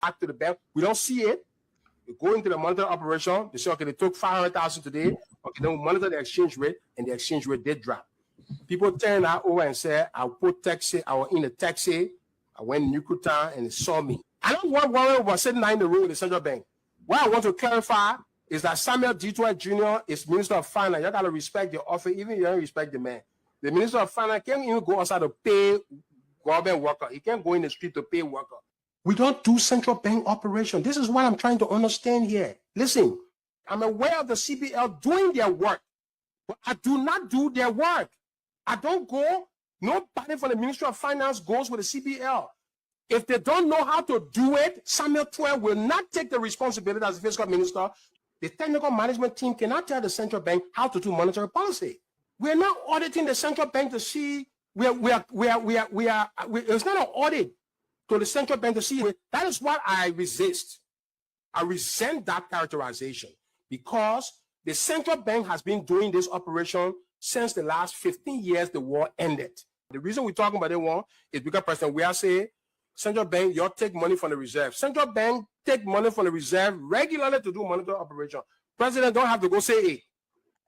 back to the bank. We don't see it. We go into the monetary operation. They say, okay, they took 500,000 today. Okay, then we monitor the exchange rate, and the exchange rate did drop. People turn that over and say, I put taxi, I was in a taxi, I went in Yucatan, and they saw me. I don't want worry about sitting in the room with the central bank. What I want to clarify is that Samuel D. Jr. is Minister of Finance. You got to respect the office, even if you don't respect the man. The Minister of Finance can't even go outside to pay government worker. He can't go in the street to pay worker. We don't do central bank operation. This is what I'm trying to understand here. Listen, I'm aware of the CBL doing their work, but I do not do their work. I don't go, nobody from the Ministry of Finance goes with the CBL. If they don't know how to do it, Samuel 12 will not take the responsibility as the fiscal minister. The technical management team cannot tell the central bank how to do monetary policy. We're not auditing the central bank to see it's not an audit to the central bank to see. That is what I resist. I resent that characterization because the central bank has been doing this operation since the last 15 years the war ended. The reason we're talking about the war is because President Weah say, central bank, you take money from the reserve. Central bank take money from the reserve regularly to do monetary operation. President don't have to go say it.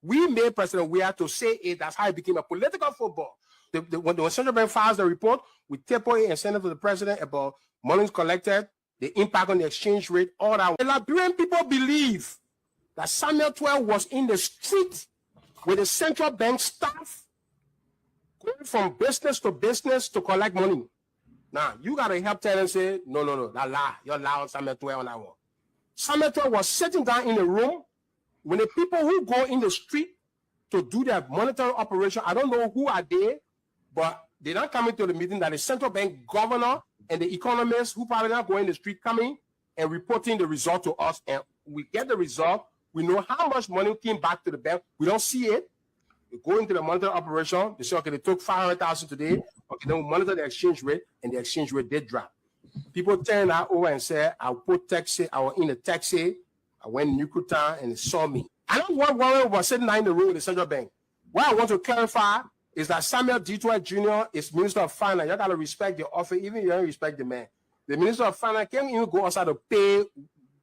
We made President Weah to say it. That's how it became a political football. When the central bank files the report, we taper it and send it to the president about monies collected, the impact on the exchange rate, all that. The Liberian people believe that Samuel 12 was in the street with the central bank staff going from business to collect money. Now, you got to help tell and say, no, that lie. You're lying on Samuel 12 on that one. Samuel 12 was sitting down in the room when the people who go in the street to do their monetary operation, I don't know who are they, but they're not coming to the meeting that the central bank governor and the economists who probably not going in the street coming and reporting the result to us. And we get the result. We know how much money came back to the bank. We don't see it. We go into the monetary operation. They say, okay, they took 500,000 today. Okay, then we monitor the exchange rate, and the exchange rate did drop. People turn that over and say, I put taxi, I was in a taxi, I went in Yucatan, and they saw me. I don't want worry about sitting in the room with the central bank. What I want to clarify is that Samuel D. Jr. is Minister of Finance. You got to respect the office, even if you don't respect the man. The Minister of Finance can't even go outside to pay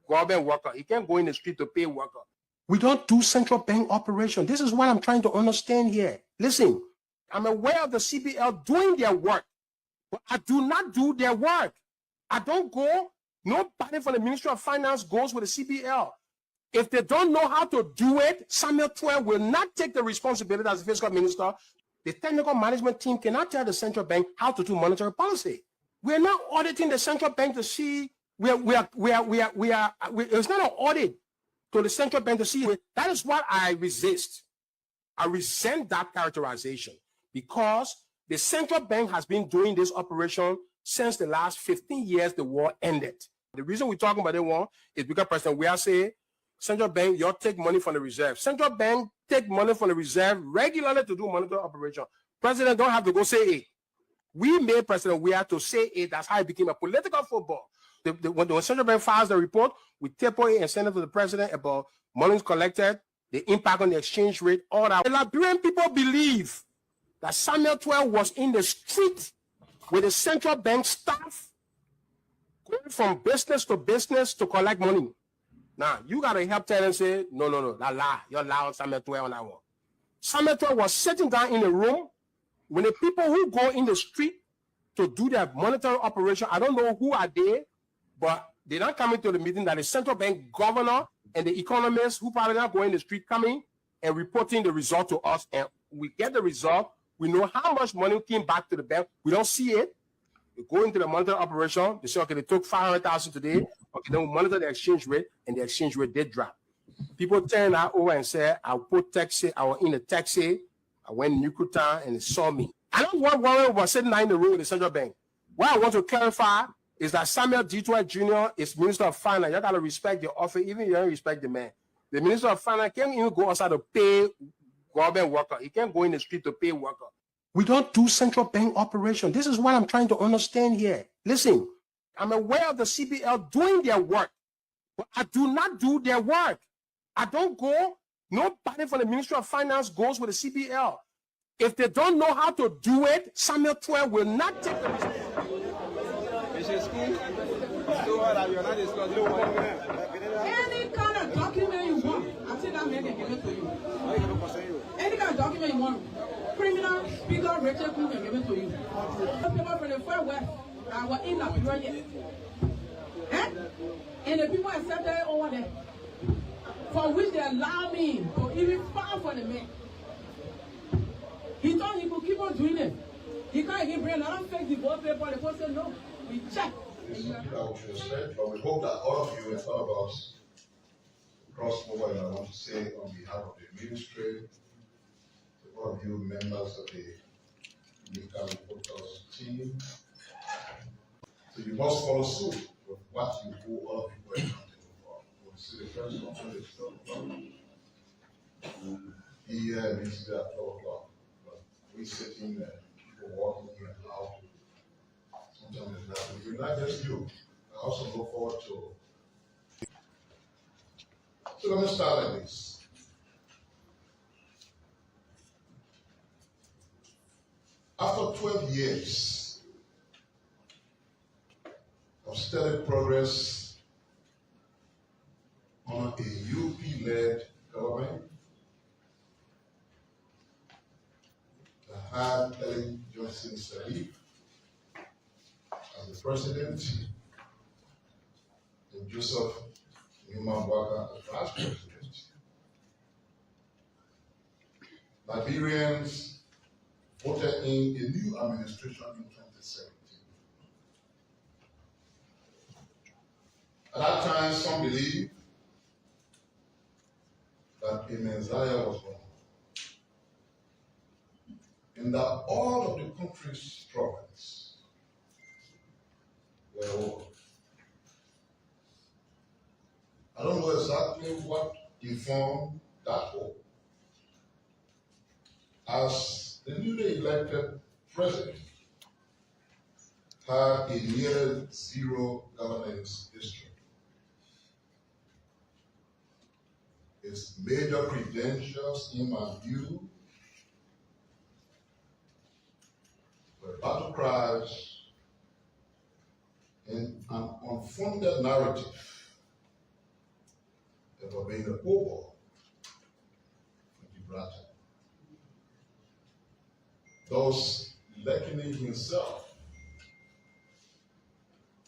government worker. He can't go in the street to pay worker. We don't do central bank operation. This is what I'm trying to understand here. Listen, I'm aware of the CBL doing their work, but I do not do their work. I don't go, nobody from the Ministry of Finance goes with the CBL. If they don't know how to do it, Samuel 12 will not take the responsibility as the fiscal minister. The technical management team cannot tell the central bank how to do monetary policy. We're not auditing the central bank to see it's not an audit to the central bank to see. That is what I resist. I resent that characterization because the central bank has been doing this operation since the last 15 years the war ended. The reason we're talking about the war is because President Weah say, central bank, you take money from the reserve. Central bank take money from the reserve regularly to do monetary operation. President don't have to go say it. We made President Weah to say it. That's how it became a political football. When the central bank files the report, we taper it and send it to the president about monies collected, the impact on the exchange rate, all that. The Liberian people believe that Samuel 12 was in the street with the central bank staff going from business to collect money. Now, you got to help tell and say, no, that lie. You're lying on Samuel 12 on that one. Samuel 12 was sitting down in the room when the people who go in the street to do their monetary operation, I don't know who are they, but they're not coming to the meeting that the central bank governor and the economists who probably not going in the street coming and reporting the result to us. And we get the result. We know how much money came back to the bank. We don't see it. We go into the monetary operation. They say, okay, they took 500,000 today. Okay, then we monitor the exchange rate, and the exchange rate did drop. People turn that over and say, I put taxi, I was in a taxi, I went in Yucatan, and they saw me. I don't want worry about sitting in the room with the central bank. What I want to clarify is that Samuel D. Jr. is Minister of Finance. You got to respect the office, even if you don't respect the man. The Minister of Finance can't even go outside to pay government worker. He can't go in the street to pay worker. We don't do central bank operation. This is what I'm trying to understand here. Listen, I'm aware of the CBL doing their work, but I do not do their work. I don't go, nobody from the Ministry of Finance goes with the CBL. If they don't know how to do it, Samuel 12 will not take the responsibility. Any kind of document you want, I think that man can give it to you. Any kind of document you want, criminal, speaker, Richard Cook can give it to you. People from the far west were in that period. And the people accepted over there, for which they allow me to even file for the man. He thought he could keep on doing it. He can't even bring another fake divorce paper. The person said, no, we check. But we hope that all of you and all of us cross over, and I want to say on behalf of the ministry, to all of you members of the Medical Reporters team, so you must follow suit with what you do, all of you are accountable for. We'll see the first one, the 12 o'clock. Here means at 12 o'clock. But we sitting there, people walking here out. Sometimes it's not. If not just you, I also look forward to. So let me start like this. After 12 years of steady progress on a UP-led government that had Ellen Johnson Sirleaf as the president and Joseph Newman Walker as vice president, Liberians voted in a new administration in 2017. At that time, some believed that a Messiah was born, and that all of the country's struggles were over. I don't know exactly what informed that hope, as the newly elected president had a near zero governance history. His major credentials, in my view, were battle cries and an unfounded narrative about being a poor for Gibraltar, thus likening himself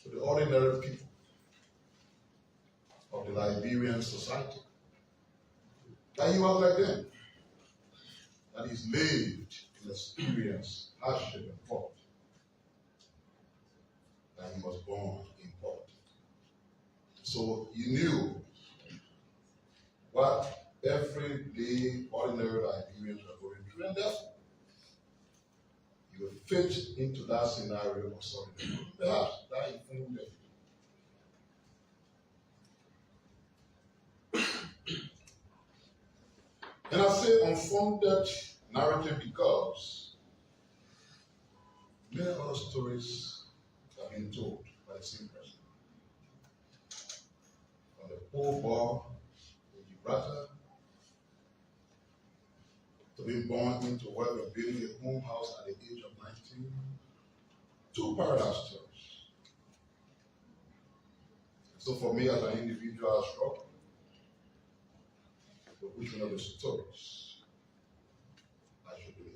to the ordinary people of the Liberian society. That he was like them, that he's lived and experienced hardship and poverty, that he was born in poverty. So he knew what everyday ordinary Liberians were going through, and therefore he would fit into that scenario of solidarity. Perhaps that informed them. And I say unfounded narrative because many other stories have been told by the same person. From the poor boy in Gibraltar, to being born into where we're building a home house at the age of 19, two parallel stories. So for me as an individual, I struggle. Which one of the stories I should believe?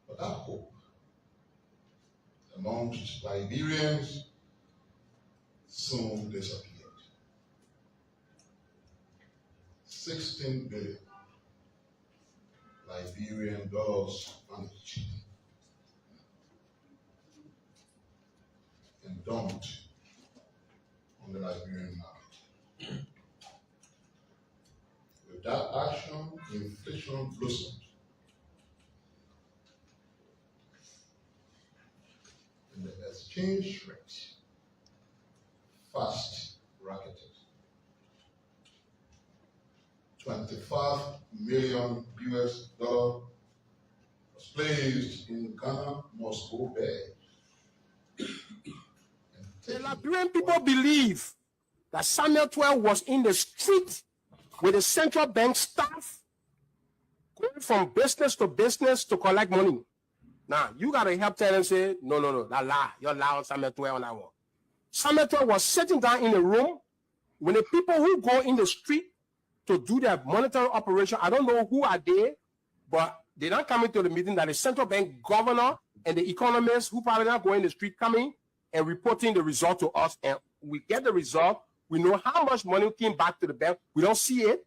But that hope amongst Liberians soon disappeared. 16 billion Liberian dollars vanished and dumped on the Liberian market. With that action, inflation blossomed. And the exchange rate fast rocketed. 25 million US dollar was placed in Ghana Moscow Bay. The Liberian people believe that Samuel 12 was in the street with the central bank staff going from business to collect money. Now, you got to help tell them, say, no, that lie. You're lying on Samuel 12 on that one. Samuel 12 was sitting down in a room when the people who go in the street to do their monetary operation, I don't know who are they, but they don't come into the meeting that the central bank governor and the economists who probably not go in the street coming and reporting the result to us. And we get the result. We know how much money came back to the bank. We don't see it.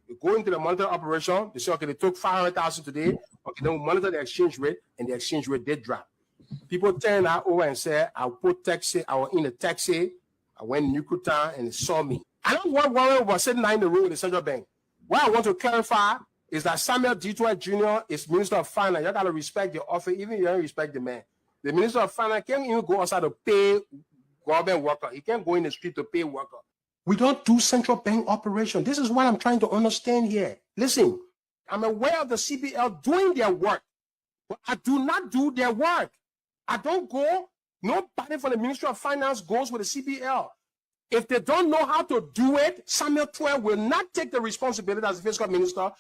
We go into the monetary operation. They say, okay, they took 500,000 today. Okay, then we monitor the exchange rate, and the exchange rate did drop. People turn that over and say, I put taxi, I was in a taxi, I went to Nukuta, and they saw me. I don't want Warren was sitting there in the room with the central bank. What I want to clarify is that Samuel D. Jr. is Minister of Finance. You got to respect the office, even if you don't respect the man. The Minister of Finance can't even go outside to pay government worker. He can't go in the street to pay worker. We don't do central bank operation. This is what I'm trying to understand here. Listen, I'm aware of the CBL doing their work, but I do not do their work. I don't go. Nobody from the Ministry of Finance goes with the CBL. If they don't know how to do it, Samuel 12 will not take the responsibility as the fiscal minister.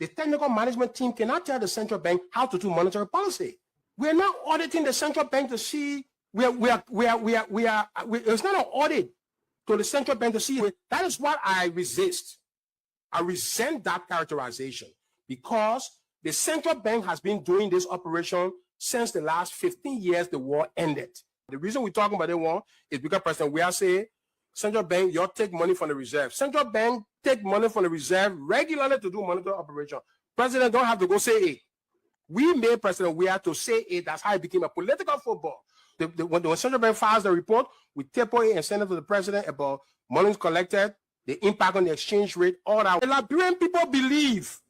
The technical management team cannot tell the central bank how to do monetary policy. We're not auditing the central bank to see it's not an audit to the central bank to see. That is what I resist. I resent that characterization because the central bank has been doing this operation since the last 15 years the war ended. The reason we're talking about the war is because President Weah say, central bank, you take money from the reserve. Central bank take money from the reserve regularly to do monetary operation. President don't have to go say it. We made President Weah to say it. That's how it became a political football. When the central bank files the report, we taper it and send it to the president about monies collected, the impact on the exchange rate, all that. The Liberian people believe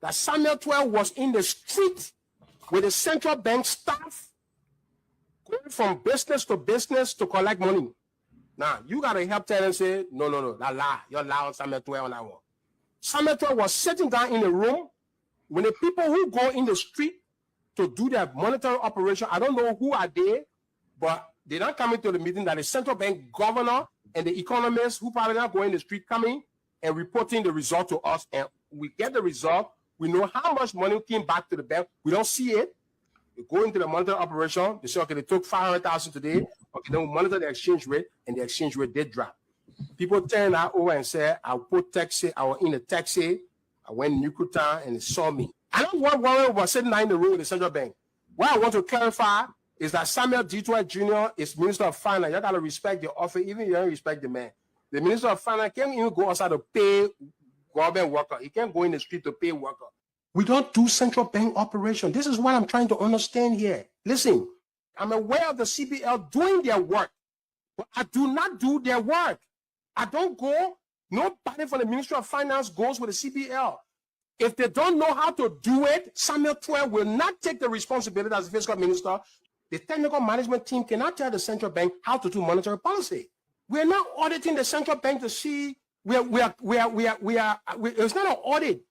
that Samuel 12 was in the street with the central bank staff going from business to collect money. Now, you got to help tell them, say, no, that lie. You're lying on Samuel 12 on that one. Samuel 12 was sitting down in a room when the people who go in the street to do their monetary operation, I don't know who are they, but they don't come into the meeting that the central bank governor and the economists who probably not go in the street coming and reporting the result to us. And we get the result. We know how much money came back to the bank. We don't see it. We go into the monetary operation. They say, okay, they took 500,000 today. Okay, then we monitor the exchange rate, and the exchange rate did drop. People turn that over and say, I put taxi, I was in a taxi, I went to Nukuta, and they saw me. I don't want Warren was sitting there in the room with the central bank. What I want to clarify is that Samuel D. Jr. is Minister of Finance. You got to respect the office, even if you don't respect the man. The Minister of Finance can't even go outside to pay government worker. He can't go in the street to pay worker. We don't do central bank operation. This is what I'm trying to understand here. Listen, I'm aware of the CBL doing their work, but I do not do their work. I don't go. Nobody from the Ministry of Finance goes with the CBL. If they don't know how to do it, Samuel 12 will not take the responsibility as the fiscal minister. The technical management team cannot tell the central bank how to do monetary policy. We're not auditing the central bank to see it's not an audit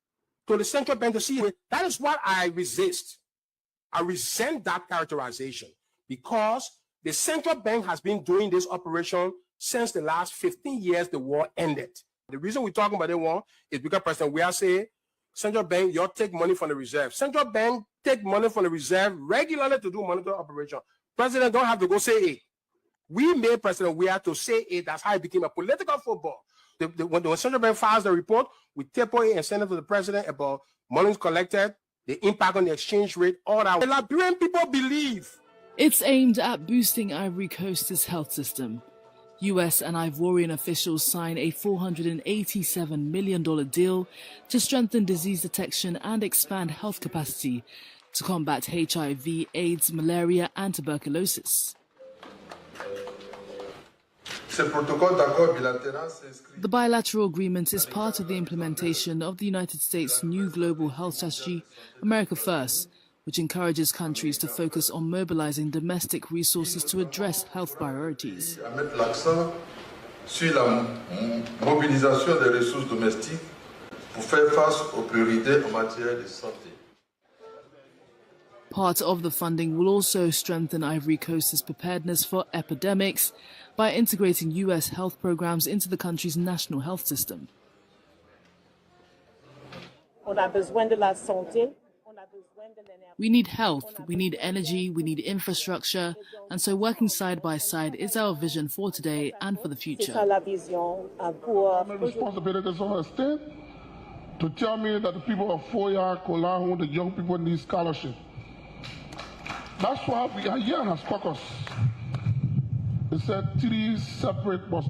to the central bank to see. That is what I resist. I resent that characterization because the central bank has been doing this operation since the last 15 years the war ended. The reason we're talking about the war is because President Weah say, central bank, you take money from the reserve. Central bank take money from the reserve regularly to do monetary operation. President don't have to go say it. We made President Weah to say it. That's how it became a political football. When the central bank files the report, we taper it and send it to the president about monies collected, the impact on the exchange rate, all that. The Liberian people believe. It's aimed at boosting Ivory Coast's health system. US and Ivorian officials sign a $487 million deal to strengthen disease detection and expand health capacity to combat HIV, AIDS, malaria and tuberculosis. The bilateral agreement is part of the implementation of the United States' new global health strategy, America First, which encourages countries to focus on mobilizing domestic resources to address health priorities. Sur la mobilisation des ressources domestiques pour faire face aux priorités en matière de santé. Part of the funding will also strengthen Ivory Coast's preparedness for epidemics by integrating US health programs into the country's national health system. We need health, we need energy, we need infrastructure, and so working side by side is our vision for today and for the future. My responsibility is on a state to tell me that the people of Foya, Kolahu, the young people need scholarship. That's why we are here as caucus. It said 3 separate must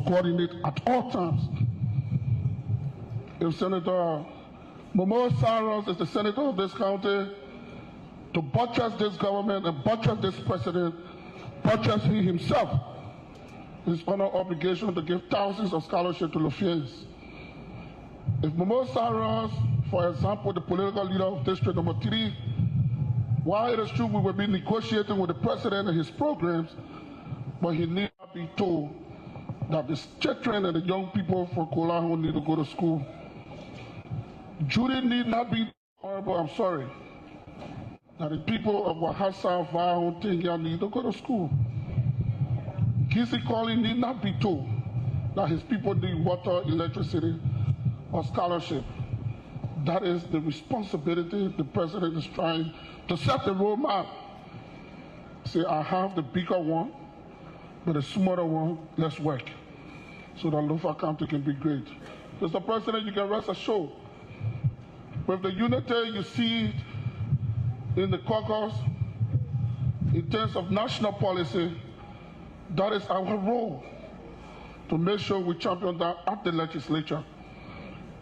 coordinate at all times. If Senator Momo Saros is the senator of this county, to buttress this government and buttress this president, buttress he himself, his honor obligation to give thousands of scholarships to Lufians. If Momo Saros, for example, the political leader of District Number 3, while it is true we will be negotiating with the president and his programs, but he need not be told that the children and the young people from Kolahu need to go to school. Judy need not be horrible, I'm sorry, that the people of Wahasa, Vaho, Tingia need to go to school. Kisi Colley need not be told that his people need water, electricity, or scholarship. That is the responsibility the president is trying to set the roadmap. Say, I have the bigger one, but the smaller one, let's work so that Lofa County can be great. Mr. President, you can rest assured, with the unity you see in the caucus, in terms of national policy, that is our role, to make sure we champion that at the legislature.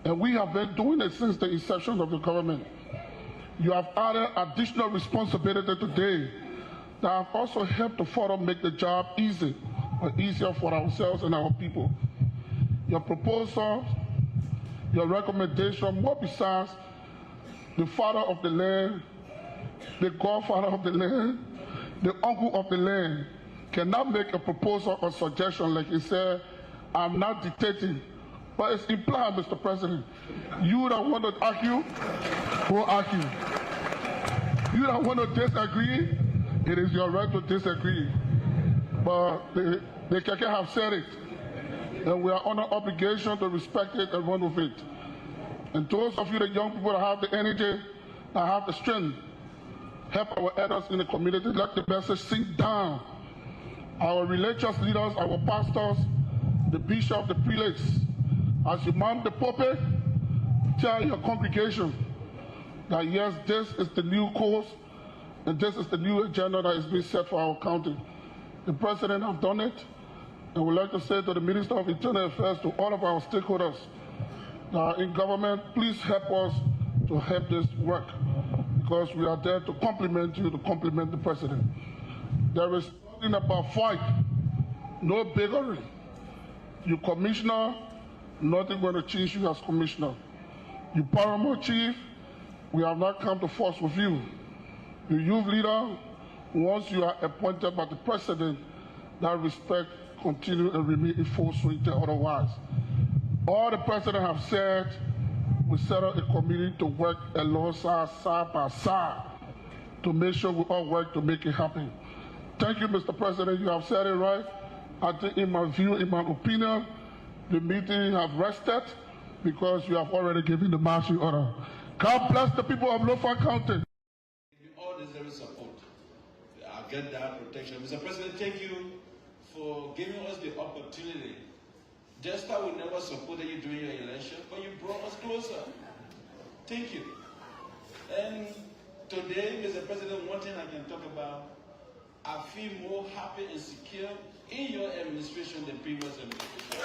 And we have been doing it since the inception of the government. You have added additional responsibility today that have also helped to further make the job easy, or easier for ourselves and our people. Your proposal, your recommendation, more besides the father of the land, the godfather of the land, the uncle of the land, cannot make a proposal or suggestion like he said, I'm not dictating. But it's implied, Mr. President. You that want to argue, will argue. You that want to disagree, it is your right to disagree. But the Keke have said it. And we are under obligation to respect it and run with it. And those of you, the young people that have the energy, that have the strength, help our elders in the community, let the message sink down. Our religious leaders, our pastors, the bishop, the prelates, as you mount the pulpit, tell your congregation that yes, this is the new course and this is the new agenda that is being set for our county. The president has done it, and we'd like to say to the Minister of Internal Affairs, to all of our stakeholders that are in government, please help us to help this work, because we are there to complement you, to complement the president. There is nothing about fight, no bigotry. You commissioner, nothing going to change you as commissioner. You paramount chief, we have not come to force with you. The youth leader, once you are appointed by the president, that respect continue and remain in full swing till otherwise. All the president have said, we set up a committee to work alongside, side by side, to make sure we all work to make it happen. Thank you, Mr. President, you have said it right. I think in my view, in my opinion, the meeting have rested because you have already given the marching order. God bless the people of Lofa County. All deserve support. I'll get that protection. Mr. President, thank you for giving us the opportunity. Just that we never supported you during your election, but you brought us closer. Thank you. And today, Mr. President, one thing I can talk about, I feel more happy and secure in your administration than previous administration.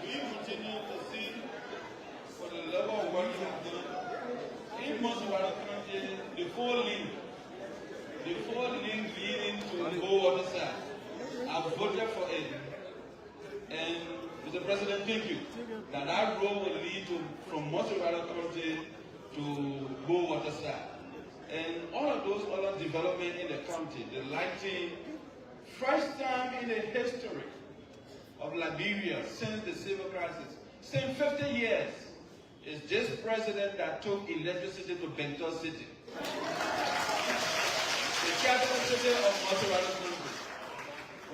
We continue to see, for the level of work you have done, in most of our country, the four links leading to go other side. I voted for it. And Mr. President, thank you. That road will lead to, from most of our country to go water side. And all of those other development in the county, the lighting, first time in the history of Liberia since the civil crisis, since 50 years, is this president that took electricity to Benton City, the capital city of most of our country.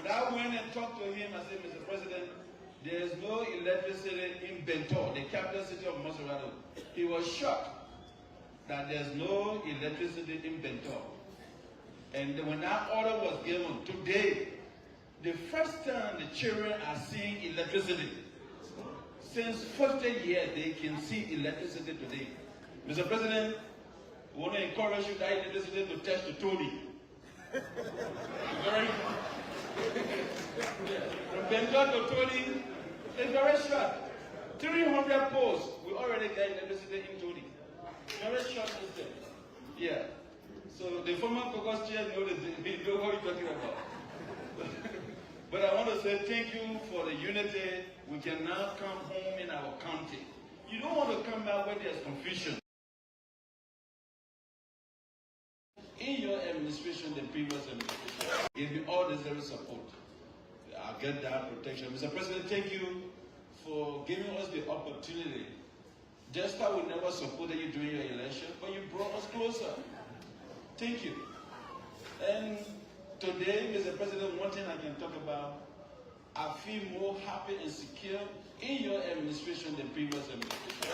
When I went and talked to him, I said, Mr. President, there is no electricity in Bentor, the capital city of Maserati. He was shocked that there's no electricity in Bentor. And when that order was given, today, the first time the children are seeing electricity. Since 50 years, they can see electricity today. Mr. President, we want to encourage you that electricity to test the Tony. From Bengal to Tony, it's very short. 300 posts, we already get electricity in Tony. Very short system. Yeah. So the former caucus chair knows what you're talking about. But I want to say thank you for the unity. We can now come home in our county. You don't want to come back where there's confusion. In your administration, the previous administration gave you all necessary support. I'll get that protection. Mr. President, thank you for giving us the opportunity. Just how we never supported you during your election, but you brought us closer. Thank you. And today, Mr. President, one thing I can talk about, I feel more happy and secure in your administration than previous administration.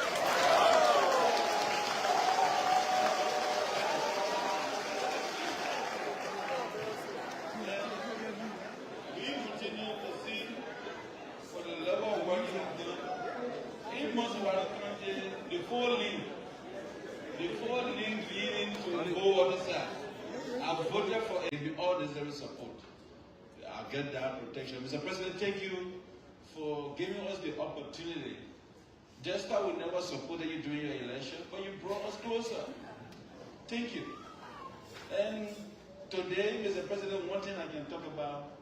We continue to see for the level of work you have done. In most of our country, the four links leading to the whole other side. I've voted for all necessary support. I'll get that protection. Mr. President, thank you for giving us the opportunity. Just how we never supported you during your election, but you brought us closer. Thank you. And today, Mr. President, one thing I can talk about,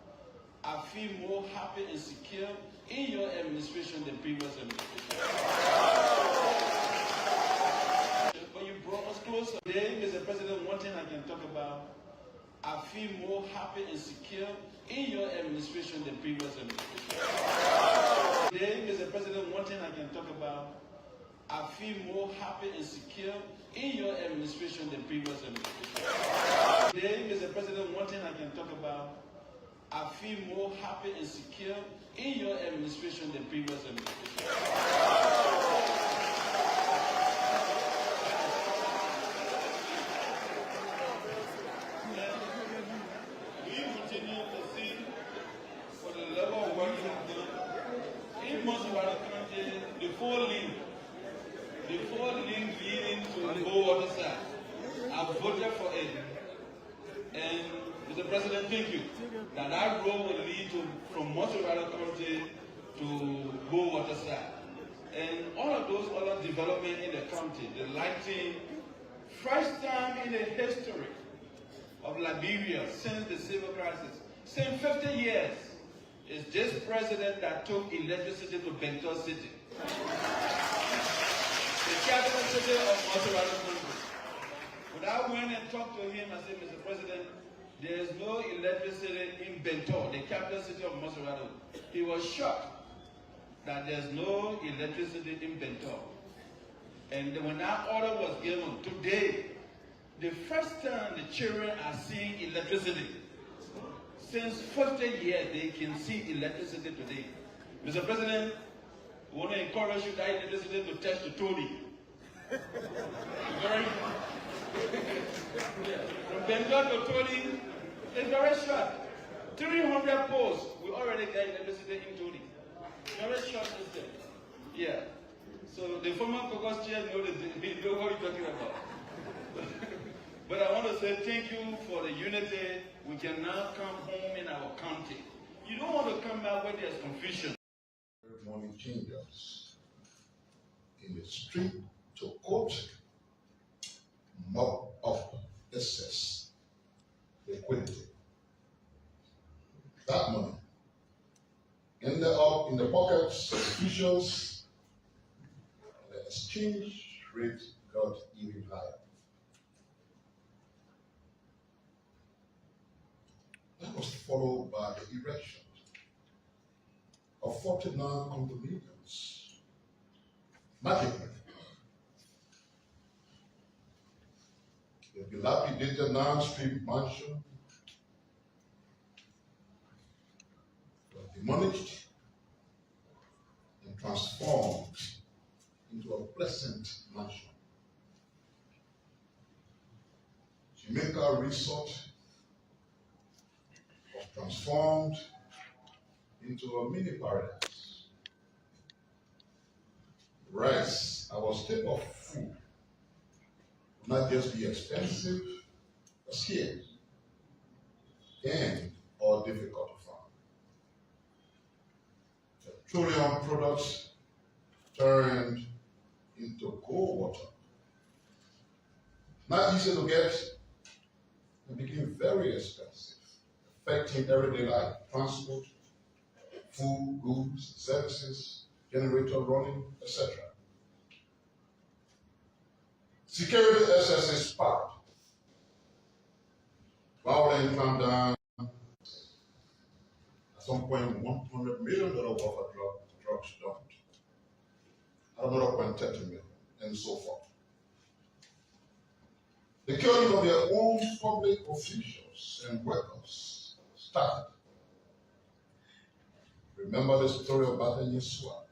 I feel more happy and secure in your administration than previous administration. But you brought us closer. Today, Mr. President, one thing I can talk about, I feel more happy and secure in your administration than previous administration. Today, Mr. President, one thing I can talk about, I feel more happy and secure in your administration than previous administration. Today, Mr. President, one thing I can talk about, I feel more happy and secure in your administration than previous administration. We continue to see for the level of work you have done. In most of our country, the four links leading to the whole other side. I've voted for it. And Mr. President, thank you. That road will lead to from most of our country to go water side. And all of those other development in the country, the lighting, first time in the history of Liberia since the civil crisis, since 50 years, is this president that took electricity to Bentor City, the capital city of Maserati country. When I went and talked to him, I said, Mr. President, there is no electricity in Bentor, the capital city of Maserati. He was shocked that there's no electricity in Bentor. And when that order was given, today, the first time the children are seeing electricity. Since 50 years, they can see electricity today. Mr. President, we want to encourage you that electricity to test the Tony. From Bengal to Tony, it's very short. 300 posts, we already get electricity in Tony. Very short system. Yeah. So the former caucus chair knows what you're talking about. But I want to say thank you for the unity. We can now come home in our county. You don't want to come back where there's confusion. Morning changers in the street to quote mob of excess liquidity. That money ended up in the pockets of officials, and the exchange rate got even higher. That was followed by the erection of 49 condominiums. Magically, the dilapidated 9-street mansion demolished and transformed into a pleasant mansion. Jamaica Resort was transformed into a mini paradise. Rice, our staple of food, will not just be expensive, but scarce and or difficult to find. Petroleum products turned into cold water. Not easy to get and became very expensive, affecting everyday life, transport, food, goods, services, generator running, etc. Security SSA sparked. Violent clampdown. At some point, $100 million worth of drugs dumped. At another point, $30 million, and so forth. The killing of their own public officials and workers started. Remember the story of Batanyeswa,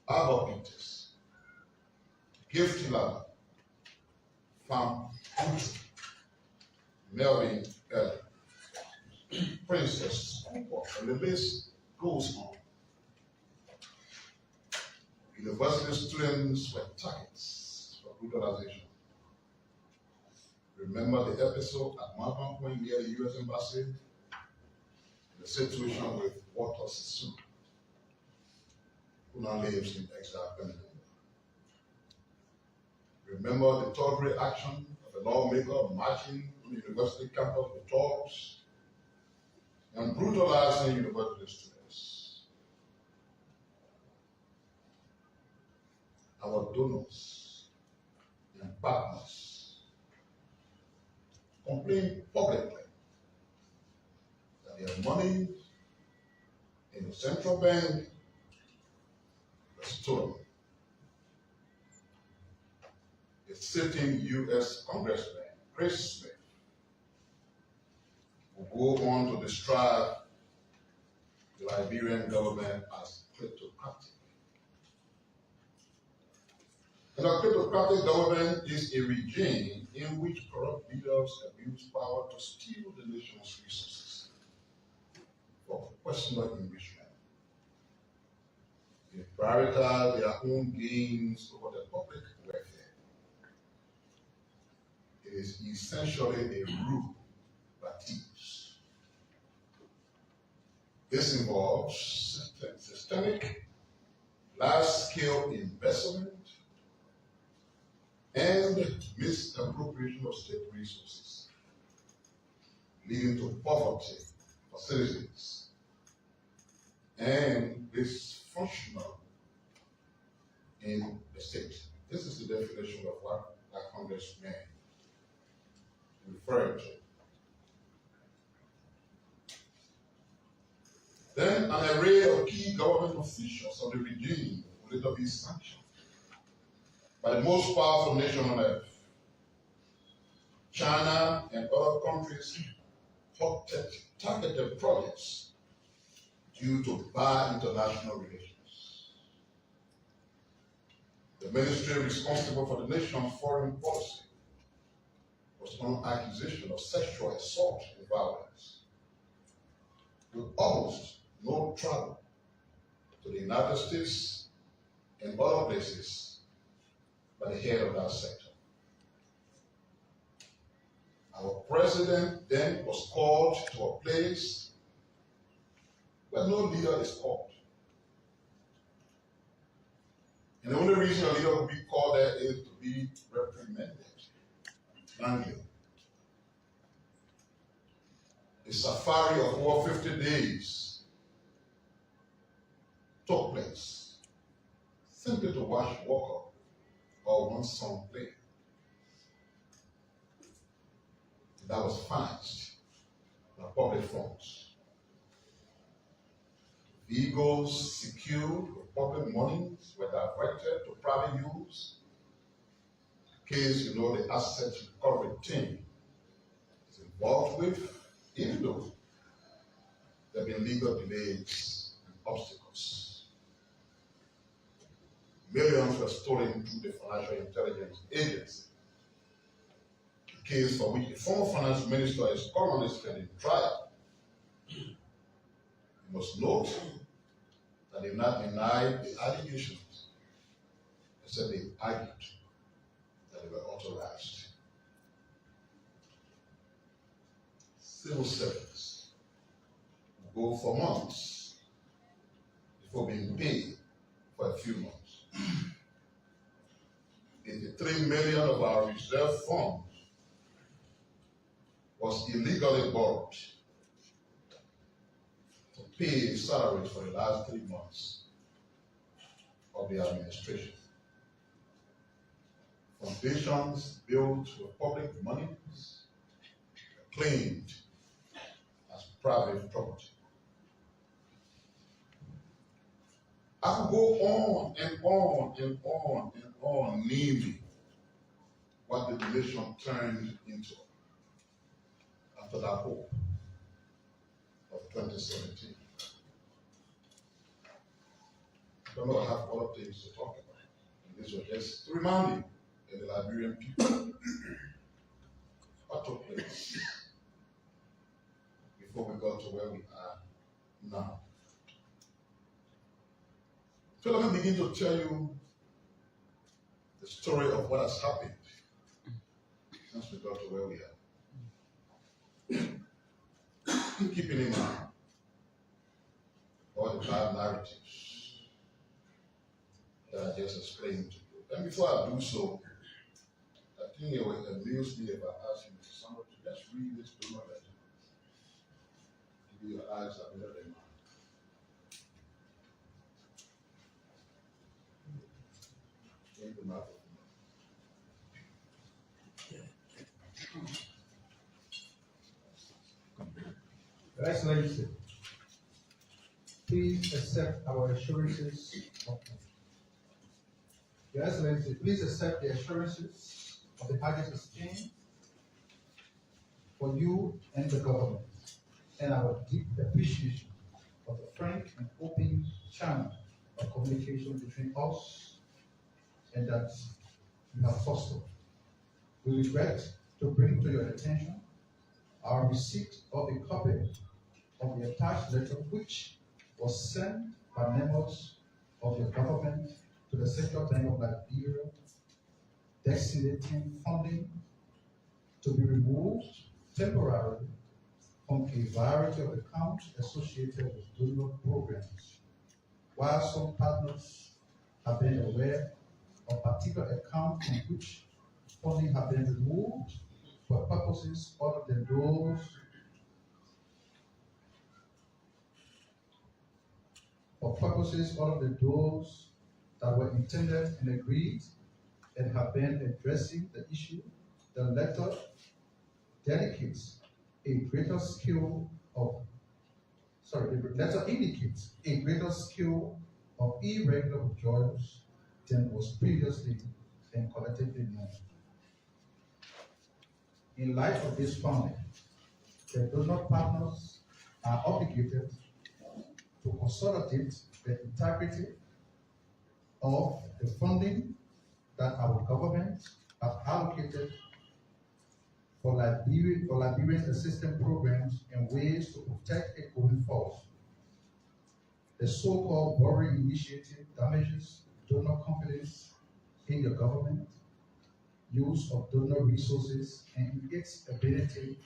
Abba Peters, Gift Lama, Farm Country, Melvin Ellie, Princess Cooper, and the list goes on. University students were targets for brutalization. Remember the episode at one point near the U.S. Embassy? The situation with Walter Sissoon, who now lives in exile permanently. Remember the tawdry action of a lawmaker marching on the university campus with dogs and brutalizing university students. Our donors and partners complain publicly that their money in the central bank was stolen. A sitting U.S. Congressman, Chris Smith, will go on to describe the Liberian government as kleptocratic. And a kleptocratic government is a regime in which corrupt leaders abuse power to steal the nation's resources for personal enrichment. They prioritize their own gains over the public welfare. It is essentially a rule by thieves. This involves systemic, large-scale investment and misappropriation of state resources, leading to poverty for citizens and dysfunctional in the state. This is the definition of what that Congressman referred to. Then an array of key government officials of the regime will later be sanctioned by the most powerful nation on earth. China and other countries targeted projects due to bad international relations. The ministry responsible for the nation's foreign policy was on accusation of sexual assault and violence, with almost no travel to the United States and other places by the head of that sector. Our president then was called to a place where no leader is called. And the only reason a leader will be called there is to be reprimanded. Anglia. A safari of over 50 days took place simply to watch Walker or one song play. That was financed by public funds. Vehicles secured with public monies were diverted to private use. In case you know the asset recovery team is involved with, even though there have been legal delays and obstacles. Millions were stolen through the Financial Intelligence Agency, a case for which the former finance minister is currently standing trial. You must note that they not denied the allegations, except they argued that they were authorized. Civil servants go for months before being paid for a few months. 83 million of our reserve funds was illegally borrowed to pay salaries for the last 3 months of the administration. Foundations built with public monies claimed as private property. I could go on and on and on and on, naming what the nation turned into after that hope of 2017. I don't know, I have other things to talk about. And this was just to remind you of the Liberian people what took place before we got to where we are now. So let me begin to tell you the story of what has happened since we got to where we are. Keeping in mind all the bad narratives that I just explained to you. And before I do so, I think it would amuse me if I ask you somebody to just read this donor letter. Maybe your eyes are better than mine. Your Excellency, please accept our assurances of Your Excellency, please accept the assurances of the High Exchange for you and the government, and our deep appreciation of the frank and open channel of communication between us and that you have fostered. We regret to bring to your attention our receipt of a copy of the attached letter which was sent by members of your government to the Central Bank of Liberia, designating funding to be removed temporarily from a variety of accounts associated with donor programs. While some partners have been aware of particular accounts from which funding have been removed for purposes other than those that were intended and agreed and have been addressing the issue, the letter indicates a greater skill of irregular withdrawals than was previously and collectively known. In light of this funding, the donor partners are obligated to consolidate the integrity of the funding that our government has allocated for Liberian assistance programs and ways to protect it going forward. The so-called borrowing initiative damages donor confidence in the government, use of donor resources, and its ability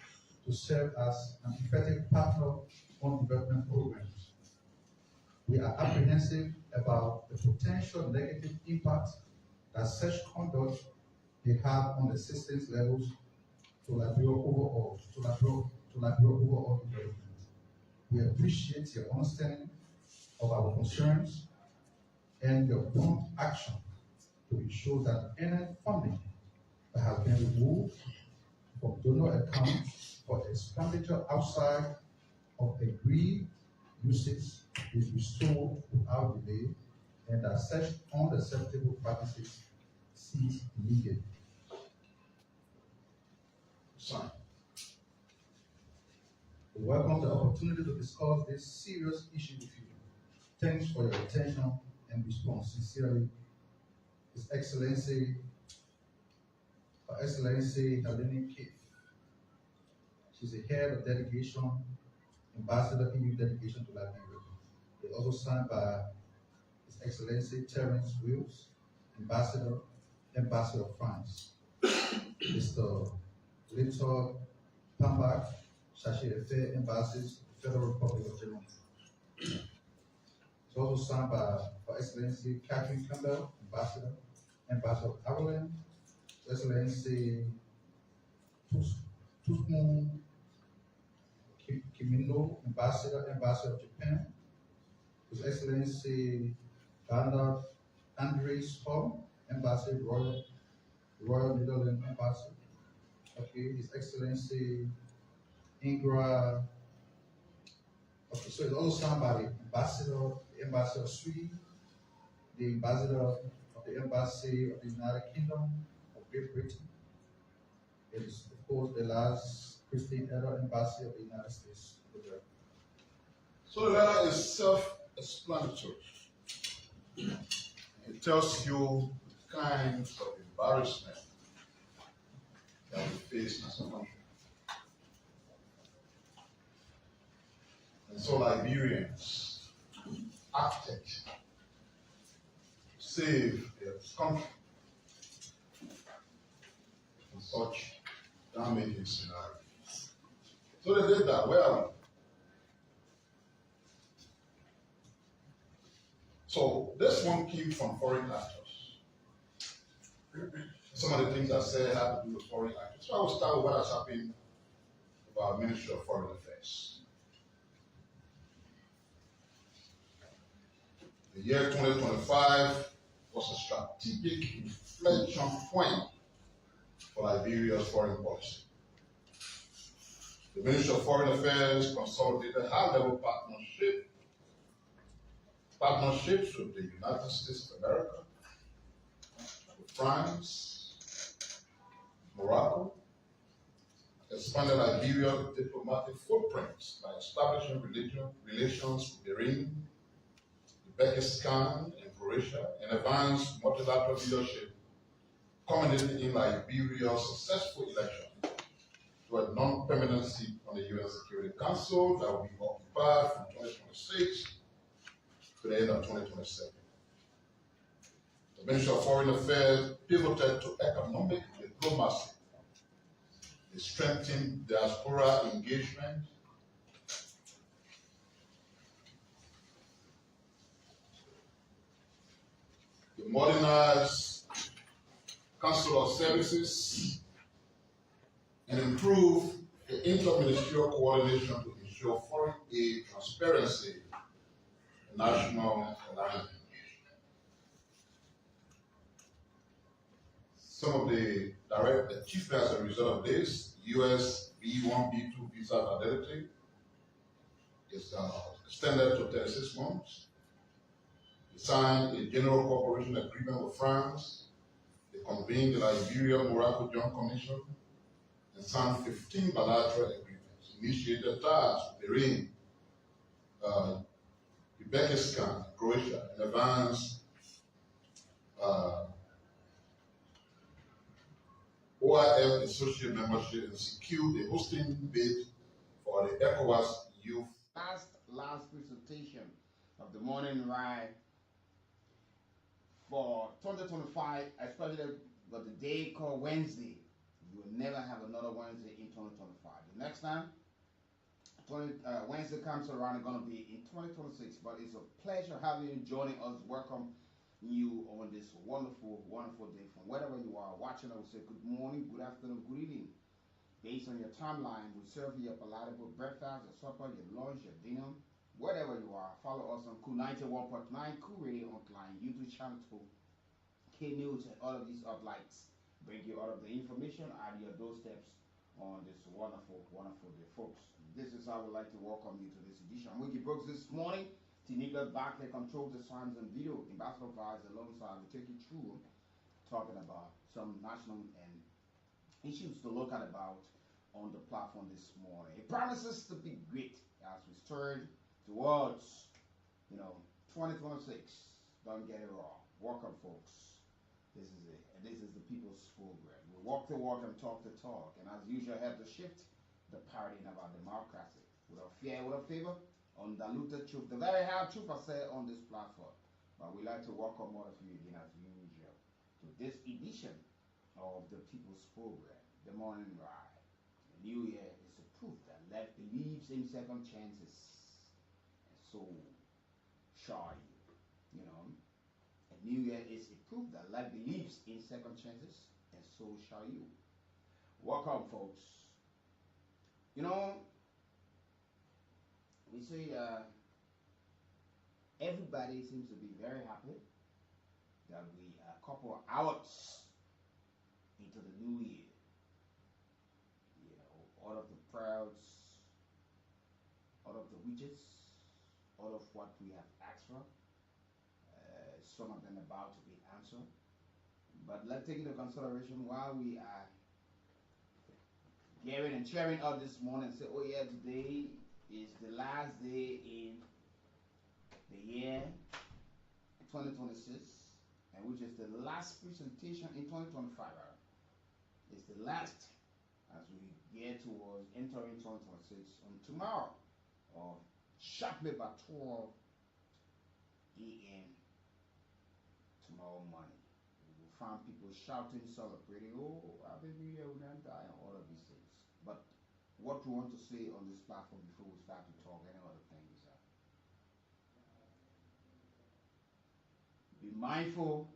to serve as an effective partner on development programs. We are apprehensive about the potential negative impact that such conduct may have on assistance levels to Liberia overall development. We appreciate your understanding of our concerns and your prompt action to ensure that any funding that has been removed from donor accounts for expenditure outside of agreed usage is restored without delay, and that such unacceptable practices cease immediately. Sign. We welcome the opportunity to discuss this serious issue with you. Thanks for your attention and response. Sincerely, His Excellency, Her Excellency Helene Keith. She's the head of delegation, Ambassador EU delegation to Liberia. It also signed by His Excellency Terence Wills, Ambassador of France. Mr. Little Pambak, Chargé d'Affaires, Embassies, Federal Republic of Germany. It's also signed by Her Excellency Catherine Campbell, Ambassador of Ireland, His Excellency Tusmu Kimino, Ambassador of Japan, His Excellency Bernard Andres Hall, Ambassador, Royal Netherlands Embassy. Okay, His Excellency Ingra. Okay, so it's also signed by the Ambassador of Sweden, the Ambassador of the Embassy of the United Kingdom of Great Britain. It is, of course, the last Christine Eder Embassy of the United States. So the letter is self-explanatory. It tells you the kinds of embarrassment that we face as a country. And so Liberians acted to save their country from such damaging scenario. So they did that well. So this one came from foreign actors. Some of the things I said had to do with foreign actors. So I will start with what has happened about Ministry of Foreign Affairs. The year 2025 was a strategic inflection point for Liberia's foreign policy. The Ministry of Foreign Affairs consolidated high-level partnerships with the United States of America, with France, Morocco, expanded Liberia's diplomatic footprints by establishing relations with Iran, Uzbekistan, and Croatia, and advanced multilateral leadership, culminating in Liberia's successful election to a non-permanent seat on the UN Security Council that will be occupied from 2026 to the end of 2027. The Ministry of Foreign Affairs pivoted to economic diplomacy. It strengthened diaspora engagement, it modernized consular services, and improved the interministerial coordination to ensure foreign aid transparency and national alignment. Some of the direct achievements as a result of this: US B1, B2 visa validity is extended to 36 months. We signed a general cooperation agreement with France. They convened the Liberia-Morocco Joint Commission and signed 15 bilateral agreements, initiated ties with Iran, Uzbekistan, Croatia, and advanced OIF associate membership and secured a hosting bid for the ECOWAS Youth. Last presentation of the morning ride for 2025, especially the day called Wednesday. You will never have another Wednesday in 2025. The next time Wednesday comes around, it's going to be in 2026. But it's a pleasure having you joining us. Welcome you on this wonderful, wonderful day. From wherever you are watching, I will say good morning, good afternoon, good evening. Based on your timeline, we serve you your palatable breakfast, your supper, your lunch, your dinner, wherever you are. Follow us on Cool 91.9, Cool Radio Online, YouTube channel, K News, and all of these uplights. Bring you all of the information at your doorsteps on this wonderful, wonderful day, folks. This is how I would like to welcome you to this edition. I'm Wiki Brooks this morning. Tinika Barclay controls the sounds and video. Ambassador Vibes alongside will take you through talking about some national and issues to look at about on the platform this morning. It promises to be great as we turn towards, 2026. Don't get it wrong. Welcome, folks. This is it. And this is the People's Program. We walk the walk and talk the talk. And as usual, have to shift the paradigm of our democracy. Without fear, without favor, undiluted truth. The very hard truth I say on this platform. But we like to welcome all of you again as usual to this edition of the People's Program, the Morning Ride. The new year is a proof that life believes in second chances. And so shall you. A new year is a proof that life believes in second chances, and so shall you. Welcome, folks. We say everybody seems to be very happy that we are a couple of hours into the new year. All of the prayers, all of the wishes, all of what we have asked for, some of them about to be answered. But let's take into consideration while we are gearing and cheering out this morning and say, oh yeah, today is the last day in the year 2026, and which is the last presentation in 2025. It's the last as we get towards entering 2026 on tomorrow, or sharply by 12 a.m. tomorrow morning. We will find people shouting, celebrating, oh, Happy New Year, we don't die, and all of these things. But what we want to say on this platform before we start to talk any other things, be mindful.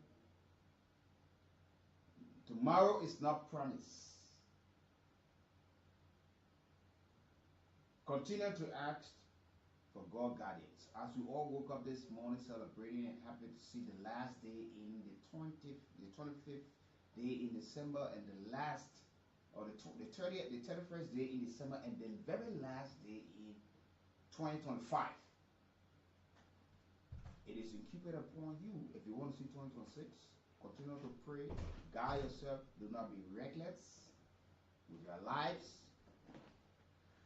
Tomorrow is not promised. Continue to ask for God guidance. As we all woke up this morning celebrating and happy to see the last day in the 25th day in December, and the last, or the 30th, the 31st day in December, and the very last day in 2025. It is incumbent upon you, if you want to see 2026, continue to pray, guide yourself, do not be reckless with your lives.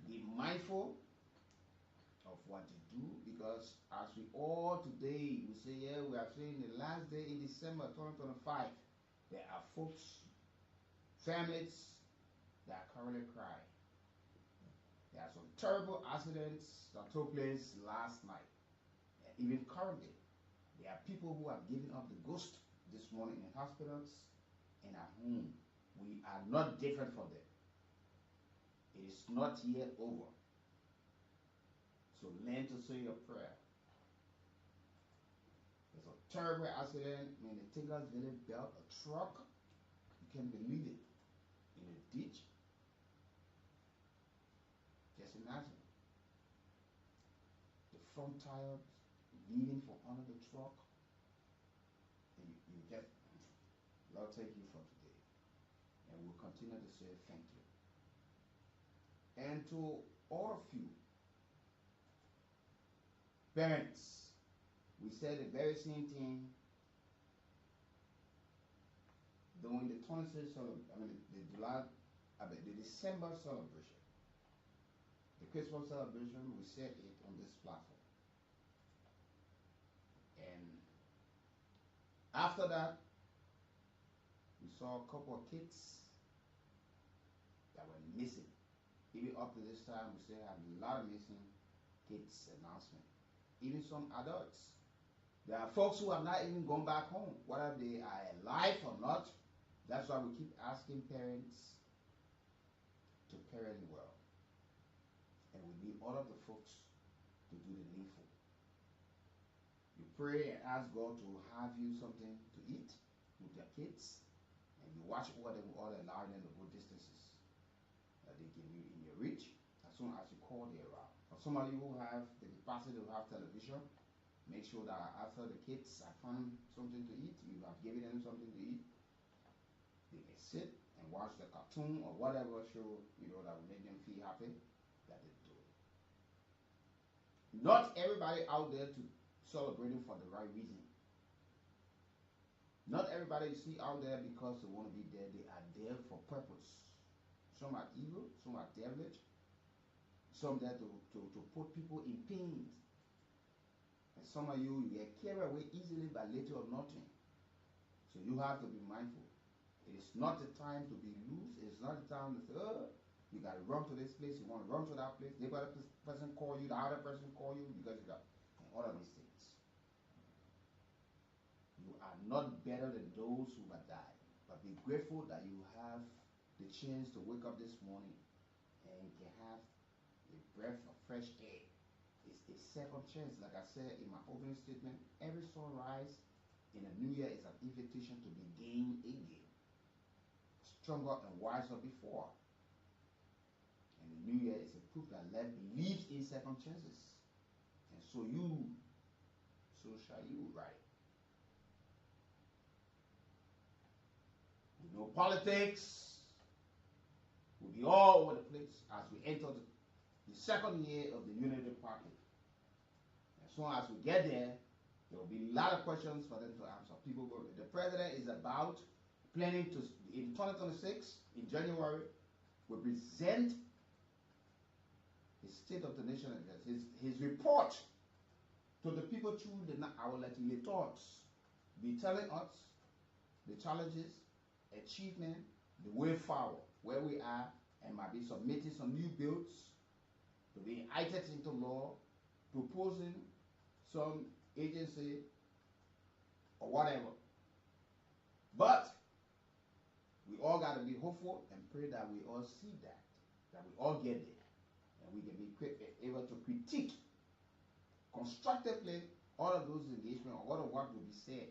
Be mindful of what you do, because as we all today, we say, yeah, we are saying the last day in December 2025, there are folks, families that are currently crying. There are some terrible accidents that took place last night. And even currently, there are people who have given up the ghost this morning in hospitals and at home. We are not different from them. It is not yet over. So learn to say your prayer. There's a terrible accident in the Tinkersville Belt, a truck, you can't believe it, in a ditch. Just imagine. The front tire leading from under the truck. And you just, Lord, thank you for today. And we'll continue to say thank you. And to all of you, parents, we said the very same thing during the 26th, the December celebration, the Christmas celebration. We said it on this platform, and after that, we saw a couple of kids that were missing. Even up to this time, we still have a lot of missing kids announcement. Even some adults. There are folks who have not even gone back home, whether they are alive or not. That's why we keep asking parents to parent well. And we need all of the folks to do the needful. You pray and ask God to have you something to eat with your kids, and you watch over them, all allowing them to go distances that they can be in your reach as soon as you call they around. For some of you who have the capacity to have television, make sure that after the kids have found something to eat, you have given them something to eat, they can sit and watch the cartoon or whatever show that will make them feel happy, that they do it. Not everybody out there to celebrating for the right reason. Not everybody you see out there because they want to be there. They are there for purpose. Some are evil, some are devilish, some there to put people in pains. And some of you get carried away easily by little or nothing. So you have to be mindful. It is not the time to be loose. It is not the time to say, oh, you got to run to this place, you want to run to that place. The other person call you, the other person call you because you got all of these things. You are not better than those who have died. But be grateful that you have the chance to wake up this morning and you can have a breath of fresh air. It's a second chance. Like I said in my opening statement, every sunrise in a new year is an invitation to begin again, stronger and wiser before. And the new year is a proof that life believes in second chances. And so shall you, right? We know politics will be all over the place as we enter the second year of the Unity Party. As soon as we get there will be a lot of questions for them to answer. The president is about planning to, in 2026, in January, will present his State of the Nation address, his report to the people through our legislators, be telling us the challenges, achievement, the way forward, where we are, and might be submitting some new bills to be enacted into law, proposing some agency or whatever. But we all got to be hopeful and pray that we all see that we all get there, and we can be able to critique constructively all of those engagements or what of what will be said.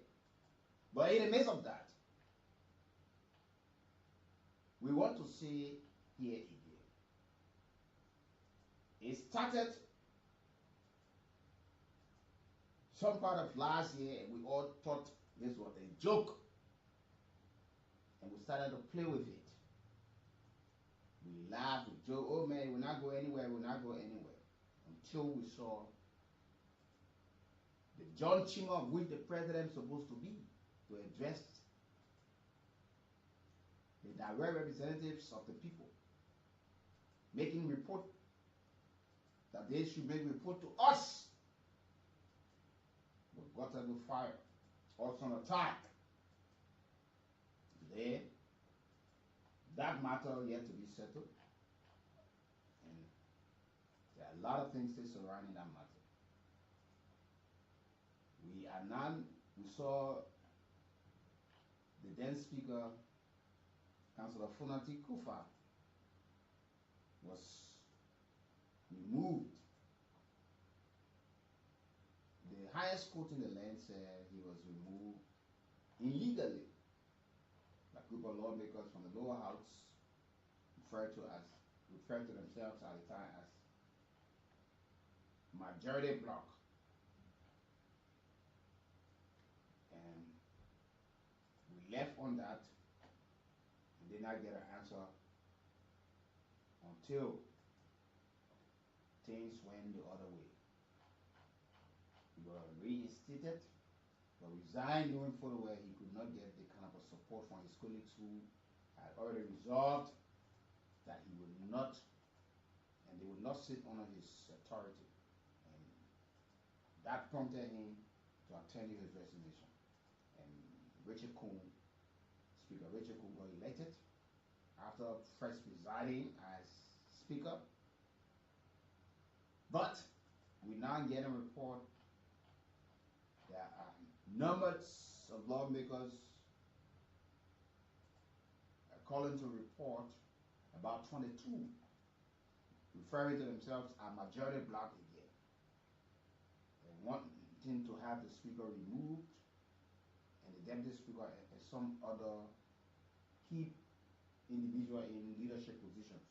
But in the midst of that, we want to say here again, it started some part of last year and we all thought this was a joke, and we started to play with it. We laughed, we joked, oh man, we'll not go anywhere, we'll not go anywhere, until we saw the John Chima of which the president is supposed to be, to address the direct representatives of the people, making report that they should make report to us. But got under fire, also an attack. There, that matter yet to be settled, and there are a lot of things still surrounding that matter. We saw the then Speaker, Councillor Funati Kufa, was removed. The highest court in the land said he was removed illegally. A group of lawmakers from the lower house referred to themselves at the time as majority bloc. And we left on that and did not get an answer until things went the other way. We were reinstated, but resigned going forward where he could not get the kind of a support from his colleagues who had already resolved that he would not, and they would not sit under his authority. And that prompted him to attend his resignation. And Speaker Richard Kuhn got elected after first presiding as Speaker. But we now get a report there are numbers of lawmakers calling to report about 22 referring to themselves as majority bloc again, and wanting to have the speaker removed and the deputy speaker and some other key individual in leadership positions,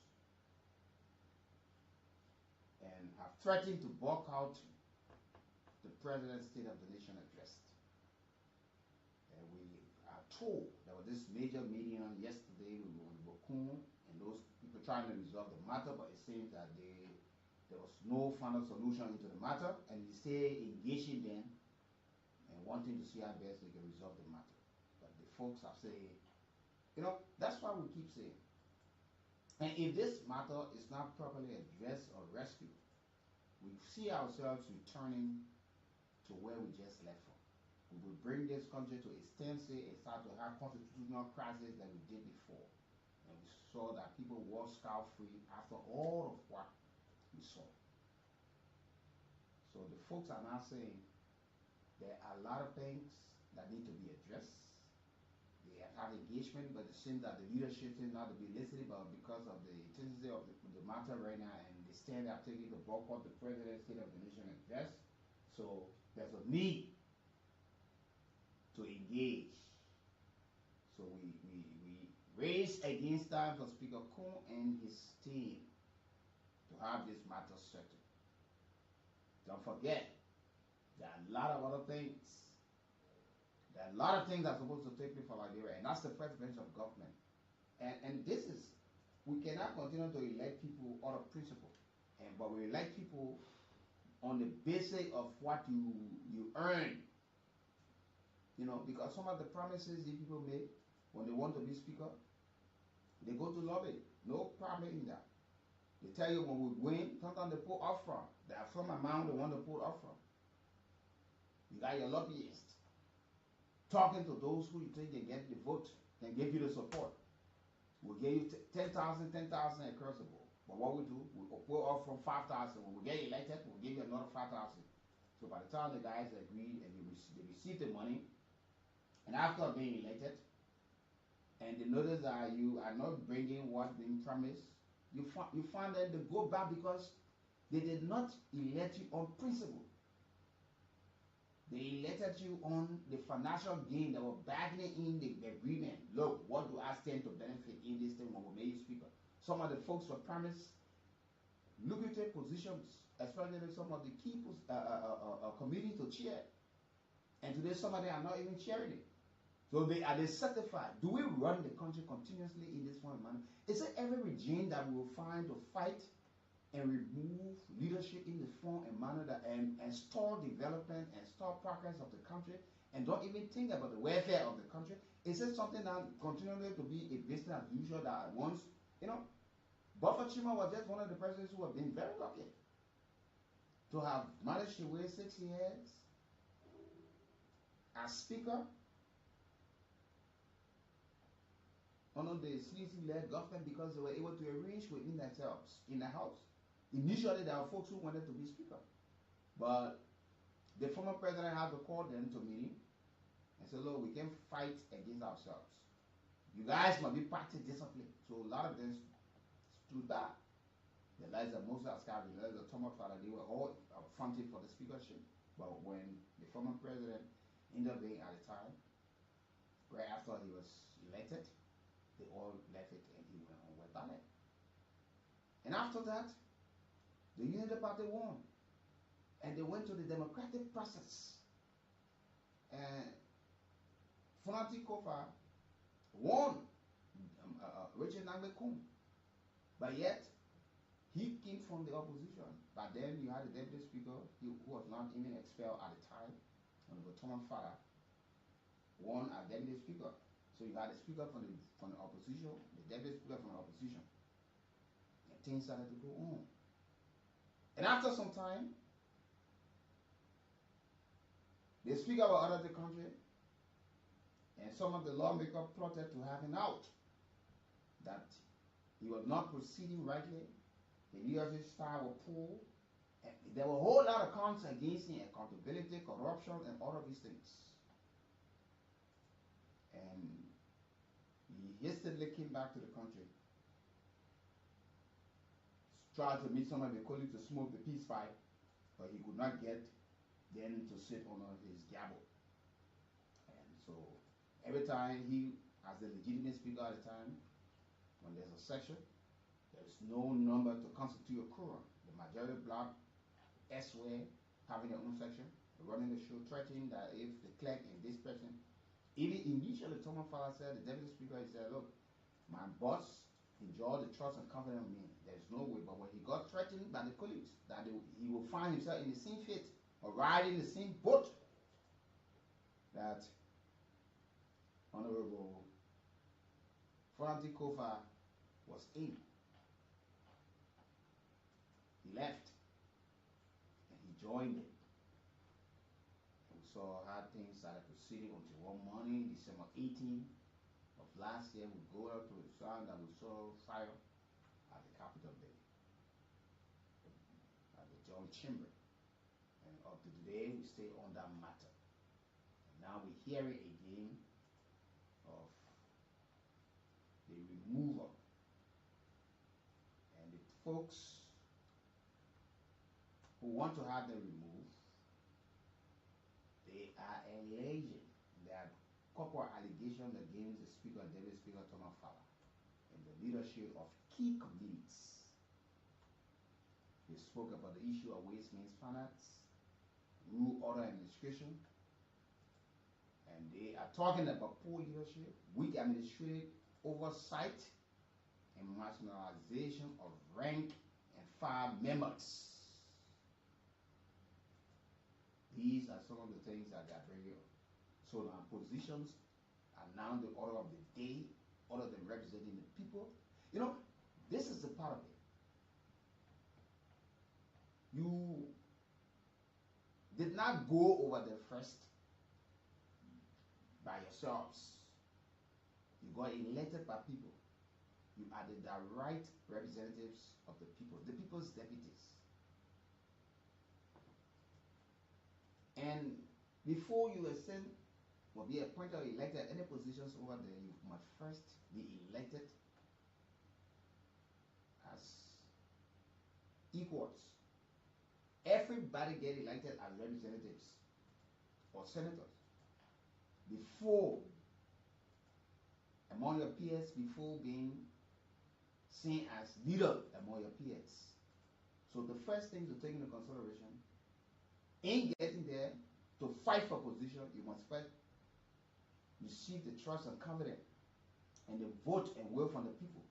and have threatened to walk out the president's State of the Nation address. And we are told there was this major meeting on yesterday with Bokun and those people trying to resolve the matter, but it seems that there was no final solution into the matter, and he stay engaging them and wanting to see how best they can resolve the matter. But the folks are saying, that's why we keep saying, And if this matter is not properly addressed or rescued, we see ourselves returning to where we just left from. We will bring this country to a standstill and start to have constitutional crisis that we did before. And we saw that people walked scot-free after all of what we saw. So the folks are now saying there are a lot of things that need to be addressed. They have had engagement, but it seems that the leadership seems not to be listening, but because of the intensity of the matter right now and the stand they are taking to boycott the President's State of the Nation address, so there's a need to engage. So we raise against time for Speaker Kuhn and his team to have this matter settled. Don't forget, there are a lot of other things. There are a lot of things that are supposed to take place for Liberia, and that's the first bench of government. And this is, we cannot continue to elect people out of principle, but we elect people on the basis of what you earn. You know, because some of the promises these people make when they want to be speaker, they go to lobby. No problem in that. They tell you when we win, sometimes they put up front. There are some amount they want to put up front. You got your lobbyists talking to those who you think they get the vote and give you the support. We'll give you 10,000 across the board. But what we do, we put up from 5,000. When we get elected, we'll give you another 5,000. So by the time the guys agree and they receive the money, and after being elected, and they notice that you are not bringing what's being promised, you find that they go back because they did not elect you on principle. They elected you on the financial gain that were backing in the agreement. Look, what do I stand to benefit in this thing when we made you speaker? Some of the folks were promised lucrative positions, especially some of the key committees to chair. And today some of them are not even chairing it. So are they certified? Do we run the country continuously in this form of manner? Is it every regime that we will find to fight and remove leadership in the form and manner that and stall development and stall progress of the country and don't even think about the welfare of the country? Is it something that continually to be a business as usual that once, you know, Buffer Chima was just one of the presidents who have been very lucky to have managed to wait 6 years as speaker under the CDC-led government because they were able to arrange within themselves in the House. Initially, there were folks who wanted to be speaker, but the former president had to call them to meeting and say, look, we can fight against ourselves. You guys must be party discipline. So a lot of them stood back. The likes of Moses Ascari, the likes of Thomas Father, they were all fronting for the speakership. But when the former president ended up being at the time, right after he was elected, they all left it and he went on with ballot. And after that, the Unity Party won. And they went to the democratic process. And Fonati Kofa won Richard Nangbekum. But yet, he came from the opposition. But then you had the deputy speaker who was not even expelled at the time, and the Thomas Father won as deputy speaker. So you had the speaker from the opposition, the deputy speaker from the opposition. And things started to go on. And after some time, the speaker was out of the country, and some of the lawmakers plotted to have him out. That he was not proceeding rightly, the leadership style was poor, and there were a whole lot of counts against him, accountability, corruption, and all of these things. And he yesterday came back to the country, tried to meet some of the colleagues to smoke the peace pipe, but he could not get them to sit on his gavel. And so every time he, as the legitimate speaker at the time, when there's a section, there is no number to constitute a quorum. The majority block elsewhere having their own section, running the show, threatening that if the clerk and this person, even initially Thomas Fowler said, the deputy speaker, he said, look, my boss enjoy the trust and confidence of me. There's no way. But when he got threatened by the colleagues that he will find himself in the same fate or riding the same boat that Honorable Fonati Kofa was in. he left and he joined it. We saw how things started proceeding until one morning, December 18th of last year, we go up to the sun that we saw fire at the Capitol building, at the John Chamber. And up to today, we stay on that matter. And now we're hearing again of the removal. And the folks who want to have them removed, they are alleging that corporate allegations against the Speaker, Deputy Speaker Thomas Fowler, and the leadership of key committees. They spoke about the issue of waste means finance, rule order administration, and they are talking about poor leadership, weak administrative oversight, and marginalization of rank and file members. These are some of the things that they are bringing up. So now positions are now the order of the day, order of them representing the people. You know, this is the part of it. You did not go over the first by yourselves. You got elected by people. You are the direct representatives of the people, the people's deputies. And before you ascend or be appointed or elected any positions over there, you must first be elected as equals. Everybody get elected as representatives or senators before, among your peers, before being seen as leader among your peers. So the first thing to take into consideration in getting there to fight for position, you must first receive the trust and confidence and the vote and will from the people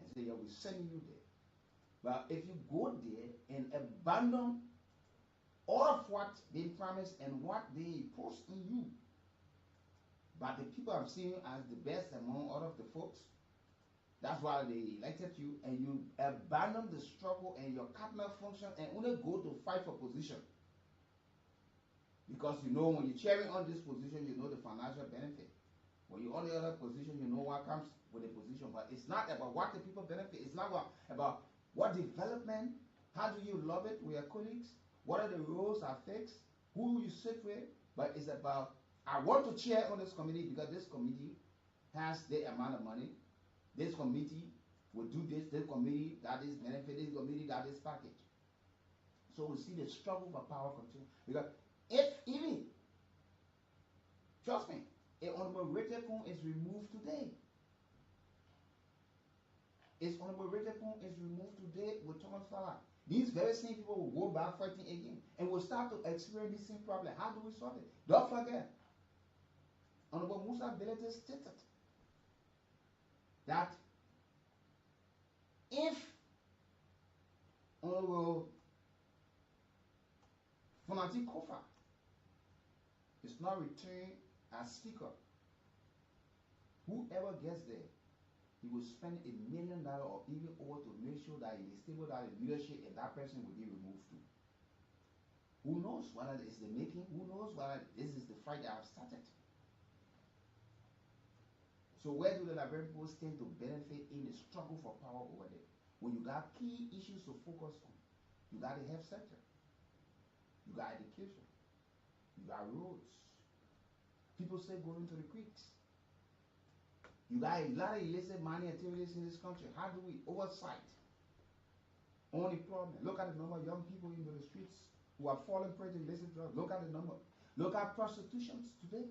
and say, yeah, we're sending you there. But if you go there and abandon all of what they promised and what they post in you, but the people have seen you as the best among all of the folks, that's why they elected you, and you abandon the struggle and your cabinet function and only go to fight for position. Because you know when you're cheering on this position, you know the financial benefit. When you're on the other position, you know what comes with the position. But it's not about what the people benefit. It's not about what development, how do you love it with your colleagues, what are the roles are fixed, who you sit with. But it's about, I want to chair on this committee because this committee has the amount of money. This committee will do this committee got this benefit, this committee got this package. So we see the struggle for power continue. Because if even, trust me, a Honorable Richard Poon is removed today. If Honorable Richard Poon is removed today with Thomas Fowler, these very same people will go back fighting again and will start to experience the same problem. How do we solve it? Don't forget, Honorable Musa Belete stated that if Honorable Fonati Kofa is not returned as speaker, whoever gets there, he will spend $1 million or even over to make sure that he is stable, that the leadership and that person will be removed too. Who knows whether it's the making? Who knows whether this is the fight that I've started? So where do the Liberian people stand to benefit in the struggle for power over there? When you got key issues to focus on, you got the health sector, you got education, you got roads, people still going to the creeks. You got a lot of illicit mining activities in this country. How do we oversight unemployment? Look at the number of young people into the streets who are falling prey to illicit drugs. Look at the number. Look at prostitutions today.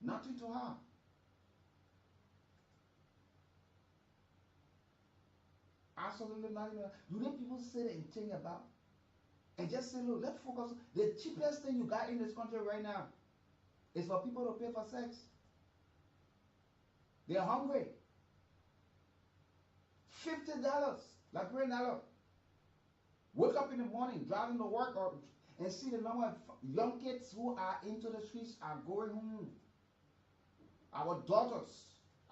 Nothing to harm. Absolutely nothing. Do the people sit and think about and just say, look, let's focus. The cheapest thing you got in this country right now is for people to pay for sex. They're hungry. $50, like $3. Wake up in the morning, driving to work, and see the number of young kids who are into the streets are going home. Our daughters,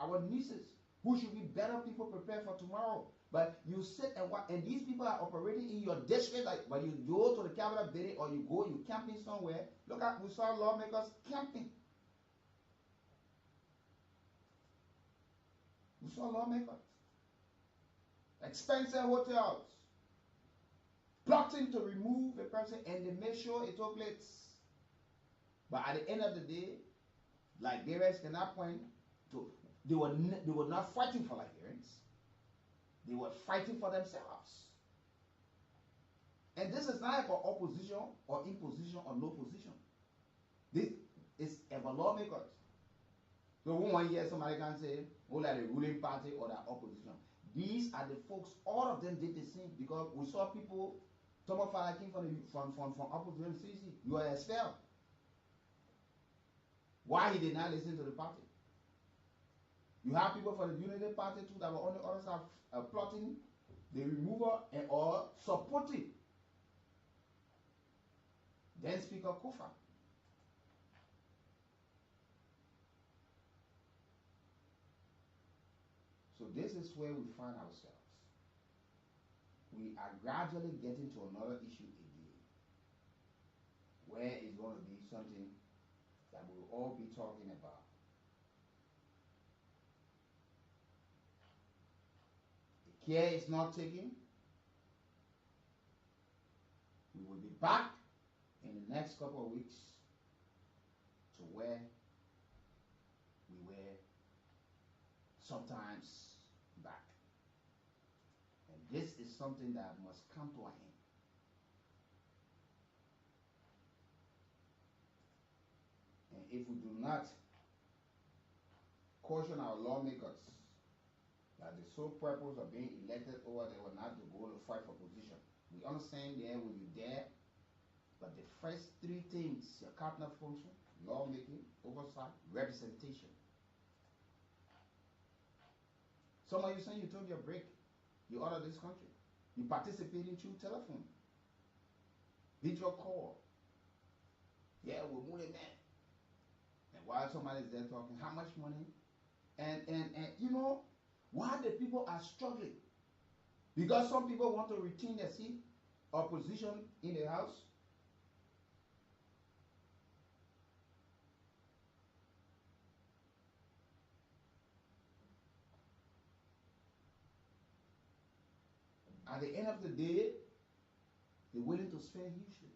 our nieces, who should be better people prepared for tomorrow. But you sit and watch, and these people are operating in your district. Like when you go to the Capitol building or you camping somewhere. Look at, we saw lawmakers camping. We saw lawmakers, expensive hotels, plotting to remove a person, and they make sure it took place. But at the end of the day, Liberians cannot point to, they were not fighting for Liberians. They were fighting for themselves. And this is not about opposition or imposition or no position. This is about lawmakers. So one year somebody can say, oh, like the ruling party or the opposition. These are the folks, all of them did the same, because we saw people, Thomas Fala came from opposition, CC, you are expelled. Why he did not listen to the party? You have people from the Unity Party too that were on the other side plotting the removal and or supporting then Speaker Kufa. So this is where we find ourselves. We are gradually getting to another issue again, where it's going to be something that we'll all be talking about. The care is not taken. We will be back in the next couple of weeks to where we were sometimes back. And this is something that must come to an end. And if we do not caution our lawmakers that the sole purpose of being elected over there was not to go to fight for position. We understand there when you're there, but the first three things, your cabinet function, lawmaking, oversight, representation. Some of you saying you took your break, you're out of this country. You participating through telephone, video call. Yeah, we're moving man. And while somebody's there talking, how much money? And you know, why the people are struggling? Because some people want to retain their seat or position in the house. At the end of the day, they're willing to spend hugely,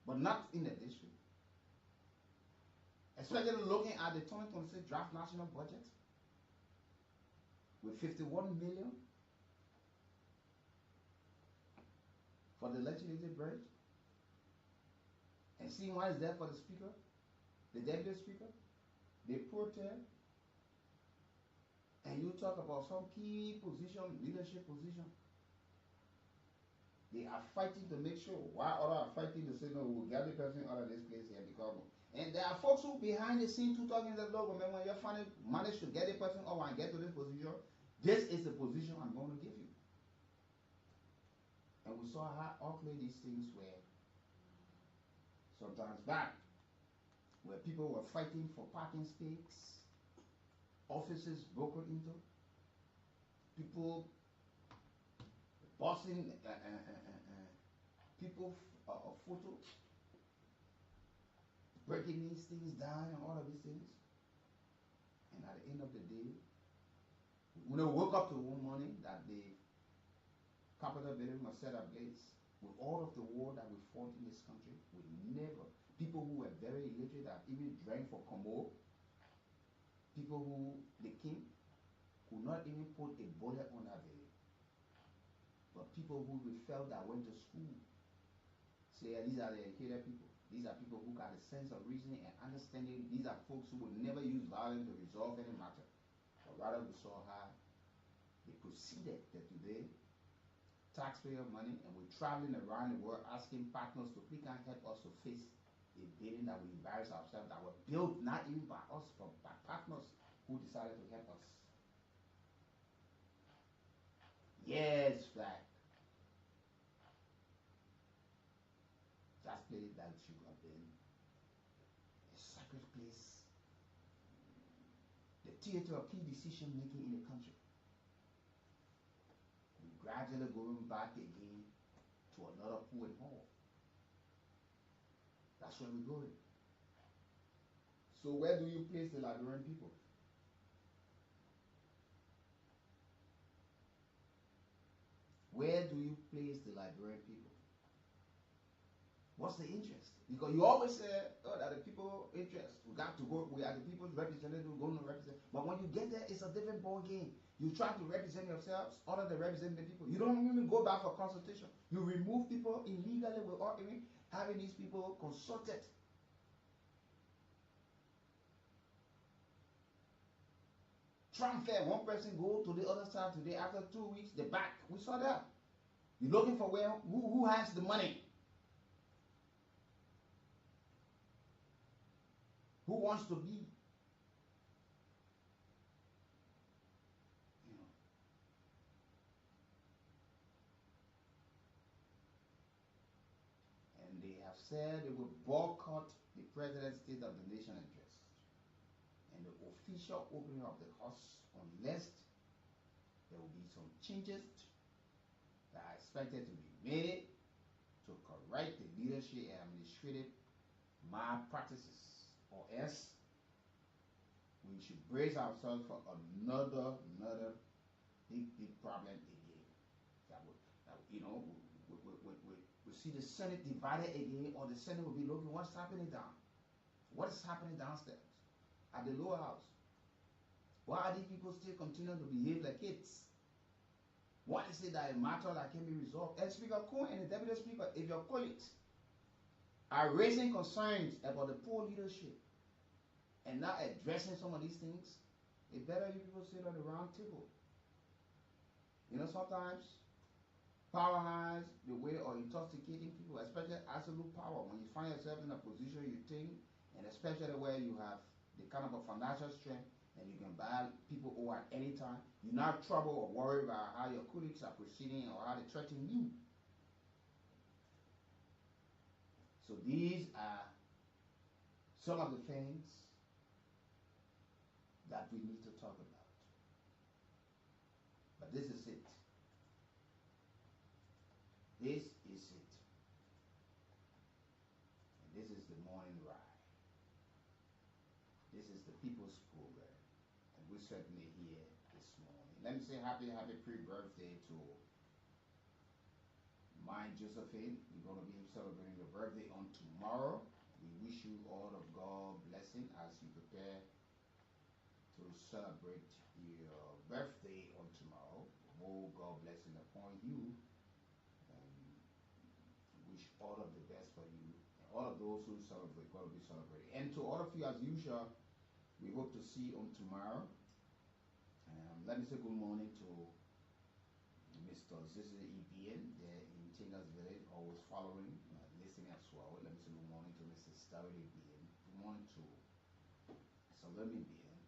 but not in the district. Especially looking at the 2026 draft national budget with 51 million for the legislative branch, and seeing what is there for the speaker, the deputy speaker, the pro tem, and you talk about some key position, leadership position. They are fighting to make sure, while others are fighting to say, no, we'll get the person out of this place here because. And there are folks who behind the scene who talking that, look, man, when you're finally managed to get a person or when I get to this position, this is the position I'm going to give you. And we saw how ugly these things were sometimes back, where people were fighting for parking spaces, offices broken into, people bossing people photo, breaking these things down and all of these things. And at the end of the day, when they woke up to one morning that the Capitol building was set ablaze, with all of the war that we fought in this country, we never, people who were very illiterate that even drank for Como, people who, the king, could not even put a bullet on that building. But people who we felt that went to school, say, these are the educated people. These are people who got a sense of reasoning and understanding. These are folks who would never use violence to resolve any matter. But rather we saw how they proceeded that today, taxpayer money, and we're traveling around the world asking partners to please can help us to face a building that we embarrass ourselves, that were built not even by us, but by partners who decided to help us. Yes, flag. That place that should have been a sacred place the theater of key decision making in the country. We're gradually going back again to another pool and hole. That's where we're going. So where do you place the Liberian people? Where do you place the Liberian people? What's the interest? Because you always say, oh, that the people interest. We got to go, we are the people's representative, we're going to represent. But when you get there, it's a different ball game. You try to represent yourselves other than representing the people. You don't even go back for consultation. You remove people illegally without even having these people consulted. Trump fair, one person go to the other side today, after 2 weeks, they're back. We saw that. You're looking for who has the money? Who wants to be? You know. And they have said they will boycott the president's State of the Nation address and the official opening of the house unless there will be some changes that are expected to be made to correct the leadership and administrative malpractices, or else we should brace ourselves for another big problem again. That we see the Senate divided again, or the Senate will be looking what's happening down. What is happening downstairs at the lower house? Why are these people still continuing to behave like kids? Why is it that a matter that can be resolved? And Speaker Cohen and the Deputy Speaker, if your colleagues are raising concerns about the poor leadership and not addressing some of these things, it better you people sit on the round table. You know, sometimes power has the way of intoxicating people, especially absolute power. When you find yourself in a position you think, and especially where you have the kind of a financial strength and you can buy people over at any time, you're not troubled or worried about how your colleagues are proceeding or how they threaten you. So these are some of the things that we need to talk about. But this is it. This is it. And this is the morning ride. This is the people's program. And we're certainly here this morning. Let me say happy pre-birthday to my Josephine. You're going to be celebrating your birthday on tomorrow. We wish you all of God's blessing as you prepare to celebrate your birthday on tomorrow. More God blessing upon you. And wish all of the best for you. And all of those who celebrate, God will be celebrating. And to all of you, as usual, we hope to see you on tomorrow. Let me say good morning to Mr. Zizi EBN there in Tingas Village, always following, listening as well. Let me say good morning to Mr. Starry EBN. Good morning to Salome EBN.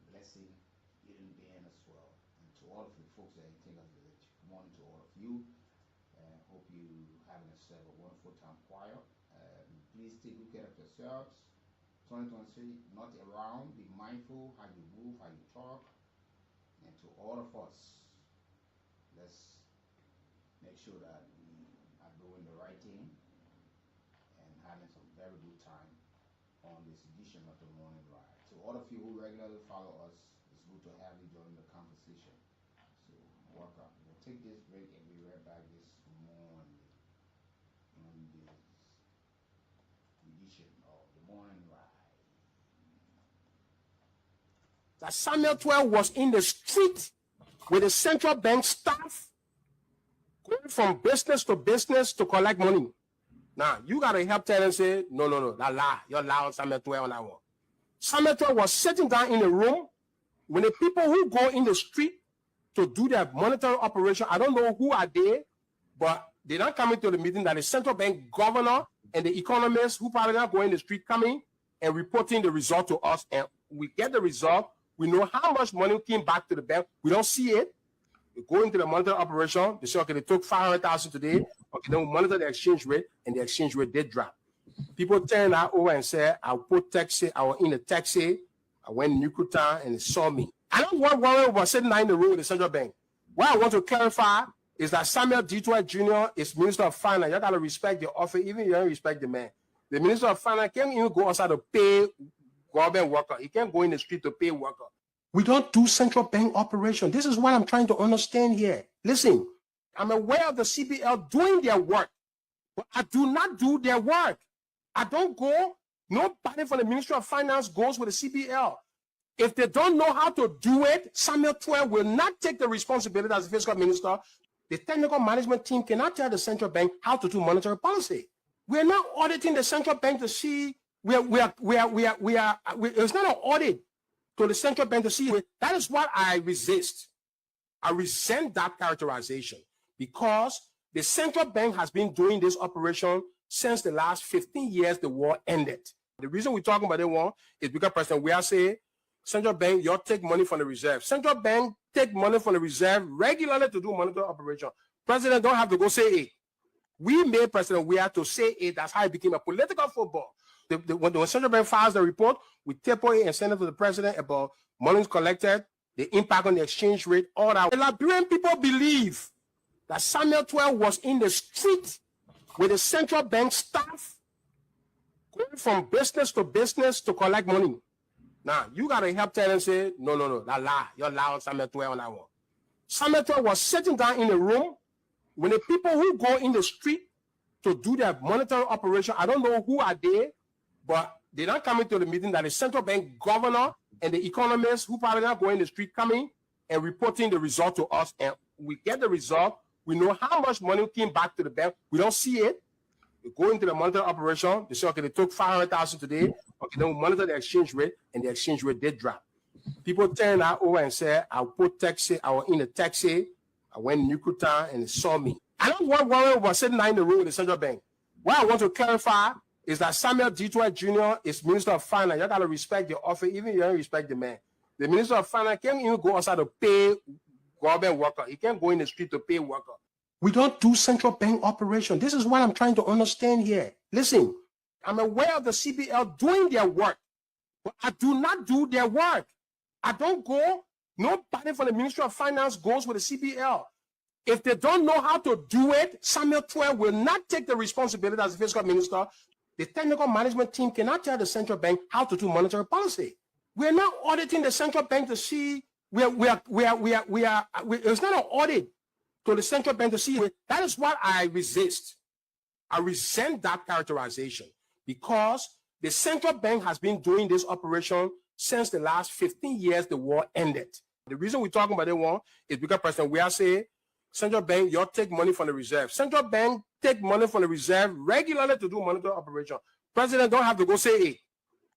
Blessing Eden EBN as well. And to all of the folks there in Tingas Village, good morning to all of you. Hope you having yourself a wonderful time choir. Please take good care of yourselves. 2023, not around. Be mindful how you move, how you talk. And to all of us, let's make sure that we are doing the right thing and having some very good time on this edition of the morning ride. To all of you who regularly follow us, it's good to have you join the conversation. So welcome. We'll take this break and be right back this morning on this edition of the morning ride. That Samuel 12 was in the street with the central bank staff going from business to collect money. Now, you got to help tell and say, no, that lie. You're lying on Samuel 12 on that one. Samuel 12 was sitting down in a room when the people who go in the street to do their monetary operation, I don't know who are they, but they're not coming to the meeting that the central bank governor and the economists who probably not going in the street coming and reporting the result to us, and we get the result. We know how much money came back to the bank. We don't see it. We go into the monetary operation. They say, okay, they took 500,000 today. Okay, then we monitor the exchange rate, and the exchange rate did drop. People turn that over and say, I will put taxi, I will in the taxi, I went in Yucatan and he saw me. I don't want Warren was sitting there in the room with the central bank. What I want to clarify is that Samuel Detroit Jr. is Minister of Finance. You got to respect the office, even if you don't respect the man. The Minister of Finance can't even go outside to pay government worker. He can't go in the street to pay worker. We don't do central bank operation. This is what I'm trying to understand here. Listen, I'm aware of the CBL doing their work, but I do not do their work. I don't go. Nobody from the Ministry of Finance goes with the CBL. If they don't know how to do it, Samuel 12 will not take the responsibility as the fiscal minister. The technical management team cannot tell the central bank how to do monetary policy. We're not auditing the central bank to see it's not an audit to the central bank to see. That is what I resist. I resent that characterization because the central bank has been doing this operation since the last 15 years the war ended. The reason we're talking about the war is because President Weah say, central bank, you take money from the reserve. Central bank take money from the reserve regularly to do monetary operation. President don't have to go say it. We made President Weah to say it. That's how it became a political football. When the central bank files the report, we taper it and send it to the president about monies collected, the impact on the exchange rate, all that. The Liberian people believe that Samuel 12 was in the street with the central bank staff going from business to collect money. Now, you got to help tell them, say, no, that lie. You're lie on Samuel 12 on that one. Samuel 12 was sitting down in a room when the people who go in the street to do their monetary operation, I don't know who are they, but they're not coming to the meeting that the central bank governor and the economists who probably not going in the street coming and reporting the result to us. And we get the result. We know how much money came back to the bank. We don't see it. We go into the monetary operation. They say, okay, they took 500,000 today. Okay, then we monitor the exchange rate, and the exchange rate did drop. People turn that over and say, I put taxi, I was in a taxi. I went in Yucatan and they saw me. I don't want Warren was sitting there in the room with the central bank. What I want to clarify is that Samuel Detroit Jr. is Minister of Finance. You got to respect the office, even if you don't respect the man. The Minister of Finance can't even go outside to pay government worker. He can't go in the street to pay worker. We don't do central bank operation. This is what I'm trying to understand here. Listen, I'm aware of the CBL doing their work, but I do not do their work. I don't go. Nobody from the Ministry of Finance goes with the CBL. If they don't know how to do it, Samuel 12 will not take the responsibility as the fiscal minister. The technical management team cannot tell the central bank how to do monetary policy. We're not auditing the central bank to see it's not an audit to the central bank to see. That is what I resist. I resent that characterization because the central bank has been doing this operation since the last 15 years the war ended. The reason we're talking about the war is because President Weah say, central bank, you take money from the reserve. Central bank take money from the reserve regularly to do monetary operation. President don't have to go say it.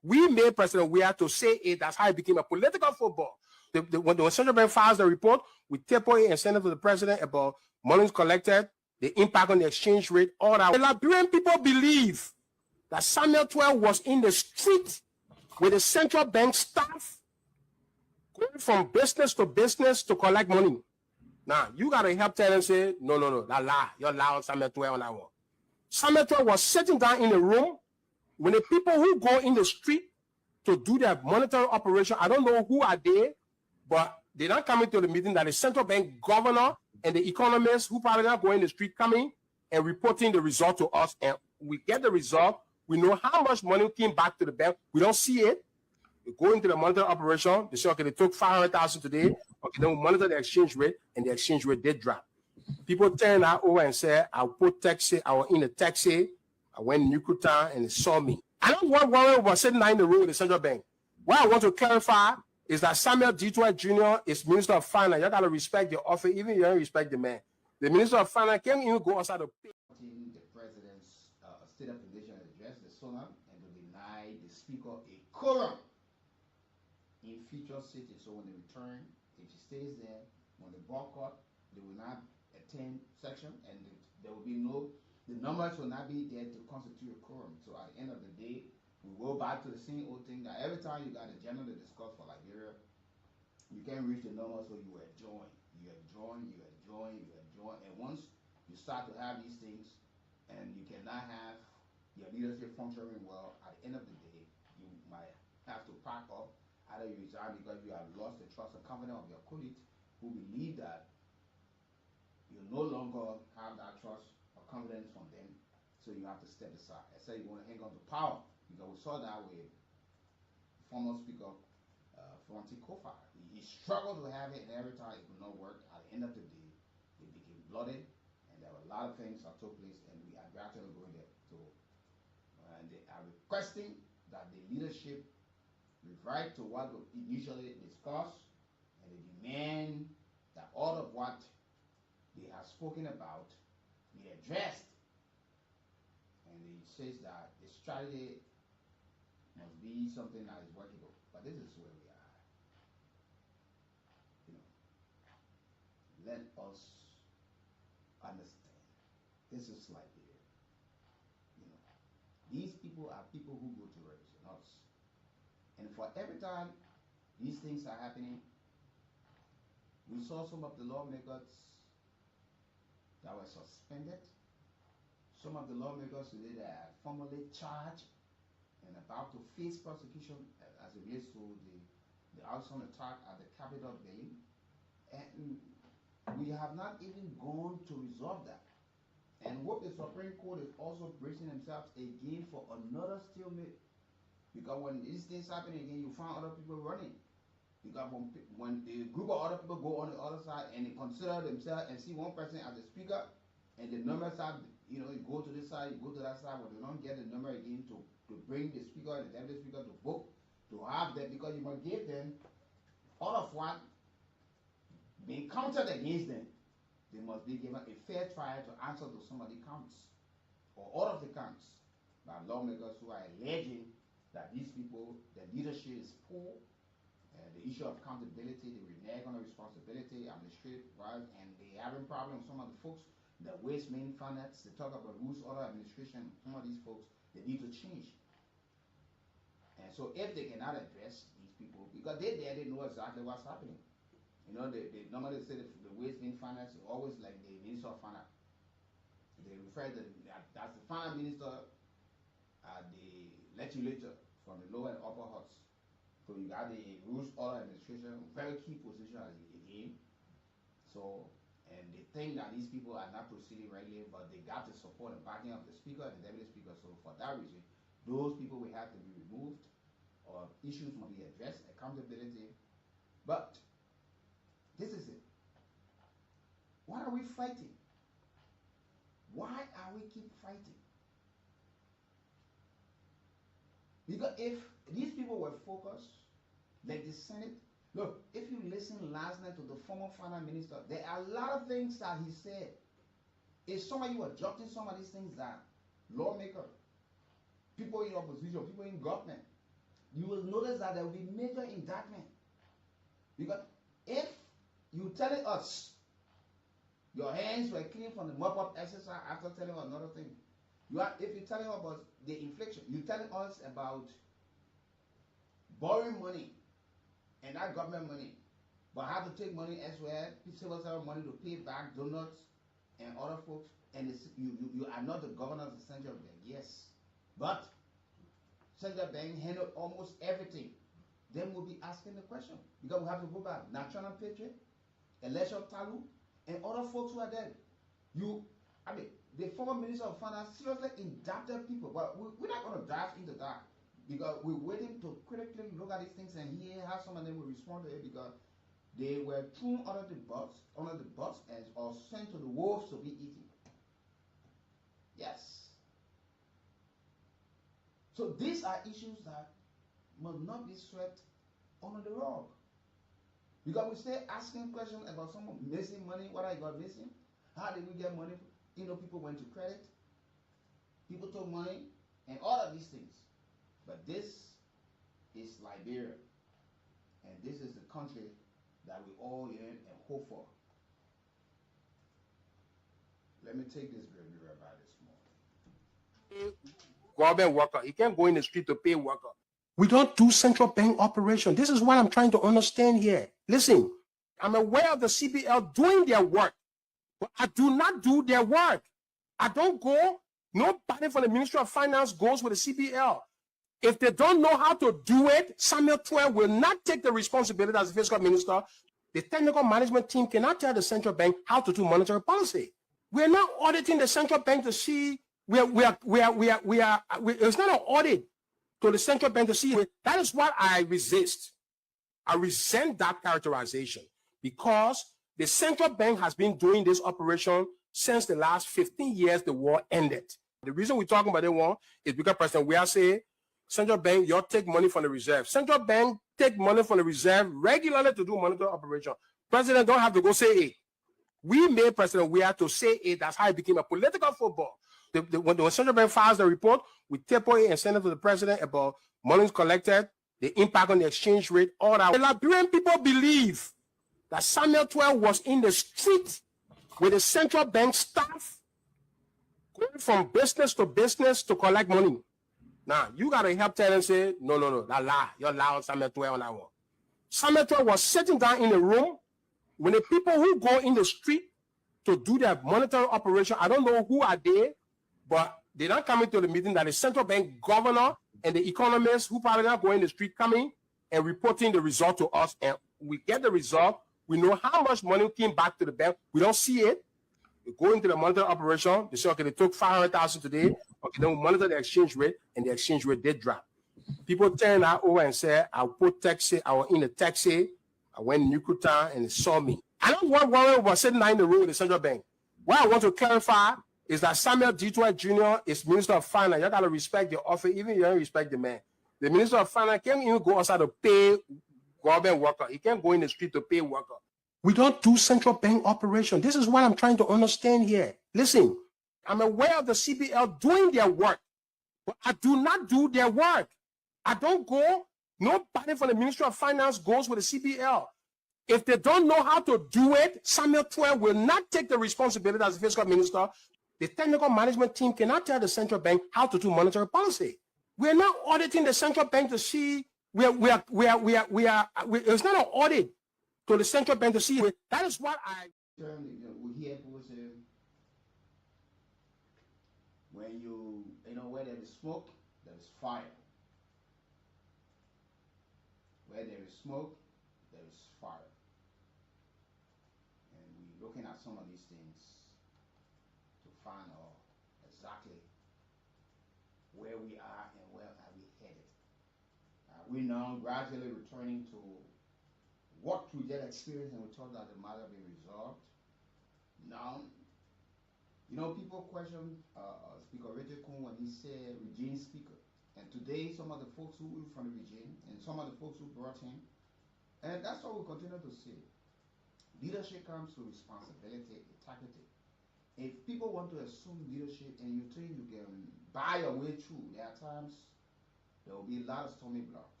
We made President Weah to say it. That's how it became a political football. When the central bank files the report, we taper it and send it to the president about monies collected, the impact on the exchange rate, all that. The Liberian people believe that Samuel 12 was in the street with the central bank staff going from business to collect money. Now, you got to help tell them, say, no, that lie. You're lie on Samuel 12 on that one. Samuel 12 was sitting down in a room when the people who go in the street to do their monetary operation, I don't know who are they, but they're not coming to the meeting that the central bank governor and the economists who probably not going in the street coming and reporting the result to us. And we get the result. We know how much money came back to the bank. We don't see it. We go into the monetary operation. They say, okay, they took 500,000 today. Okay, then we monitor the exchange rate, and the exchange rate did drop. People turn that over and say, I put taxi, I was in a taxi. I went in Yucatan and they saw me. I don't want Warren was sitting there in the room with the central bank. What I want to clarify is that Samuel Detroit Jr. is Minister of Finance. You got to respect the office, even if you don't respect the man. The Minister of Finance can't even go outside to pay. The president's State of the Nation address, the SONA, and to deny the speaker a quorum in future cities. So when they return, if he stays there, when they boycott, they will not attend section, and there will be the numbers will not be there to constitute a quorum. So at the end of the day, we go back to the same old thing that every time you got a agenda to discuss for Liberia, you can't reach the numbers, so you adjourn, and once you start to have these things, and you cannot have your leadership functioning well, at the end of the day, you might have to pack up either you resign because you have lost the trust and confidence of your colleagues who believe that you no longer have that trust or confidence from them, so you have to step aside and say you want to hang on to power. Because we saw that with former Speaker Francis Kofa. He struggled to have it, and every time it could not work. At the end of the day, it became blooded, and there were a lot of things that took place, and we are gradually going there. So, and they are requesting that the leadership revert to what we initially discussed, and they demand that all of what they have spoken about be addressed. And he says that the strategy must be something that is workable. But this is where we are. You know, let us understand. This is like here. You know, these people are people who go to represent us. And for every time these things are happening, we saw some of the lawmakers that were suspended. Some of the lawmakers today that are formally charged and about to face prosecution as it relates to the arson attack at the Capitol building. And we have not even gone to resolve that. And what the Supreme Court is also bracing themselves again for another stalemate. Because when these things happen again, you find other people running. Because when a group of other people go on the other side and they consider themselves and see one person as a speaker, and the numbers have, you know, you go to this side, you go to that side, but they don't get the number again to bring the speaker and the deputy speaker to vote, to have them, because you must give them all of what being counted against them. They must be given a fair trial to answer to some of the counts, or all of the counts, by lawmakers who are alleging that these people, the leadership is poor, the issue of accountability, they renege on the responsibility, administrative rights, and they having problems with some of the folks, the waste main finance, they talk about rules, order, administration, some of these folks, they need to change. And so if they cannot address these people, because they know exactly what's happening. You know, they normally say the waste main finance is always like the minister of finance. They refer to that's the finance minister at the legislature from the lower and upper house. So you got the rules, order, administration, very key position again. So, and they think that these people are not proceeding rightly, but they got the support and backing of the speaker and the deputy speaker. So for that reason, those people will have to be removed, or issues will be addressed, accountability. But this is it. Why are we fighting? Why are we keep fighting? Because if these people were focused, like the Senate, look, if you listen last night to the former finance minister, there are a lot of things that he said. If some of you are judging some of these things that lawmakers, people in opposition, people in government, you will notice that there will be major indictment. Because if you telling us your hands were clean from the mop-up exercise after telling us another thing, if you're telling us about the inflation, you're telling us about borrowing money and not government money, but have to take money elsewhere, civil servant money to pay back donuts and other folks, and you are not the governor of the central bank, yes, but central bank handled almost everything. Then we'll be asking the question, because we have to go back. National Patriot, Election Talu, and other folks who are there. The former Minister of Finance seriously indicted people, but we're not going to dive into that, because we're waiting to critically look at these things and hear how some of them will respond to it, because they were thrown under the bus or sent to the wolves to be eaten. Yes. So these are issues that must not be swept under the rug. Because we stay asking questions about someone missing money, what I got missing, how did we get money? You know, people went to credit, people took money, and all of these things. But this is Liberia, and this is the country that we all yearn and hope for. Let me take this baby right by this morning. Government worker, he can't go in the street to pay worker. We don't do central bank operation. This is what I'm trying to understand here. Listen, I'm aware of the CBL doing their work, but I do not do their work. I don't go. Nobody from the Ministry of Finance goes with the CBL. If they don't know how to do it, Samuel 12 will not take the responsibility as the fiscal minister. The technical management team cannot tell the central bank how to do monetary policy. We're not auditing the central bank to see it's not an audit to the central bank to see. That is what I resist. I resent that characterization because the central bank has been doing this operation since the last 15 years the war ended. The reason we're talking about the war is because President Weah say, central bank, you take money from the reserve. Central bank take money from the reserve regularly to do monetary operation. President don't have to go say it. We made President Weah to say it. That's how it became a political football. When the central bank files the report, we tape it and send it to the president about money collected, the impact on the exchange rate, all that. The Liberian people believe that Samuel 12 was in the street with the central bank staff going from business to collect money. Now, you got to help tell and say, no, that lie. You're lying on Samuel 12 on that one. Samuel 12 was sitting down in a room when the people who go in the street to do their monetary operation, I don't know who are they, but they're not coming to the meeting that the central bank governor and the economists who probably not going in the street coming and reporting the result to us. And we get the result. We know how much money came back to the bank. We don't see it. We go into the monetary operation. They say, okay, they took 500,000 today. Okay, then we monitor the exchange rate, and the exchange rate did drop. People turn that over and say, I put taxi, I was in the taxi, I went in Nukuta, and they saw me. I don't want Warren was sitting there in the room with the central bank. What I want to clarify is that Samuel D. Jr. is Minister of Finance. You got to respect the office, even if you don't respect the man. The Minister of Finance can't even go outside to pay government worker. He can't go in the street to pay worker. We don't do central bank operation. This is what I'm trying to understand here. Listen, I'm aware of the CBL doing their work, but I do not do their work. I don't go. Nobody from the Ministry of Finance goes with the CBL. If they don't know how to do it, Samuel 12 will not take the responsibility as the fiscal minister. The technical management team cannot tell the central bank how to do monetary policy. We're not auditing the central bank to see it's not an audit to the central bank to see. That is what we hear people say, when where there is smoke, there is fire. Where there is smoke, there is fire. And we're looking at some of these things to find out exactly where we are and where are we headed. We're now gradually returning to what we did experience, and we thought that the matter be resolved. Now, people question Speaker Richard Kuhn when he said regime speaker. And today, some of the folks who were from the regime and some of the folks who brought him, and that's what we continue to say. Leadership comes with responsibility, integrity. If people want to assume leadership and you think you can buy your way through, there are times there will be a lot of stormy blocks.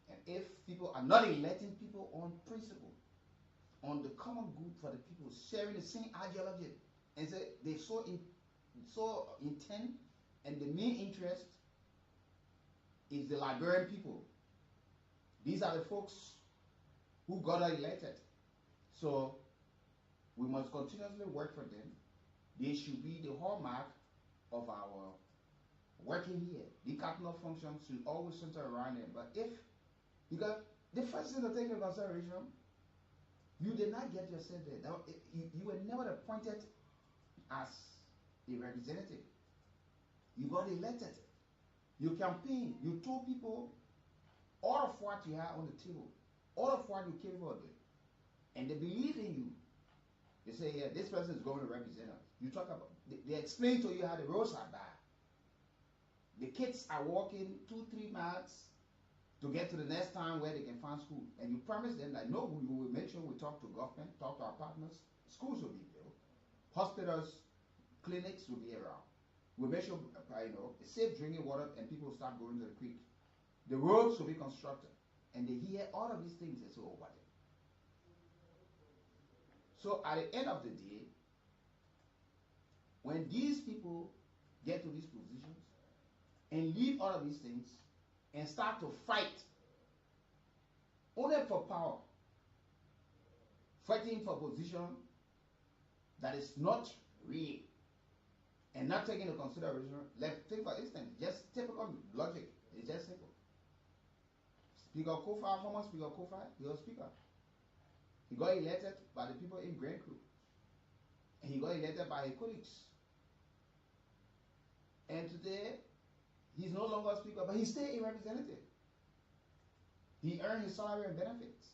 And if people are not electing people on principle, on the common good for the people, sharing the same ideology, and say they so intent and the main interest is the Liberian people. These are the folks who got elected. So we must continuously work for them. They should be the hallmark of our working here. The cardinal functions should always center around them. But because the first thing to take into consideration, you did not get yourself there. You were never appointed as a representative. You got elected. You campaigned. You told people all of what you had on the table, all of what you're capable of doing. And they believe in you. They say, yeah, this person is going to represent us. You talk about, they explain to you how the roads are bad. The kids are walking 2-3 miles to get to the next town where they can find school. And you promise them that, no, we will make sure we talk to government, talk to our partners, schools will be built, hospitals, clinics will be around. We'll make sure, safe drinking water and people will start going to the creek. The roads will be constructed. And they hear all of these things, they say, oh, what? So at the end of the day, when these people get to these positions and leave all of these things and start to fight only for power, fighting for position that is not real, and not taking into consideration, let's think for instance, just typical logic. It's just simple. Speaker Kofa, former Speaker Kofa, he was speaker. He got elected by the people in Grand Crew. And he got elected by his colleagues. And today, he's no longer a speaker, but he's still a representative. He earned his salary and benefits.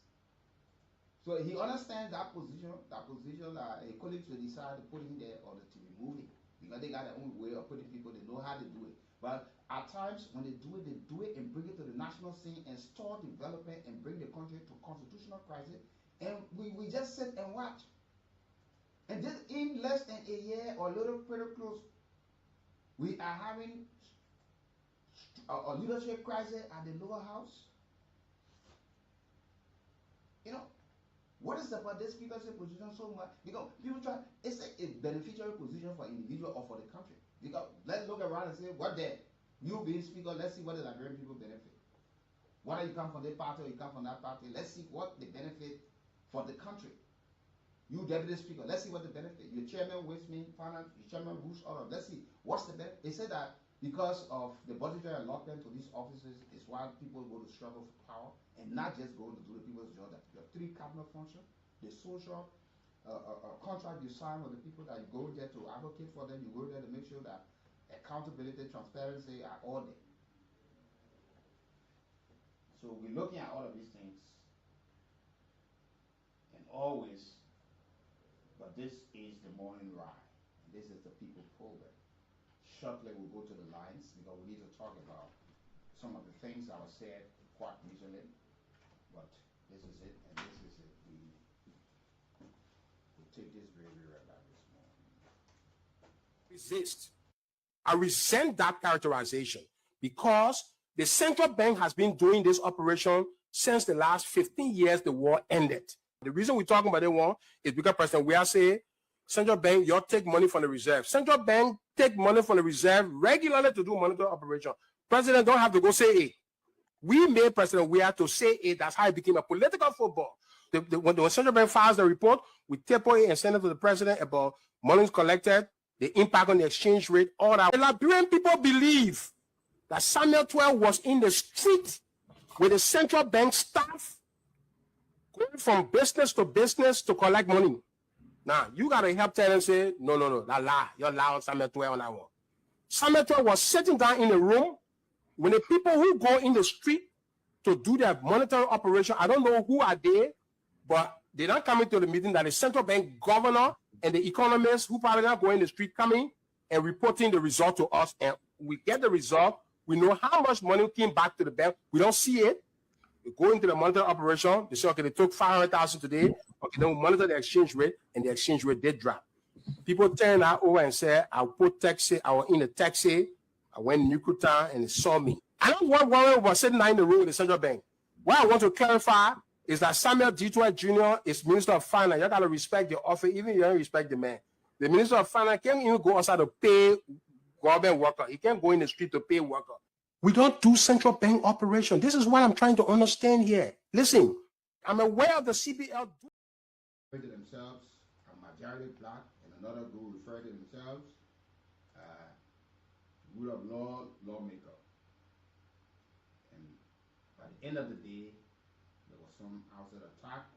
So he understands that position that a colleagues will decide to put him there or to remove him. Because they got their own way of putting people, they know how to do it. But at times, when they do it and bring it to the national scene and start development and bring the country to constitutional crisis. And we just sit and watch. And just in less than a year or a little pretty close, we are having a leadership crisis at the lower house. You know, what is about this speakership position so much? Because people try, it's a beneficiary position for individual or for the country. Because let's look around and say, what then? You being speaker, let's see what the Liberian people benefit. Whether you come from this party or you come from that party, let's see what the benefit for the country. You deputy speaker, let's see what the benefit. Your chairman Westman, finance, your chairman Bush, all of. Let's see what's the benefit. They said that because of the budgetary allotment to these offices is why people go to struggle for power and not just go to do the people's job. That your three cabinet functions, the social contract you sign with the people that you go there to advocate for them. You go there to make sure that accountability, transparency are all there. So we're looking at all of these things, and always. But this is the morning ride. This is the people program. Shortly we'll go to the lines because we need to talk about some of the things that were said quite recently. But this is it, and this is it. We'll take this very right back this morning. Resist. I resent that characterization because the central bank has been doing this operation since the last 15 years the war ended. The reason we're talking about the war is because President Weah say, central bank, you take money from the reserve. Central bank take money from the reserve regularly to do monetary operation. President don't have to go say it. We made President Weah to say it. That's how it became a political football. When the central bank files the report, we taper it and send it to the president about monies collected, the impact on the exchange rate, all that. The Liberian people believe that Samuel 12 was in the street with the central bank staff going from business to collect money. Now, you got to help tell them, say, no, that lie. You're lying on Samuel 12 on that one. Samuel 12 was sitting down in a room when the people who go in the street to do their monetary operation, I don't know who are they, but they're not coming to the meeting that the central bank governor and the economists who probably not going in the street coming and reporting the result to us. And we get the result. We know how much money came back to the bank. We don't see it. We go into the monetary operation. They say, okay, they took 500,000 today. Okay, then we monitor the exchange rate, and the exchange rate did drop. People turn that over and say, I put taxi, I was in a taxi, I went in Yucatan, and they saw me. I don't want Warren was sitting there in the room with the central bank. What I want to clarify is that Samuel D. Jr. is Minister of Finance. You got to respect the office, even if you don't respect the man. The Minister of Finance can't even go outside to pay government worker. He can't go in the street to pay worker. We don't do central bank operation. This is what I'm trying to understand here. Listen, I'm aware of the CBL. Refer to themselves a majority black, and another group refer to themselves rule of law lawmaker. And by the end of the day, there was some outside attack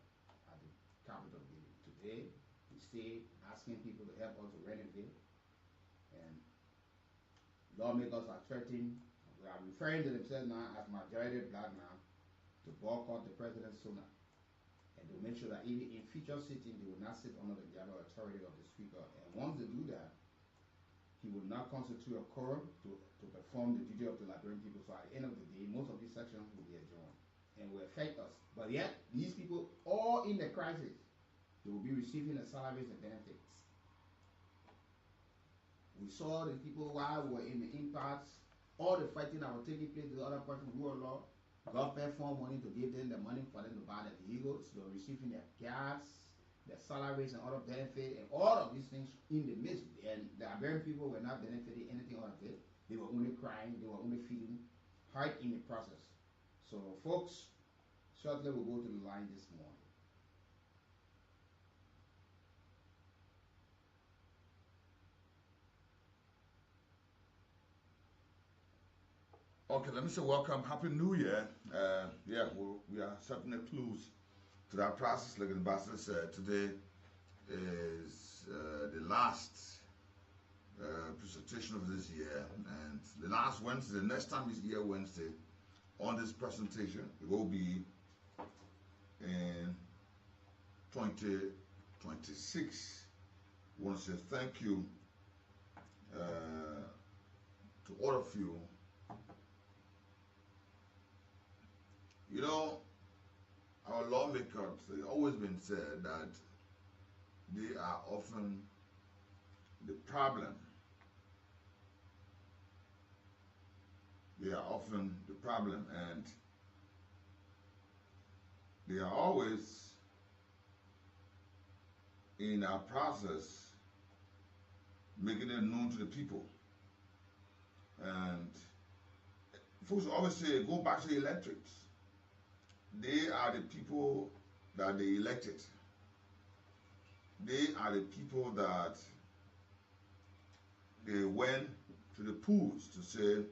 at the Capitol building. Today, we stay asking people to help us to renovate, and lawmakers are threatening. They are referring to themselves now as majority black now to boycott the president sooner. And to make sure that even in future sitting, they will not sit under the gavel authority of the speaker. And once they do that, he will not constitute a quorum to perform the duty of the Liberian people. So at the end of the day, most of these sections will be adjourned and will affect us. But yet, these people, all in the crisis, they will be receiving the salaries and benefits. We saw the people while we were in the impasse, all the fighting that was taking place, the other person who were law, government found money to give them the money for them to buy the vehicles. They were receiving their gas, their salaries and other benefits, and all of these things in the midst. And the Liberian people were not benefiting anything out of it. They were only crying, they were only feeling hurt in the process. So folks, shortly we'll go to the line this morning. Okay, let me say welcome, Happy New Year. Yeah, we are certainly close to that process. Like the ambassador said, today is the last presentation of this year, and the last Wednesday, the next time is here Wednesday on this presentation. It will be in 2026. I want to say thank you to all of you. You know, our lawmakers, it's always been said that they are often the problem. They are often the problem, and they are always in our process making it known to the people. And folks always say, go back to the electorates. They are the people that they elected. They are the people that they went to the polls to say,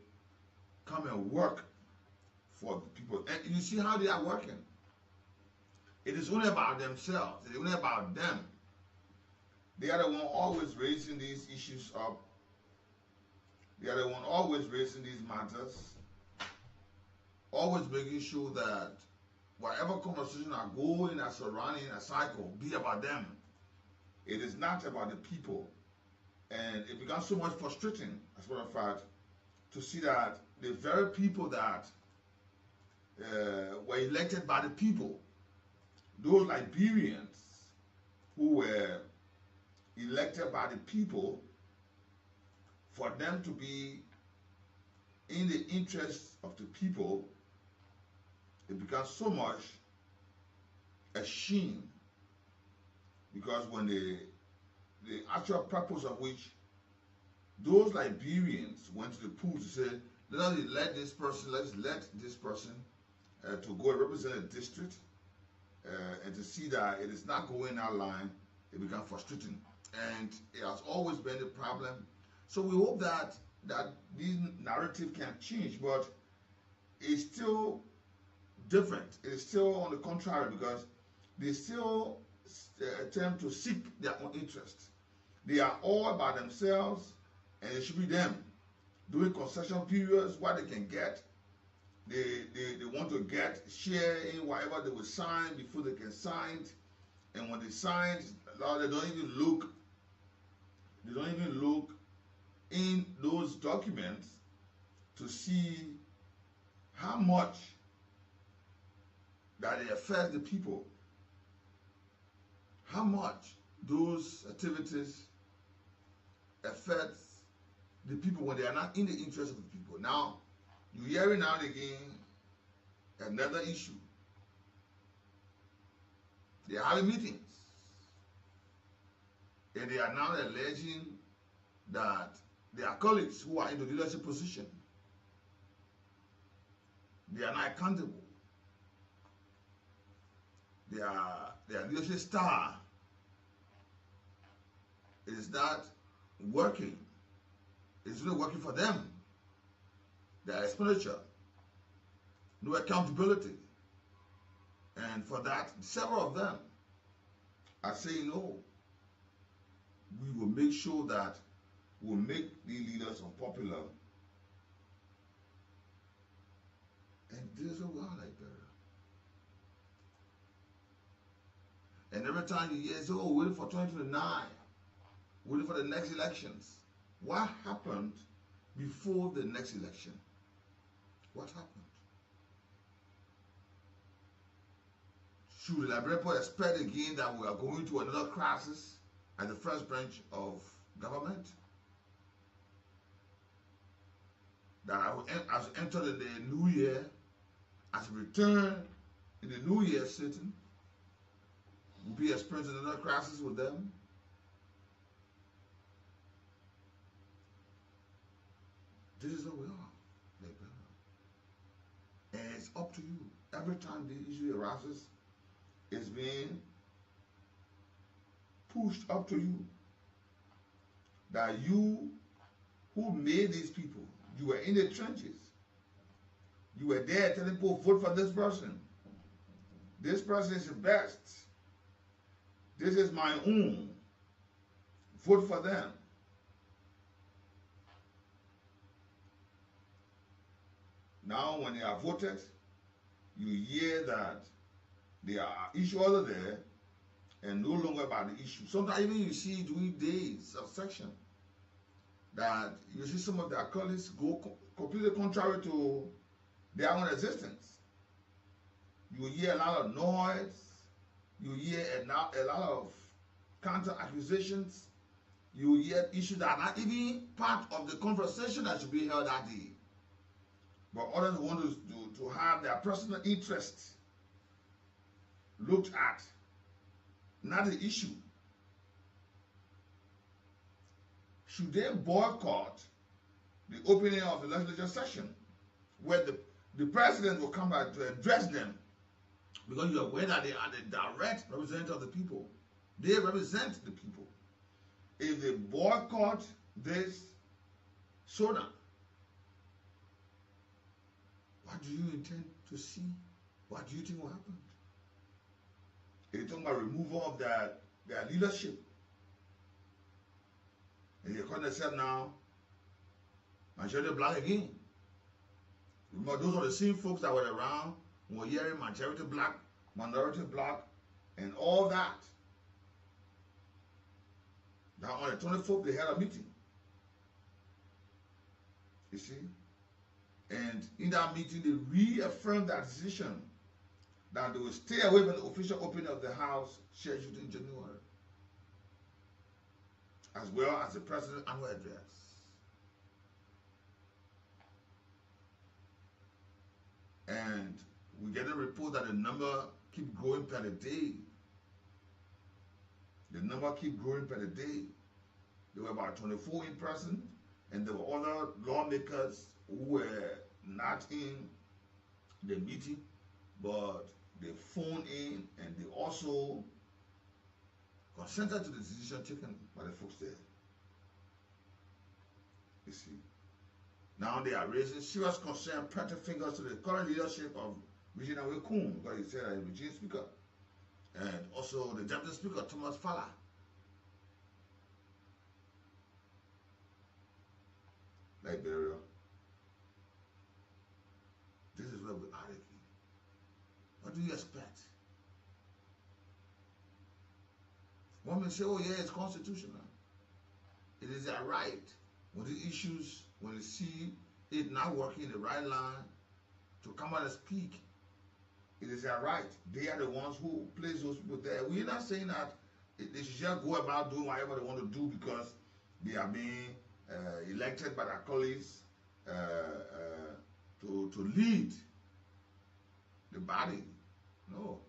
come and work for the people. And you see how they are working. It is only about themselves. It is only about them. They are the one always raising these issues up. They are the one always raising these matters. Always making sure that whatever conversation are going and surrounding a cycle be about them. It is not about the people. And it becomes so much frustrating, as a matter of fact, to see that the very people that were elected by the people, those Liberians who were elected by the people, for them to be in the interest of the people, it becomes so much a shame, because when the actual purpose of which those Liberians went to the pool to say, let us elect this person, let's let this person to go and represent a district, and to see that it is not going that line, it becomes frustrating. And it has always been a problem. So we hope that this narrative can change, but it's still different. It's still on the contrary, because they still attempt to seek their own interest. They are all by themselves, and it should be them during concession periods what they can get. They want to share in whatever they will sign before they can sign it. And when they sign, they don't even look in those documents to see how much that it affects the people, how much those activities affect the people when they are not in the interest of the people. Now, you hear it now and again, another issue. They are having meetings, and they are now alleging that their colleagues who are in the leadership position, they are not accountable. Their leadership star is not working. It's not working for them. Their expenditure, no accountability. And for that, several of them are saying, no, we will make sure that we'll make the leaders unpopular. And this is a wild Liberia. And every time you hear, oh, waiting for 2029, waiting for the next elections. What happened before the next election? What happened? Should the Liberian people expect again that we are going to another crisis at the first branch of government? That as we enter the new year, as we return in the new year sitting, we'll be experiencing another crisis with them? This is what we are, Liberia. And it's up to you. Every time the issue arises, it's being pushed up to you. That you who made these people, you were in the trenches. You were there telling people, vote for this person. This person is the best. This is my own. Vote for them. Now, when they are voted, you hear that there are issues other there and no longer about the issue. Sometimes even you see during days of section that you see some of their colleagues go completely contrary to their own existence. You hear a lot of noise. You hear a lot of counter accusations. You hear issues that are not even part of the conversation that should be held that day. But others want to have their personal interest looked at, not the issue. Should they boycott the opening of the legislature session where the president will come back to address them? Because you are aware that they are the direct representative of the people. They represent the people. If they boycott this soda, what do you intend to see? What do you think will happen? They're talking about removal of their leadership. And they call themselves now majority black again. Remember, those are the same folks that were around when we were hearing majority black, minority black, and all that. Now on the 24th, they had a meeting. You see? And in that meeting, they reaffirmed that decision that they will stay away from the official opening of the House scheduled in January, as well as the President's annual address. And we get a report that the number keep growing per the day. The number keep growing per the day. There were about 24 in person, and there were other lawmakers who were not in the meeting, but they phoned in and they also consented to the decision taken by the folks there. You see. Now they are raising serious concern, pointing fingers to the current leadership of Regina Wekun, because he said that he's Regina Speaker, and also the Deputy Speaker, Thomas Fala. Liberia. This is where we are again. What do you expect? One may say, oh yeah, it's constitutional. It is their right. When the issues, when they see it not working in the right line, to come out and speak, it is their right. They are the ones who place those people there. We're not saying that they should just go about doing whatever they want to do because they are being elected by their colleagues to lead the body. No.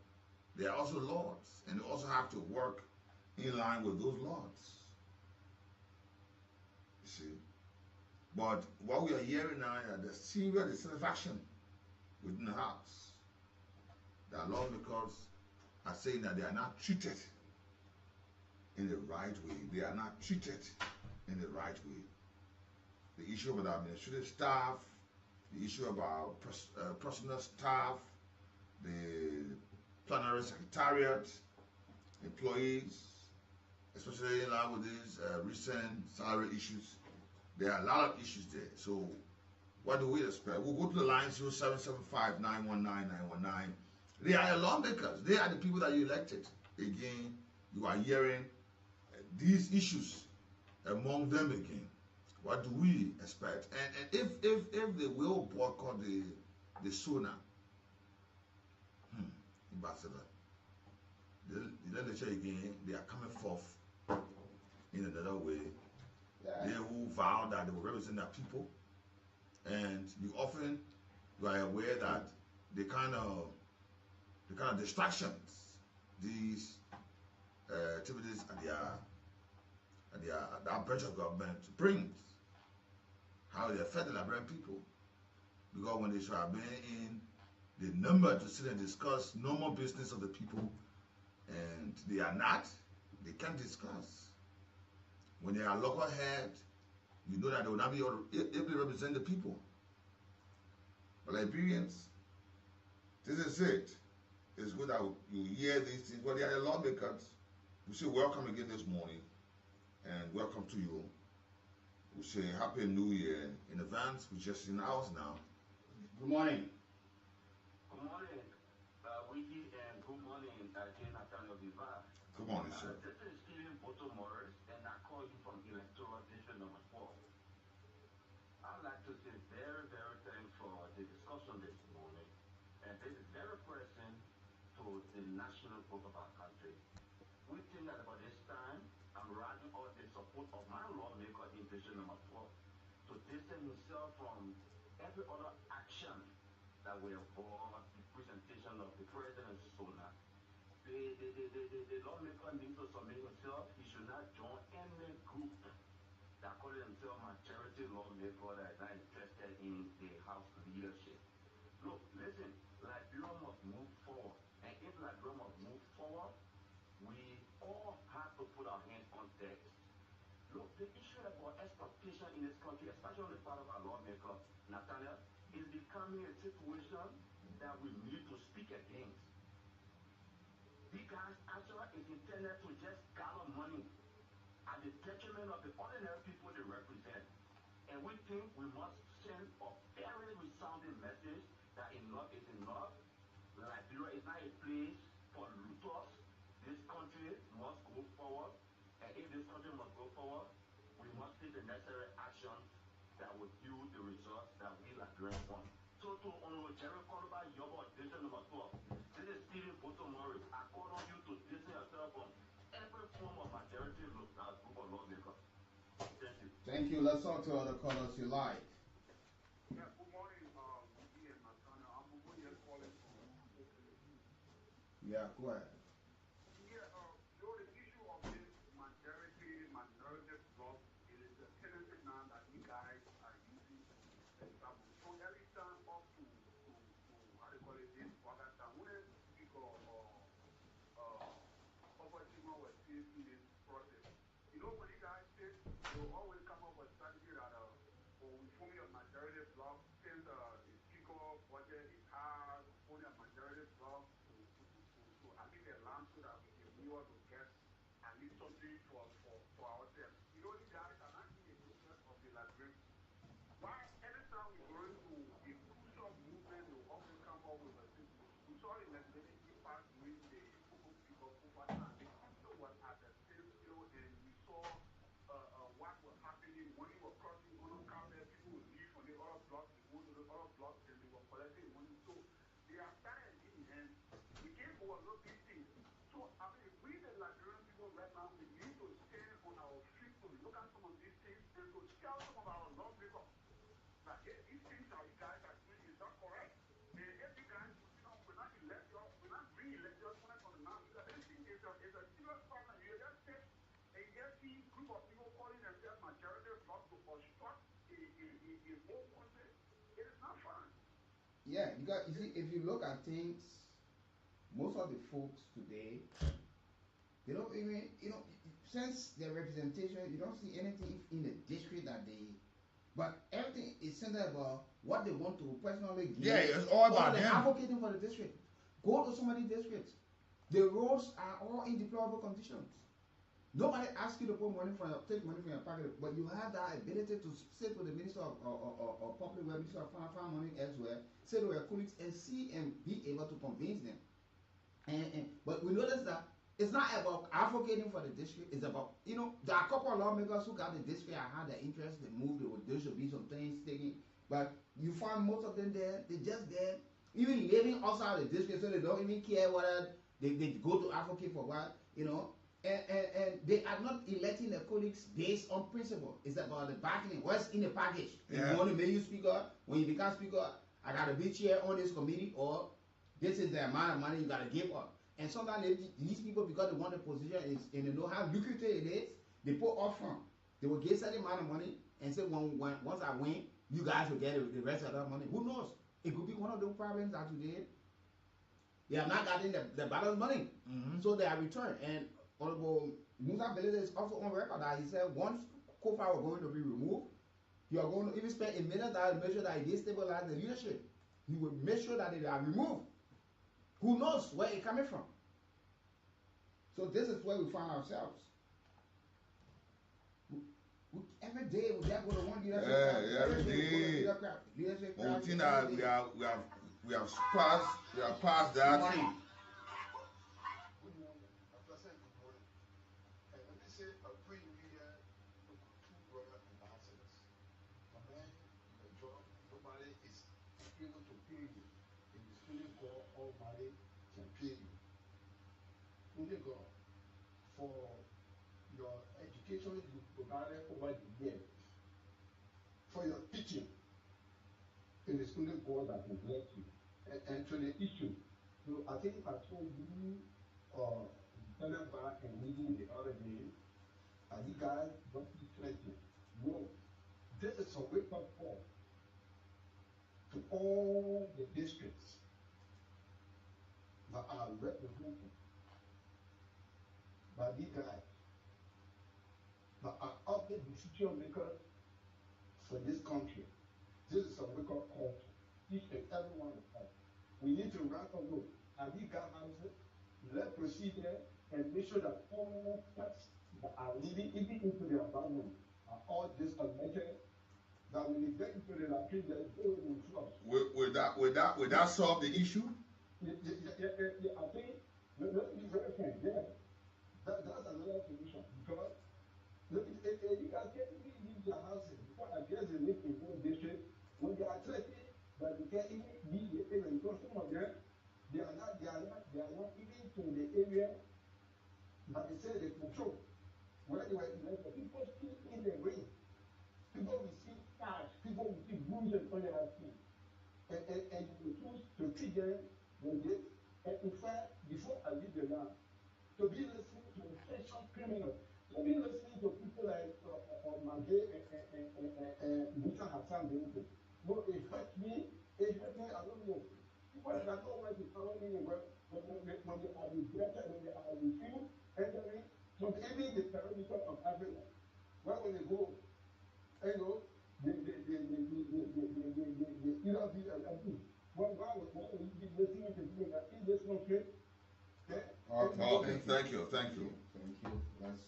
They are also lords, and they also have to work in line with those lords. You see? But what we are hearing now is that there's serious dissatisfaction within the House. That lawmakers are saying that they are not treated in the right way. They are not treated in the right way. The issue about the administrative staff, the issue about personal staff, the plenary secretariat, employees, especially in line with these recent salary issues. There are a lot of issues there. So what do we expect? We'll go to the line 0775-919-919. They are the lawmakers. They are the people that you elected. Again, you are hearing these issues among them again. What do we expect? And if they will boycott the SONA, Ambassador, the legislature again, they are coming forth in another way. Yeah. They who vow that they will represent their people, and you are aware that the kind of distractions these activities at that branch of government brings, how they affect the Liberian people. Because when they should have been in the number to sit and discuss normal business of the people, and they are not, they can't discuss. When they are local head, you know that they will not be able to represent the people. But Liberians, this is it. It's good that you hear these things. But they are the lawmakers. We say welcome again this morning, and welcome to you. We say Happy New Year in advance. We're just in the house now. Good morning. Good morning, Wiki, and good morning, Jane Nathaniel Vivar. Good morning, sir. This is Stephen Boto Morris, and I call you from Electoral District number 4. I'd like to say very, very thankful for the discussion this morning, and this is very pressing to the national growth of our country. We think that about this time, I'm rallying all the support of my lawmaker in District number 4 to distance himself from every other action that will involve the presentation of the president's persona. The lawmaker needs to submit himself. He should not join any group that calls himself majority lawmaker that is not interested in the House leadership. Look, listen, Liberia must move forward. And if Liberia must move forward, we all have to put our hands on deck. Look, the issue about exploitation in this country, especially on the part of our lawmaker, Nathaniel, is becoming a situation that we need to speak against. These guys actually is intended to just gather money at the detriment of the ordinary people they represent. And we think we must send a very resounding message that enough is enough. Liberia is not a place for looters. This country must go forward. And if this country must go forward, we must take the necessary action that will yield the results that we Liberians want. So to Honorable Jerry Columbus, Yobo, District number 12, this is Stephen Boto Morris. I call on you to distance yourself from every form of majority group of lawmakers. Thank you. Thank you. Let's talk to other callers you like. Yeah, good morning, Wiki and Nathaniel. I'm over here calling from Yeah, go ahead. Yeah, the issue of this minority block, it is a tendency now that you guys are using to establish. So every time up to how they call it, this August time, when speaker or opportunity was facing this process, when you guys sit, they will always come up with strategy that we form a majority block since the speaker budget is high, we form a majority block to at least allow so that we can be able to get at least something for ourselves. You guys are not in the interest of the Liberian. Why anytime we go into a crucial movement, they will always come up with a system. We saw the legislative impact during the Cocoa Speaker over time. The country was at the standstill, and we saw what was happening when we were crossing on the carpet. People would leave from the other blocks, they go to the other blocks, and they were collecting money. So they are started again, and we can't overlook these things. So, I mean, we the Liberian people right now, we need to stand on our feet to look at some of these things and to tell some of our lawmakers that, hey, these things that you guys are doing is not correct. And if you guys, we're not re-elect your 2029, because this thing is a serious problem. You just sit and you just see a group of people calling themselves majority block to obstruct a whole country. It is not fun. Yeah, because you see, if you look at things, most of the folks today, they don't even, since their representation, you don't see anything in the district that they, but everything is centered about what they want to personally give. Yeah, it's all about them. Advocating for the district. Go to so many districts. The roads are all in deplorable conditions. Nobody asks you to take money from your pocket, but you have that ability to sit with the Minister of Public Works, Minister of Farm money elsewhere, sit with your colleagues and see and be able to convince them. But we notice that it's not about advocating for the district. It's about, there are a couple of lawmakers who got the district and had their interest. They moved. There should be some things taken. But you find most of them there. They're just there, even living outside the district, so they don't even care whether they go to advocate for what, And they are not electing their colleagues based on principle. It's about the bargaining. What's in the package? Yeah. You want to make you speaker. When you become speaker, I got to be chair on this committee, or this is the amount of money you got to give up. And sometimes these people, because they want the position and they know how lucrative it is, they put up front. They will get certain amount of money and say, once I win, you guys will get the rest of that money. Who knows? It could be one of those problems that today they have not gotten the balance money. Mm-hmm. So they are returned. And Honorable Musa Beleza is also on record that he said once Kofa was going to be removed, you are going to even spend $1 million to make sure that he destabilize the leadership. he will make sure that they are removed. Who knows where it's coming from? So this is where we find ourselves. Every day we just go to one leadership. Every day. But we think that we have passed that. Morning. Only God for your education you provided over the years, for your teaching. It is only God that will bless you. And to the issue, so I think I told you, telling back and reading the other day, and you guys don't be threatened. No, this is a wake-up call to all the districts that are represented by these guys that are up the decision makers for this country. This is a wake-up call to each and every one of us. We need to rank a road. And these guys houses, let's proceed there and make sure that all pets that are living even into their environment are all disconnected. That when they get into the latrine, they go in flux. Will that solve the issue? Yeah, I think, let me be very frank, yeah. That's another solution because if you guys can't even leave their houses, because I guess they live in one district, when they are threatened, but they can't even leave the area because some of them they are not even to the area that they say they control. Where they were elected, people still in the rain. People receive cash, people receive bruises on their skin. And you choose to treat them with this. And in fact, before I leave the land, to be listening to intentional criminals, to be listening to people like Magé and Musa Hassan Benito. No, it hurt me, I don't know. People that know where to follow me when they are rejected, when they are refused, entering, so even the perimeter of Africa, where when they go, you know, they either be empty. Why would you be listening to people that in this country? Okay, thank you. Let's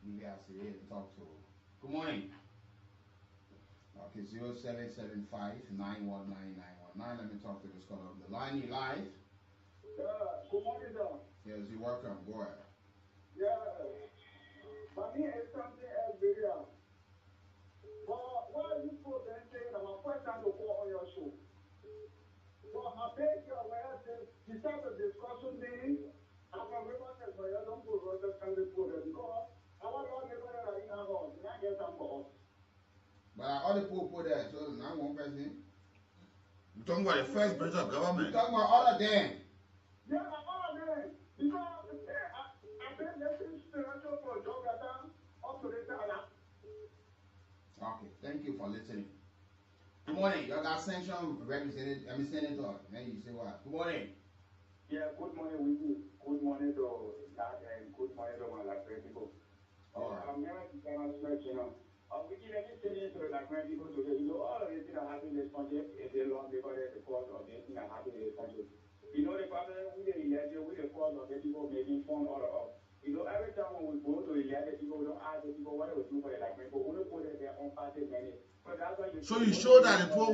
we have to really talk to. Good morning. Okay, 0775-919-919. Let me talk to this caller on the line. You live? Good morning, sir. Yes, you're welcome. Go ahead. Yeah. But me is something else very else. But why are you so saying that my first time to call on your show? So I beg you aware this type of discussion thing, I'm a reporter for you don't go to the country for them because I want to make sure that I have all, and I get some for us. But all the people put there, so now one person. We're talking about the first branch of government. We're talking about all of them. Yeah, all of them. Because I've been listening spiritual for a job that time up to this time. Okay, thank you for listening. Good morning. You got sanction represented, senator. Then you say what? Good morning. Yeah, good morning with you. Good morning to that and good morning to my like people. I'm here to demonstrate, you know. We give anything to like people today. You know, all of this things are happening in this country. It's a long because of the cause of this thing are happening in this country. You know, the problem with the election, with the cause of the people making fun out of us. You know, every time when we go to elect the people, we don't ask the people what they will do for the like people. We don't put their own party money. So you show that the people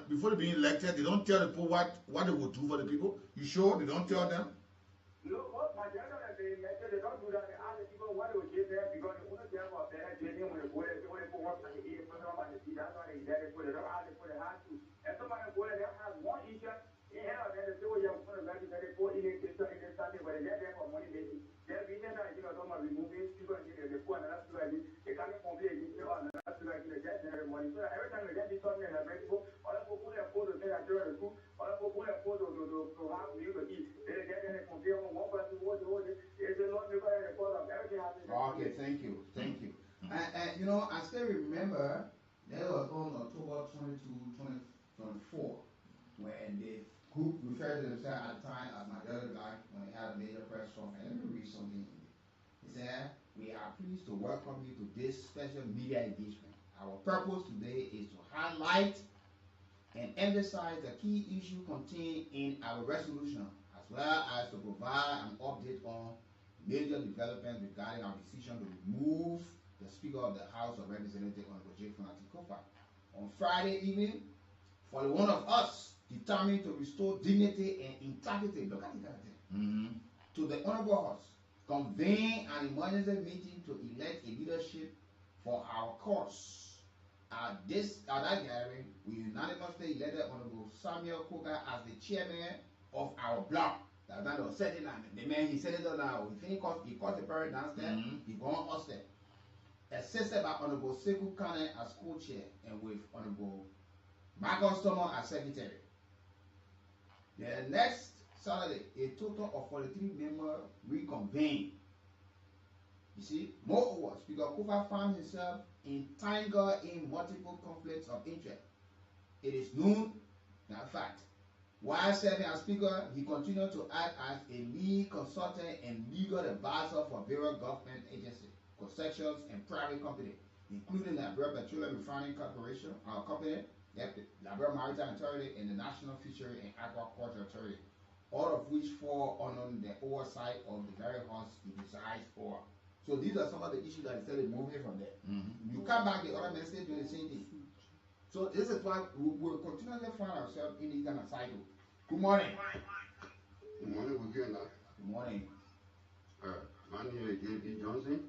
before they being elected, they don't tell the people what they will do for the people. You show they don't tell them. No, but majority of the elected they don't do that. They ask the people what they will give them because they wouldn't care about their getting when they go there. They put what they eat, put them on the seat. That's why they elect. They don't ask the people they have to. And somebody go there, they have one issue. In here, then they say, "Oh, you're going to get the poor in this country, but they're there for money making." They're being there, you know, don't remove it. People are getting the poor and that's why they can't complain. That's why they get their money. So every time they get this something, they're very poor. Other people put their food to say that they're cool. Other people put their food to have you to eat. They get there and complain on one person. It's a lot because the cause of everything happening. Okay, thank you. And you know, I still remember that was on October 22, 2024 when the group referred to themselves at the time as Majority Black when they had a major press conference. Let me read something in there. He said, "We are pleased to welcome you to this special media engagement Our purpose today is to highlight and emphasize the key issue contained in our resolution, as well as to provide an update on major developments regarding our decision to remove the Speaker of the House of Representatives, Honorable J. Funati Kofa. On Friday evening, for the one of us determined to restore dignity and integrity, look at it, to the Honorable House, convene an emergency meeting to elect a leadership for our cause. At that gathering, we unanimously elected Honorable Samuel Koga as the chairman of our block. That man was setting down. The man, he set it down now. He caught the parent downstairs, he gone upstairs. Assisted by Honorable Sekou Kane as co-chair and with Honorable Michael Stomer as secretary. The next Saturday, a total of 43 members reconvened. You see, moreover, Speaker Kofa found himself entangled in multiple conflicts of interest. It is known, that fact. While serving as Speaker, he continued to act as a lead consultant and legal advisor for various government agencies, concessions, and private companies, including the Liberia Petroleum Refining Corporation, our company, the Liberia Maritime Authority, and the National Fishery and Aquaculture Authority, all of which fall under the oversight of the very house he resides over. So these are some of the issues that he started moving from there. You come back, the other men still doing the same thing. So this is why we will continually find ourselves in this kind of cycle. Good morning. Good morning, weekend. Good morning. My name is J.B. Johnson,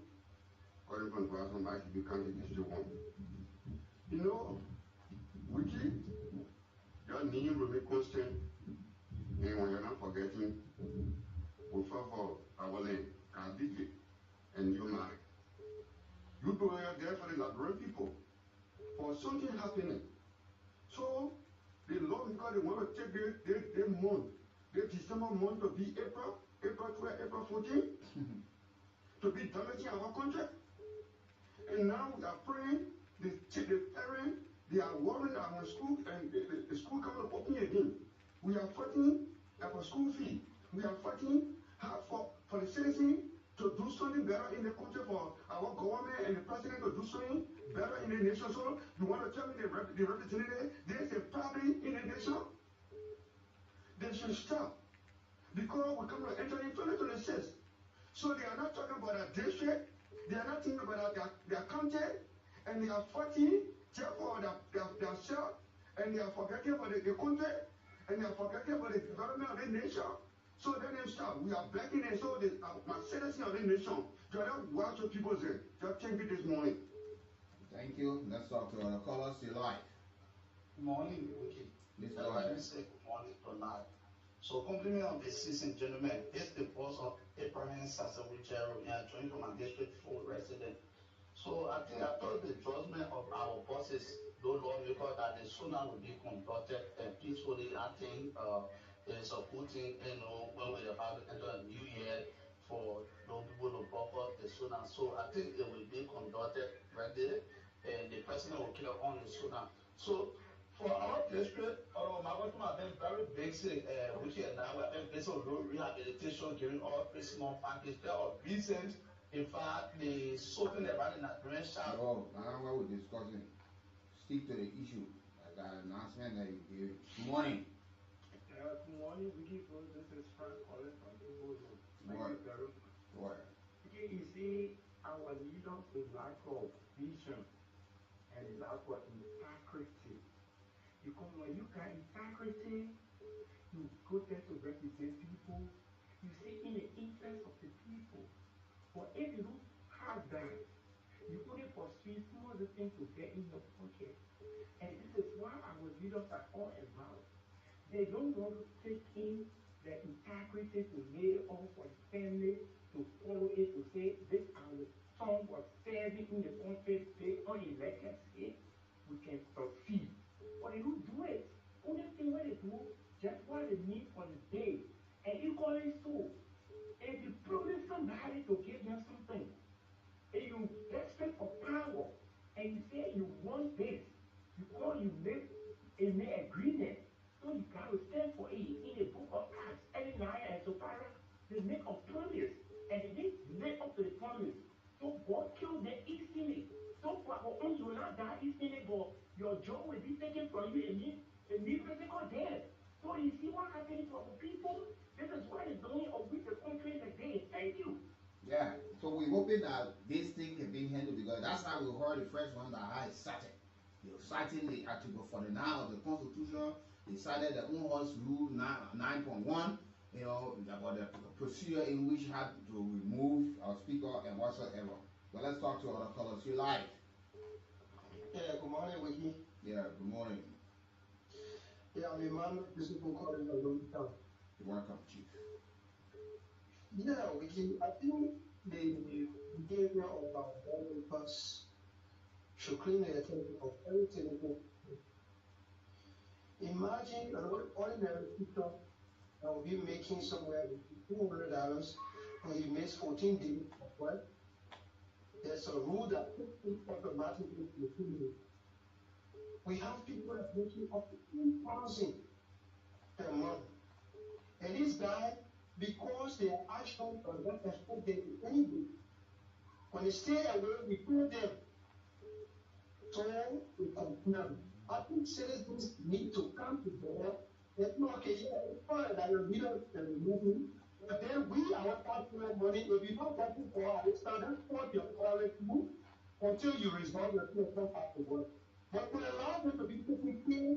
calling from Boston, by the County District 1. You know, Wiki, your name will be constant, and when you're not forgetting, we fight for our land, our district, and your mind. You go there for the Liberian people, for something happening. So, the law, because they want to take their month, the December month to be April 12, April 14, to be damaging our country. And now we are praying, the parents, they are worrying about school, and the school coming to open again. We are fighting for school fee. We are fighting for the citizens to do something better in the country, for our government and the president to do something better in the nation. So you want to tell me the representative, there's a problem in the nation? They should stop. Because we're coming to enter in 2026. So they are not talking about a district, they are not thinking about their county, and they are fighting for themselves, and they are forgetting about the country, and they are forgetting about the development of the nation. So then they stop. We are backing it. So my citizens of the nation, just watch what people say. Just thank you this morning. Thank you. Let's talk to our callers. You're live. Good morning, Wiki. Please go ahead. Let me say good morning tonight. So, compliment on the season, gentlemen. This is the boss of Abraham Sasawichero, and I joined from my district 4 resident. So, I thought the judgment of our bosses, though lawmaker, that the sooner will be conducted peacefully. I think it's a good thing, when we're about to enter a new year for those people to buffer the sooner. So, I think it will be conducted regularly, and the president will clear on the sooner. So, for our district, my work has been very basic, which is now we have been based on road rehabilitation, giving all personal package. There are reasons, in fact, the soaking about in that branch shop. Oh, now what we're discussing, stick to the issue. That announcement that you gave. Good morning. Good morning, Wiki. This is Frank calling from Igbo Road. Thank you very much. What? You see, our leaders with lack of vision and lack of integrity. Because when you got integrity, you go there to represent people. You see in the interest of the people. But if you don't have that, you only pursue small things to get in your pocket. And this is why our leaders are all about. They don't want to take in the integrity to lay off for the family, to follow it, to say this our son was serving in the country, they unelected state, we can succeed. But they don't do it. Only thing what they do, just what they need for the day. And equally so, if you promise somebody to give them something, and you expect for power, and you say you want this, because you make a agreement, so you gotta stand for it. In the book of Acts, Eliah and Zopara, they make a promise, and they didn't live up to the promise. So God killed them easily. So for our own, you will not die a new physical death. So you see what happening to our people? This is what is doing with the country today. Thank you. Yeah, so we're hoping that this thing can be handled because that's how we heard the first one that I cited. They were citing the Article 49 of the Constitution. They cited the own horse rule 9.1, you know, about the procedure in which you had to remove our speaker and whatsoever. But let's talk to other callers. You're live. Yeah, good morning, Wiki. Yeah, good morning. Yeah, I'm a man of people calling from London. You're welcome, Chief. Yeah, Wiki, I think the behavior of our lawmakers should clean the attention of everything. Imagine an ordinary people that will be making somewhere $200 when he makes 14 days of work. There's a rule that puts him automatically to the criminal. We have people that are making up to 2,000 per month. And this guy, because they are action on what expect them to anyway, when they stay away, we put them. So we complain. I think citizens need to come together. It's not okay, it's fine that you're leader and removing. But then we are taxpayer money. If you don't get it for our standard, what you're calling to until you resolve your problem after work. But we allow them to be taken care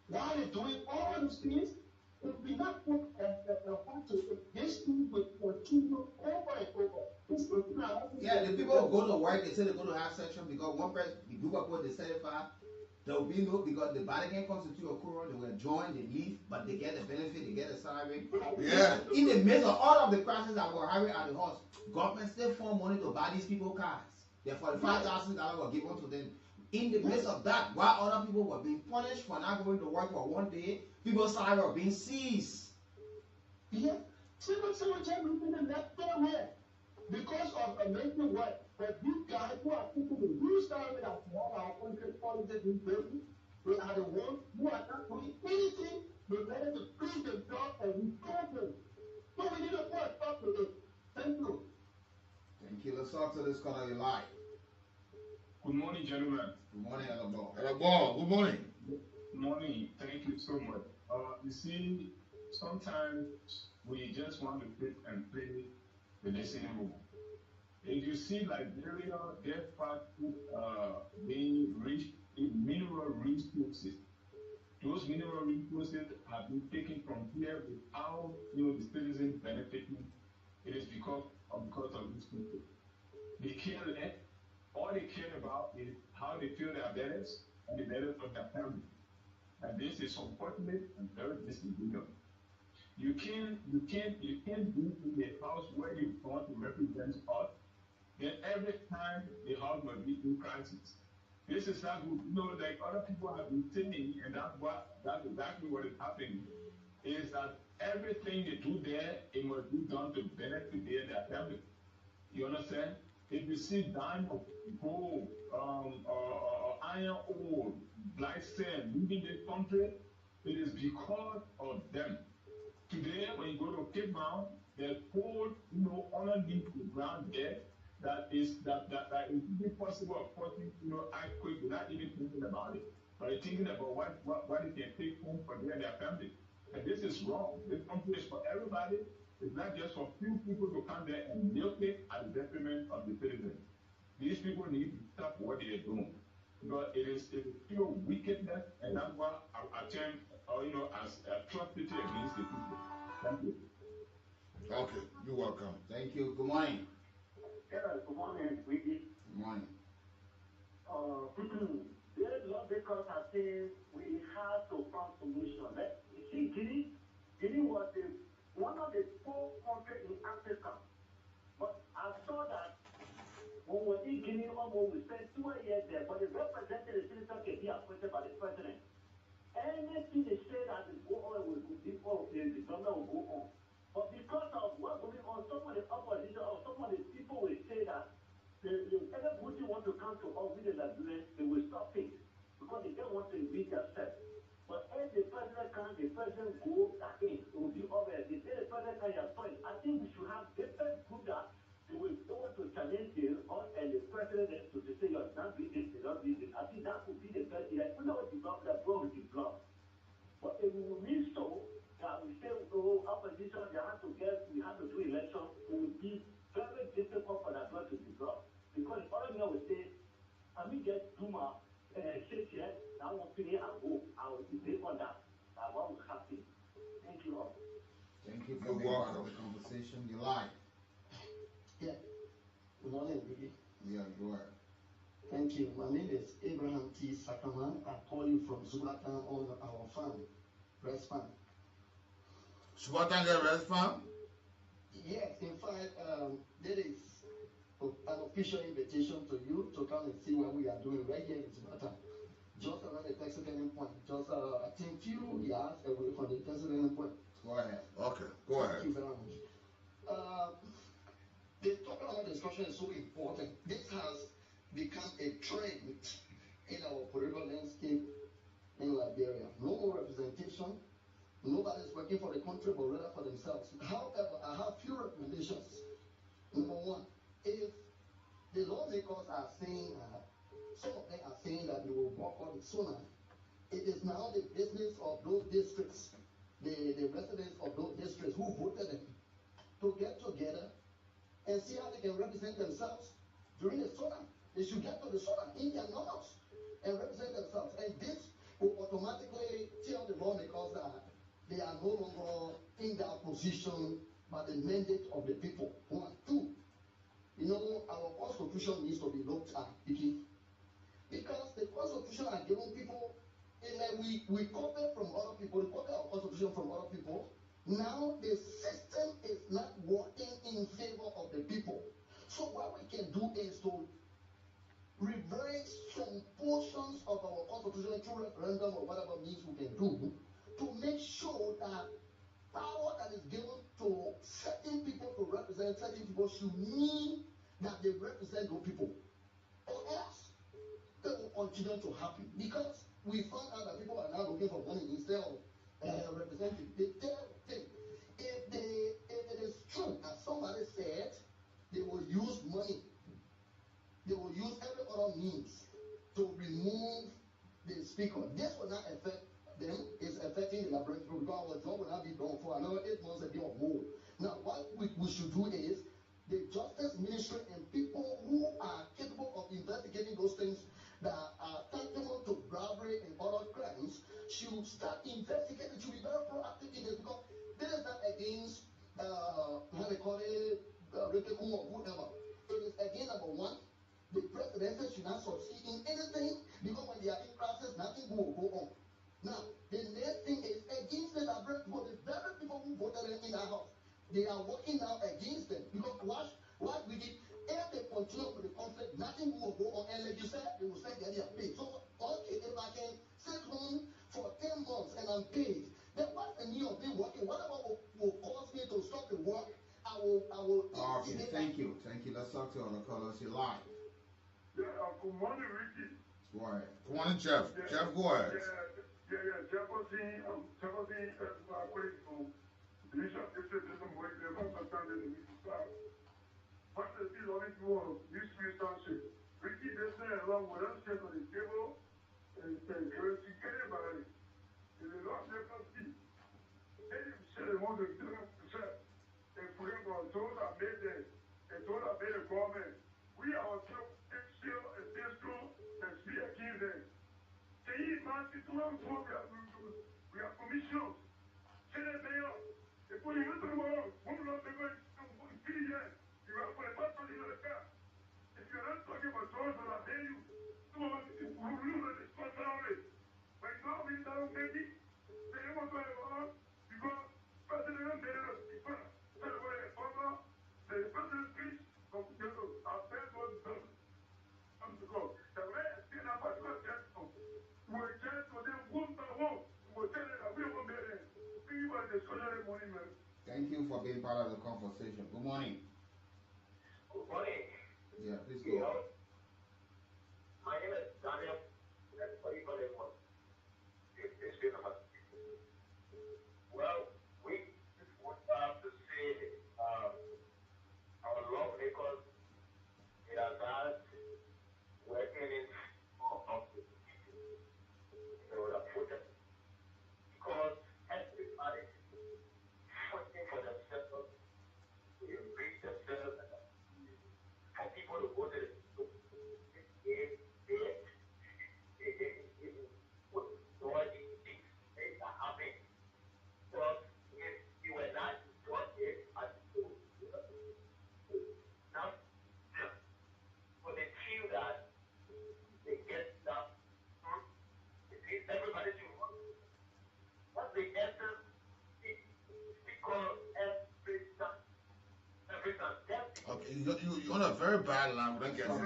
while they're doing all those things. If we not put this thing will continue over and over. Yeah, the people who go to work, they say they go to have section because one person, the group of people they certify, there will be no, because the body can constitute a quorum, they will join, they leave, but they get the benefit, they get the salary. Yeah. In the midst of all of the crises that were having at the house, government still found money to buy these people cars. The $45,000 were given to them. In the midst of that, while other people were being punished for not going to work for one day, people's salary were being seized. Yeah, civil service in the left there because of amazing work. But these guys who are people who use salary as well, our country politics in business, they are the ones who are not doing anything. They ready to create themselves and restore them. So we need to put a stop to it. Thank you. Thank you. Let's talk to this caller you live. Good morning, gentlemen. Good morning, Alabama. Good morning. Good morning. Thank you so much. You see, sometimes we just want to sit and play the listening room. If you see Liberia, their part being rich in mineral resources. Those mineral resources have been taken from here without the citizens benefiting. It is because of these people. They care less. All they care about is how they feel their bellies and the bellies of their family. And this is unfortunate and very disingenuous. You can't be in a house where you want to represent us. Then every time the house must be in crisis. This is not good. Like other people have been saying, and that's exactly what is happening, is that everything they do there, it must be done to benefit their family. You understand? If you see diamond, gold, iron ore, black sand leaving this country, it is because of them. Today, when you go to Cape Mount, there's coal, underneath the ground there that is possible of causing, earthquake without even thinking about it. But you're thinking about what it can take home for them and their family. And this is wrong. This country is for everybody. It's not just for few people to come there and milk it at the detriment of the citizens. These people need to stop what they are doing. Because it is pure wickedness, and that's why I turn, as atrocity against the people. Thank you. Okay, you're welcome. Thank you. Good morning. Yeah, good morning, Wiki. Good morning. These lawmakers are saying we have to find solution. You see, Guinea was one of the poor countries in Africa. But I saw that when we in Guinea, we spent 2 years there, but the representative senator can be appointed by the president. Anything they say that the government will go on. But because of what's going on, some of the opposition or some of the people will say that everybody want to come to us with the Liberians, they will stop it because they don't want to read themselves. But if the president comes, the president go again, it will be over. The day the president can appoint, I think we should have different groups that they will go to challenge us and the president to say you're not doing this, you're not doing this. I think that would be the best. Like, we know what the problem part of the conversation. You're live. Yeah. Good morning, Vicky. Yeah, go ahead. Thank you. My name is Abraham T. Sakaman. I call you from Zubatan on our farm, rice farm. Zubatan rice farm? Yes, in fact, there is an official invitation to you to come and see what we are doing right here in Zubatan. Just around the taxi turning point. Just, I think, few yards away from the taxi turning point. Go ahead. Okay, go ahead. Thank you very much. The topic of our discussion is so important. This has become a trend in our political landscape in Liberia. No more representation. Nobody is working for the country, but rather for themselves. However, I have few recommendations. Number one, if the lawmakers are saying, some of them are saying that they will boycott it sooner, it is now the business of those districts, the residents of those districts who voted them, to get together and see how they can represent themselves during the summer. They should get to the summer in their numbers and represent themselves. And this will automatically tell the lawmakers that they are no longer in that position by the mandate of the people. One. Two, you know, our constitution needs to be looked at, because the constitution are giving people, and we copy from other people, we copy our constitution from other people. Now the system is not working in favor of the people. So what we can do is to reverse some portions of our constitution through referendum or whatever means we can do to make sure that power that is given to certain people to represent certain people should mean that they represent those people. Or else that will continue to happen, because we found out that people are now looking for money instead of representing. The third thing, if it is true as somebody said, they will use money, they will use every other means to remove the speaker. This will not affect them. It's affecting the Liberian people, because our job will not be done for another 8 months again or more. Now, what we should do is the Justice Ministry and people who are capable of investigating those things that are tantamount to bribery and other crimes should start investigating, should be very proactive in this, because this is not against, how they call it, Retekum or whatever. It is against, number one, the presidency should not succeed in anything, because when they are in crisis, nothing will go on. Now, the next thing is against the Liberian people, the very people who voted them in our house. They are working now against them, because what we did, if they continue with the conflict, nothing will go on, and like you said, they will start getting their pay. So, okay, if I can sit home for 10 months and I'm paid, then what's the need of me working? Whatever will cause me to stop the work, I will. Okay, thank you. Let's talk to other callers. You're live. Yeah, good morning, Ricky. Go ahead. Good morning, Jeff. Yeah, Jeff, go ahead. Jefferson, my colleague from Bishop, this is the way they're understanding the start. What is the only one of this relationship? Ricky, they say along with us, on the table, and currency, anybody. If they don't let us see, any say they want to do it, and for example, those that made the government, we ourselves still and fiscal and speak against them. Say, man, it's one for we are commissioned. Say that they are. If we went to the world, one of them is 3 years. You are for the battle in the car. If you're not talking about those that are there, you rule the responsibility. But now we don't make it. They don't want to have because President made us different. So the President speech from our best was done. To go. The way I see that particular gentleman, we're just for them one by one. We're telling that we won't be there. We want the social money, man. Thank you for being part of the conversation. Good morning. Good morning. Yeah, please go. My name is Daniel. What do you call it? It's been about. Well, we would have to say our lawmakers, they are not working in of the people. They would have put it because everybody fighting for themselves to enrich themselves and for people to go to bad line. We don't get it.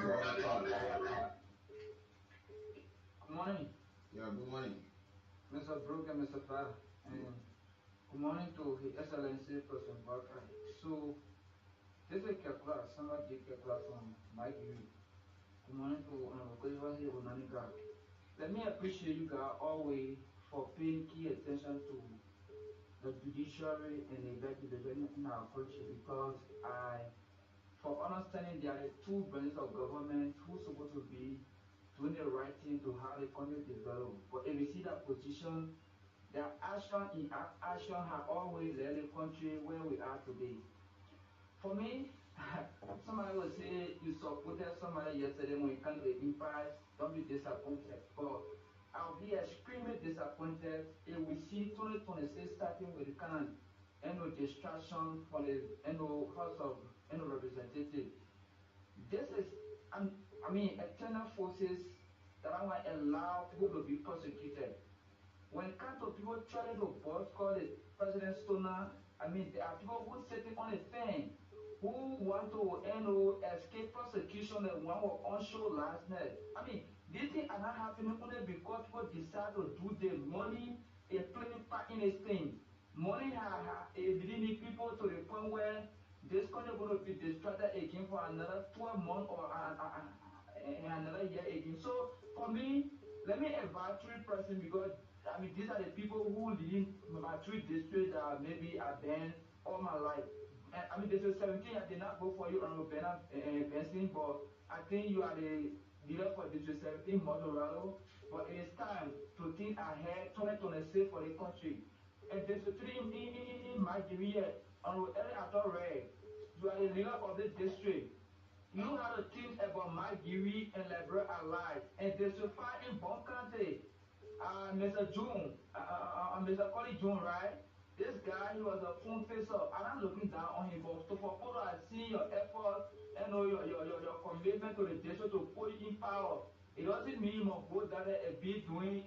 Good morning. Yeah, good morning. Mr. Brooke and Mr. Farr. And good morning to His Excellency President Walker. So, this is a class, somebody take a class from Mike Uri. Good morning to Honorable here with Nanika. Let me appreciate you guys always for paying key attention to the judiciary and the executive in our country, because for understanding there are two branches of government who are supposed to be doing the right thing to how the country develop. But if we see that position, their action in action have always led the country where we are today. For me, somebody will say you supported somebody yesterday when it comes to the impasse, don't be disappointed. But I'll be extremely disappointed if we see 2026 starting with the kind of distraction from the House of Representatives. This is, external forces that I want to allow people to be prosecuted. When it comes to people trying to boycott the President Stoner, there are people who sitting on a thing who want to escape prosecution that one was on show last night. These things are not happening only because people decide to do the money is playing part in this thing. Money is leading people to the point where this country is going to be distracted again for another 12 months or another year again. So for me, let me advise three persons, because these are the people who leading my three districts that maybe I've been all my life. District 17, I did not vote for you, Honorable Benson, but I think you are the leader for District 17, Colorado. But it is time to think ahead, 2026 for the country. And District 3 in my area, Honorable Eric Atorre, you are the leader of the district. You have to think about Magiri and Labrador alike. And District 5 in Bon County, Mr. June, Mr. Collie June, right? This guy, he was a phone facer. I'm not looking down on him, but for photo, I see your effort and your commitment to the district to put in power. It doesn't mean you must go down there and be doing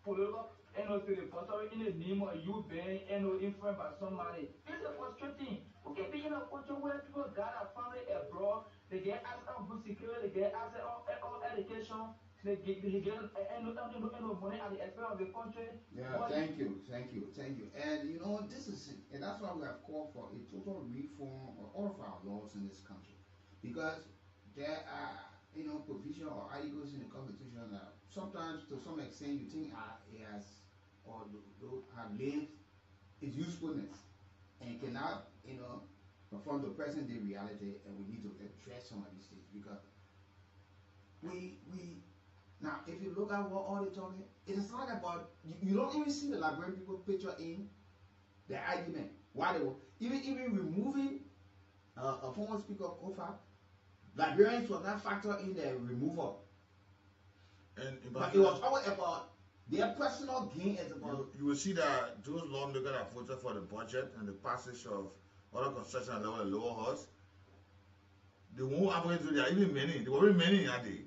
political to the bursary in the name of you being influenced by somebody. It's a frustrating. Okay, being a country where people got a family abroad, they get access on good security, they get access on education. They get money at the expense of the country. Yeah, thank you. And this is it. And that's why we have called for a total reform of all of our laws in this country. Because there are, provision or articles in the Constitution that sometimes, to some extent, you think it has, or have lived its usefulness and cannot, perform the present day reality, and we need to address some of these things, because now, if you look at what all they're talking, it is not about, you don't even see the Liberian people picture in the argument. Why they were, even removing a former speaker of Kofa, Liberians were not factored in the removal. But it was always about their personal gain as about. You will see that those lawmakers that voted for the budget and the passage of other construction and level and lower house, they won't have to do that. Even many, there were many in that day.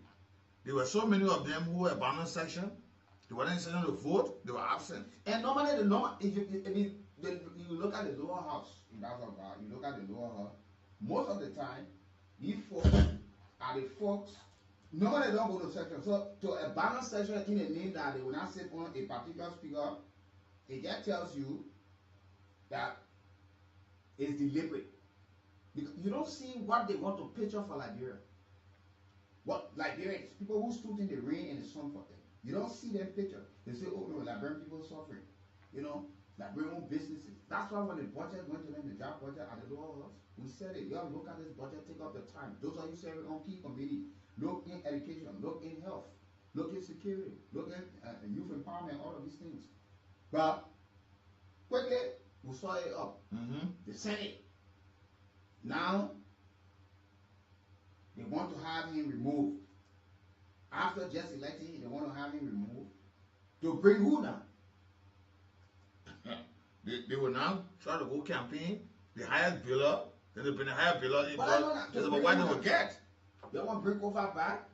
There were so many of them who were abandoned section. They were in section to vote. They were absent. And normally, if you look at the lower house, you look at the lower house, most of the time, these folks are the folks. Normally, they don't go to section. So, to abandon section in the name that they will not sit on a particular speaker, it just tells you that it's deliberate. Because you don't see what they want to picture for Liberia. What Liberians, people who stood in the rain and the sun for them, you don't see them picture. They say, oh no, Liberian people suffering. Liberian businesses. That's why when the budget went to them, the job budget at the lower house, we said it. You have to look at this budget, take up the time. Those are you serving on key committee. Look in education, look in health, look in security, look in youth empowerment, all of these things. But quickly, we saw it up. The Senate. Now, they want to have him removed. After just electing him, they want to have him removed. To bring who now? They will now try to go campaign, the highest biller, then they bring the higher biller in, but it's about what they will get. They want to bring over back?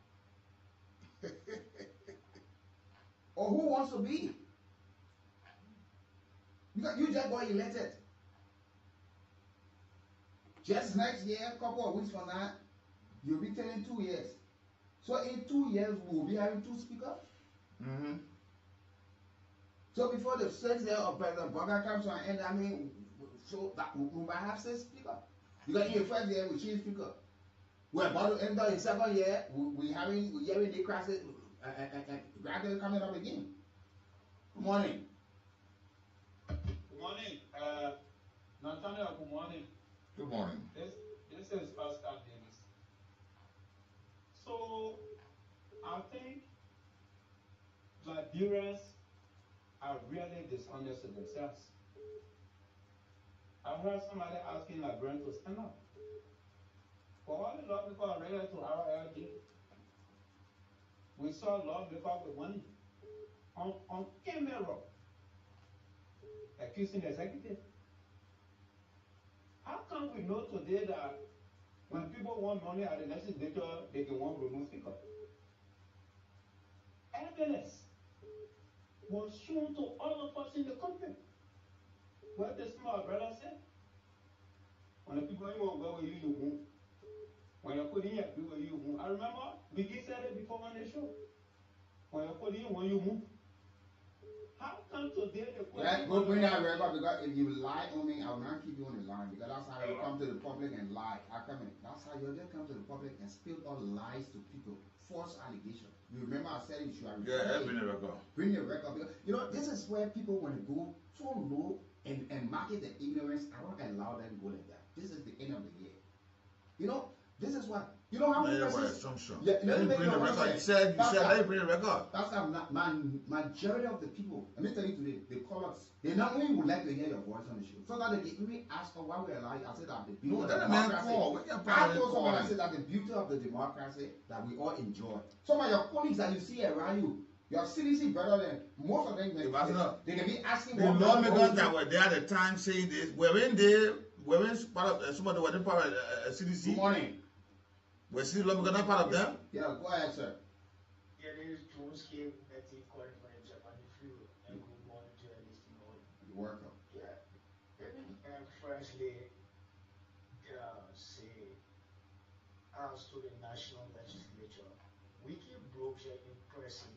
Or who wants to be? Because you just got elected. Just next year, a couple of weeks from now, You'll be telling 2 years. So in 2 years, we'll be having 2 speakers. Mm-hmm. So before the 6th year of President Boga comes to an end, I mean, so that we might have 6 speakers. Because in the first year, we change speaker. We're about to enter in 2nd year, we're hearing the crisis and gradually coming up again. Good morning. Good morning. Nathaniel, good morning. Good morning. This is Oscar Davis. So, I think Liberians are really dishonest with themselves. I heard somebody asking Liberians to stand up. For all the lawmakers are related to our LG, we saw lawmakers with money on camera accusing the executive. How come we know today that when people want money at the legislature, they can want to remove speaker? Evidence was shown to all of us in the country. What the small brother said? When the people go where you move, when you put in your do where you move. I remember Biggie said it before on the show. When you put in when you move. How come today the Yeah, go bring that record because if you lie on me, I will not keep you on the line because that's how you come to the public and lie. That's how you just come to the public and spill all lies to people, false allegations. You remember I said you should have bring the record. Bring the record because you know this is where people want to go so low and market the ignorance. I don't allow them to go like that. This is the end of the year. You know, this is what you know how many assumption. Yeah, let me bring the record. You said let me bring the record. That's how majority of the people, let me tell you today, they call us. They not only would like to hear your voice on the show, so that they can even ask us why we're alive. I said that the beauty of democracy. I told someone I said that the beauty of the democracy that we all enjoy. Some of your colleagues that you see around you, your CDC better than most of them. They can be asking. The lawmakers that were there at the time saying this, we're in part of somebody were in part of CDC. Good morning. We're still lawmakers not part of them. Yeah, go ahead, sir. Yeah, there is Jones came that he called for a Japanese fuel and good morning to journalists in all. You're welcome. Yeah. Let me firstly say as to the national legislature, Wiki Brookshire in person,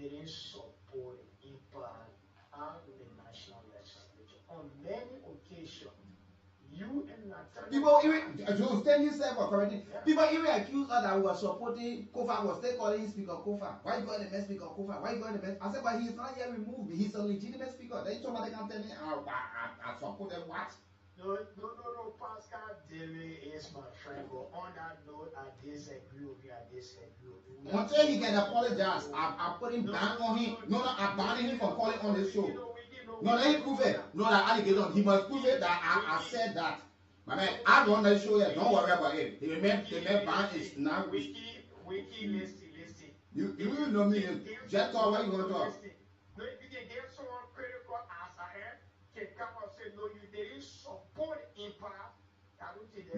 they didn't support impact on the national legislature. On many occasions, you and Nathaniel. People even tell yourself or correcting. People even accuse us that we were supporting Kofa, was still calling Speaker Kofa. Why you going to mess Speaker Kofa? Why you going to mess? I said, but he's not yet removed. He's a legitimate speaker. Then somebody can tell me I supported what? No, Pascal Dele is my friend, but on that note, I disagree with you. Until he can apologize, I put him back on him. No, I banned him from calling on this show. No, let him prove it. No, that allegation. He must prove it that I said that. My man, I don't know the show yet. Don't worry about it. The man ban is now. Wiki, listen. You know me. Just talk what you want to talk. No, if you can get someone critical as I am, can come and say, no, you didn't support impact.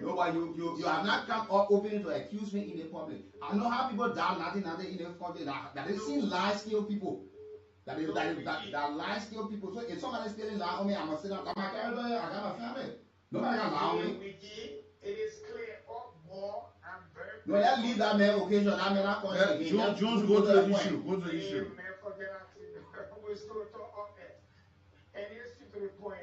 No, but you have not come up openly to accuse me in the public. I know how people doubt nothing in the country that they see lies steal people. That lies steal people. So if somebody stealing lie on me, I must sit down. I'm a carrier, I got my family. Nobody can lie on me. It is clear up more and very. No, let's leave that man occasion. That man not calling again. Jones, go to the issue. Go to the issue. We still talk up there. And it's to the point,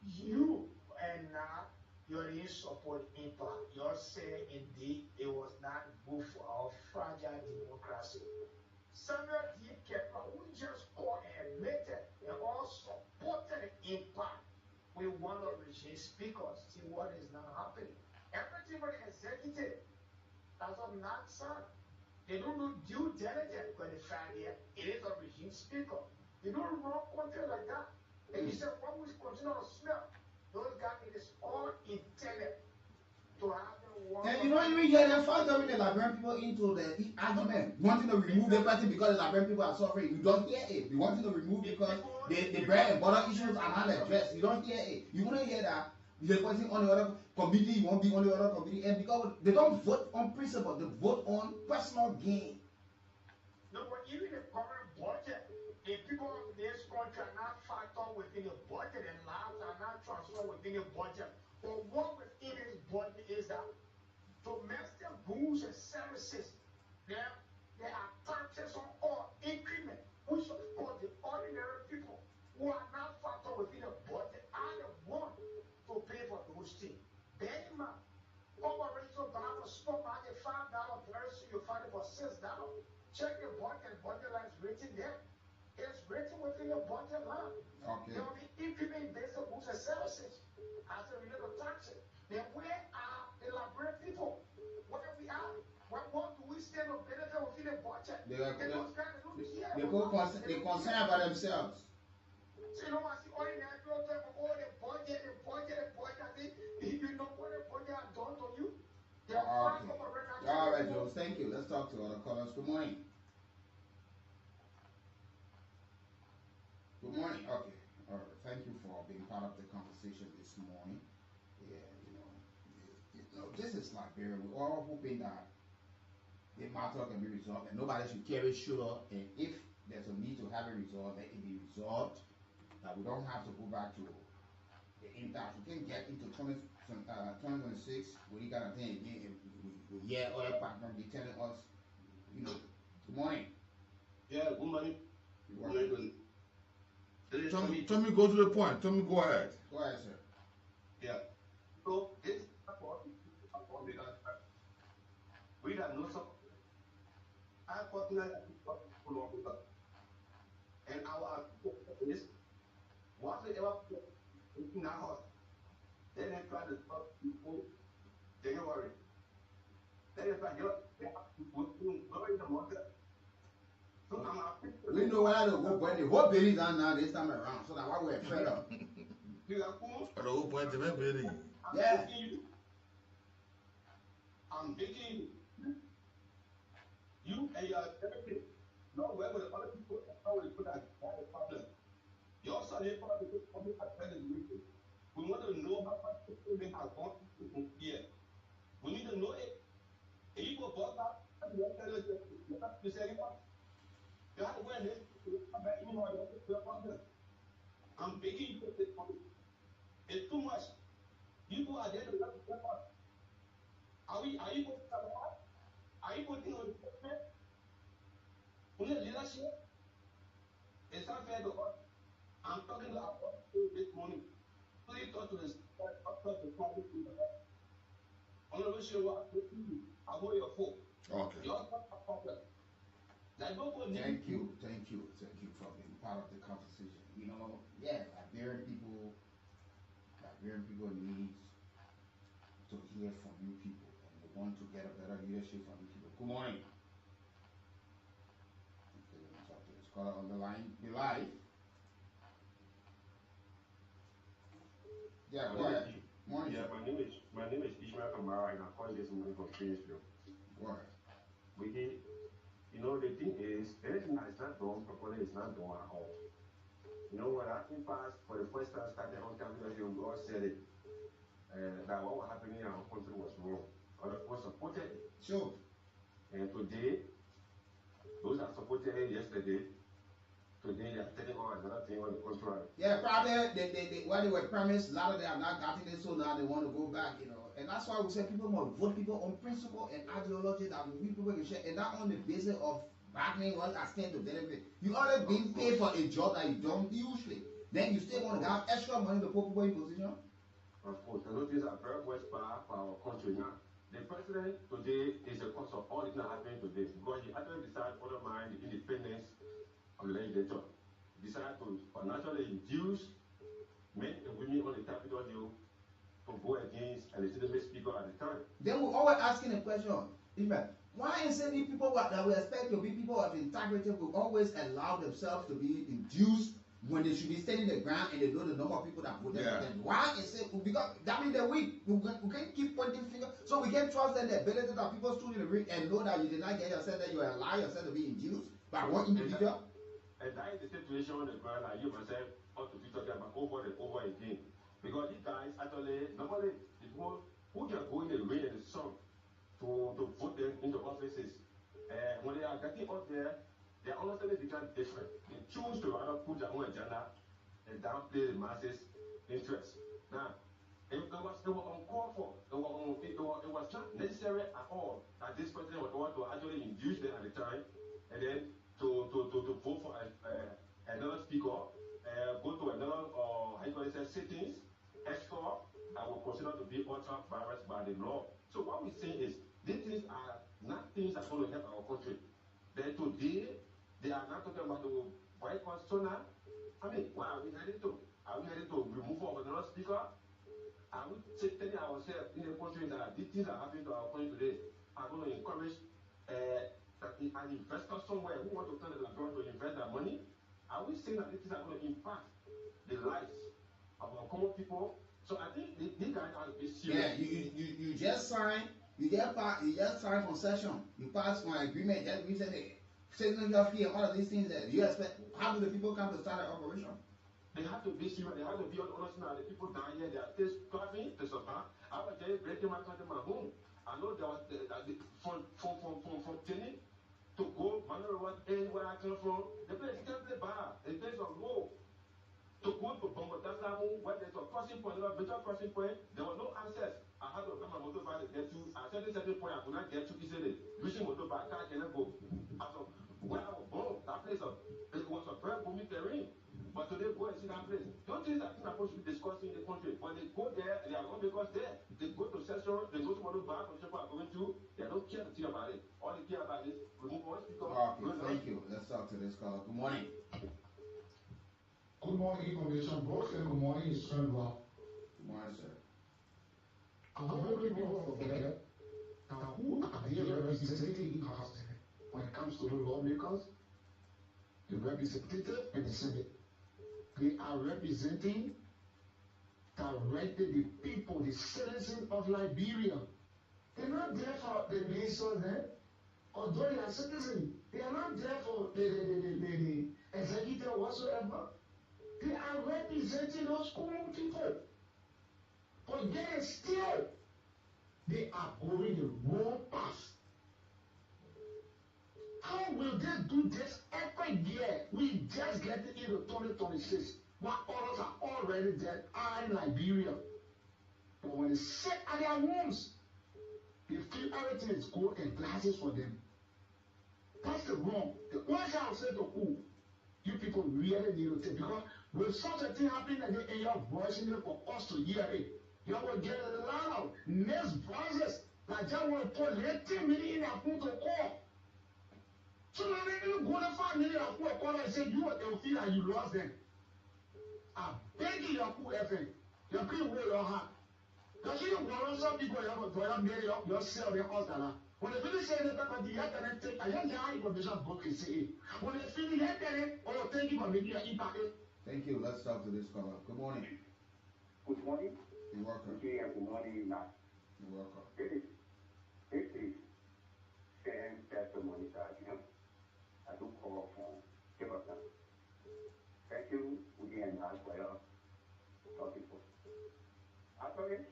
you and now you're in support impact. You're saying indeed it was not good for our fragile democracy. Samuel D. Kepler, who just called and admitted and all supported impact. We want to regime speakers. See what is now happening. Everything for the executive, as of not son. They don't do due diligence when the fact here it is a regime speaker. They don't run country like that. And you said, what we continue to smell? Those guys, it is all intended to have the one. And you don't even hear them factoring the Liberian people into the argument, wanting to remove the person because the Liberian people are suffering. You don't hear it. You wanting to remove because the bread and butter issues are not addressed. You don't hear it. You wouldn't hear that. The person on the other committee, you won't be on the other committee, and because they don't vote on principle, they vote on personal gain. No, but even the current budget, the people of this country are not factored within the budget, and lives are not transferred within the budget. But what within this budget is that domestic They concerned about themselves. So you know what? See, all in that all the budget, you know what the budget has done to you? Okay. All right, Joe. Thank you. Let's talk to other callers. Good morning. Good morning. Okay. All right. Thank you for being part of the conversation this morning. Yeah, this is Liberia. We're all hoping that the matter can be resolved and nobody should carry sugar. And if there's a need to have it resolved, let it be resolved. That we don't have to go back to the impact. We can get into 2026 with you kind of thing again. We hear other partners be telling us, good morning. Yeah, good morning. Good morning. Tommy, go to the point. Tommy, go ahead. Go ahead, sir. Yeah. So this is because we don't know some. I personally follow up and our is once they ever in our house, then they try to stop people. They get worried. Then they try to go in the market. So we know where to go when the whole baby down now this time around, so that's why we're afraid of. The whole point of it, yeah. I'm begging you and your everything. Not where with the other people how we put that problem. Your son is probably we want to know how much people they have gone here. We need to know it. If you go bought that, you say you have to wear this. I'm begging you to take this money. It's too much. People are there to help us. Are you going to support? Are you putting on the government? On the leadership? It's not fair to us. I'm talking to our this morning. Please talk to the public. I'm not sure what I want your phone. Okay. Thank you for being part of the conversation. Liberian people need to hear from you people, and they want to get a better leadership from you people. Good morning. Okay, let me talk to this caller on the line. You live? Yeah, go ahead. Morning. Yeah, my name is Ishmael Kamara, and I'm calling this morning from Phoenixville. Go ahead. The thing is, anything that is not done properly is not done at all. When I think past for the first time started on campus, we all said it. That what was happening in our country was wrong. Others supported it. Sure. And today, those that supported it yesterday, today they are telling us another thing on the contrary. Yeah, probably what they were promised, a lot of them have not gotten it, so now they want to go back, And that's why we say people must vote people on principle and ideology that we people can share, and not on the basis of bargaining or stand to benefit. You already being paid for a job that you don't usually. Then you still want to have extra money to put people in position? Of course, and those things are very much bad for our country now. The president today is the cause of all this not happening today because he actually decided to undermine the independence of the legislature. He decided to financially induce men and women on the Capitol Hill to go against a legitimate speaker at the time. Then we're always asking a question, why is it people that we expect to be people of integrity will always allow themselves to be induced when they should be standing the ground and they know the number of people that voted for them? Why is it? Because that means that we can't keep pointing fingers, so we can't trust in the ability that people stood in the ring and know that you did not get yourself, that you allow yourself to be induced by one individual. And that is the situation on the ground that you myself ought to be talking about over and over again. Because these guys actually, normally, the people who can go in the rain and the sun to vote them into offices, when they are getting up there, their understanding becomes different. They choose to rather put their own agenda and downplay the masses' interests. Now, it was uncalled for. It was not necessary at all that this president would want to actually induce them at the time, and then to vote for another speaker, go to another sittings, escort, that will consider to be ultra virus by the law. So what we say is these things are not things that are going to help our country. Then today they are not talking about the boycott sonar. I mean, what are we heading to? Are we heading to remove another speaker? Are we telling ourselves in the country that these things are happening to our country today are going to encourage an investor somewhere who want to turn the abroad to invest their money, are we saying that these are going to impact the lives of our common people? So I think these guys are a bit serious. Yeah, you just sign, you just sign concession, you pass my agreement, just recently, signing your fee and all of these things that you expect. How do the people come to start an operation? They have to be serious, they have to be honest now. The people down here, they are still starving to survive. I was just breaking my country, my home. I know there was from training to go, Manuel Road, where I come from, the place you can't play bar, the place of low. To go to Bongotasamu, where there's a crossing point, a better crossing point, there was no access. I had to come my motorbike to get to a certain point I could not get to easily. Reaching motorbike, I cannot go. So where I was born, that place it was a very booming terrain. But today go and see that place. Don't think that things are supposed to be discussed in the country. But they go there, they are not because there. They go to session, they go to motorbike, or people are going to, they don't care to think about it. All they care about is remove one speaker. Okay, thank you. Let's talk to this caller. Good morning. Good morning, Foundation Box, and good morning, Israel Law. Good morning, sir. I hope people forget who are they representing in House when it comes to the lawmakers, the representative, and the Senate. They are representing directly the people, the citizens of Liberia. They're not there for the nations, although they are citizens. They are not there for the executive whatsoever. They are representing those common people. But yet still, they are going the wrong path. How will they do this every year? We just get into 2026. While others are already dead, are in Liberia. But when they sit at their homes, they feel everything is gold and glasses for them. That's the wrong. The only thing I'll say to who, you people really need to take, because with such a thing happening and you're voicing it for us to hear it, you will get a lot of next voices like that will put 18 million in a put to call. So now they will go to 5 million and put a call and say you will feel that you lost them. I beg you, put FM. You're being way your heart. Because you want some people you have to get yourself your house. When they finish saying that, you have to take a young information book and say it. When they finish that, oh, thank you for making your impact. Thank you. Let's talk to this caller. Good morning. Good morning. You're welcome. Okay, and good morning, Matt. You're welcome. This is same testimony that I do call from Jefferson. Thank you again for your talking for. Actually,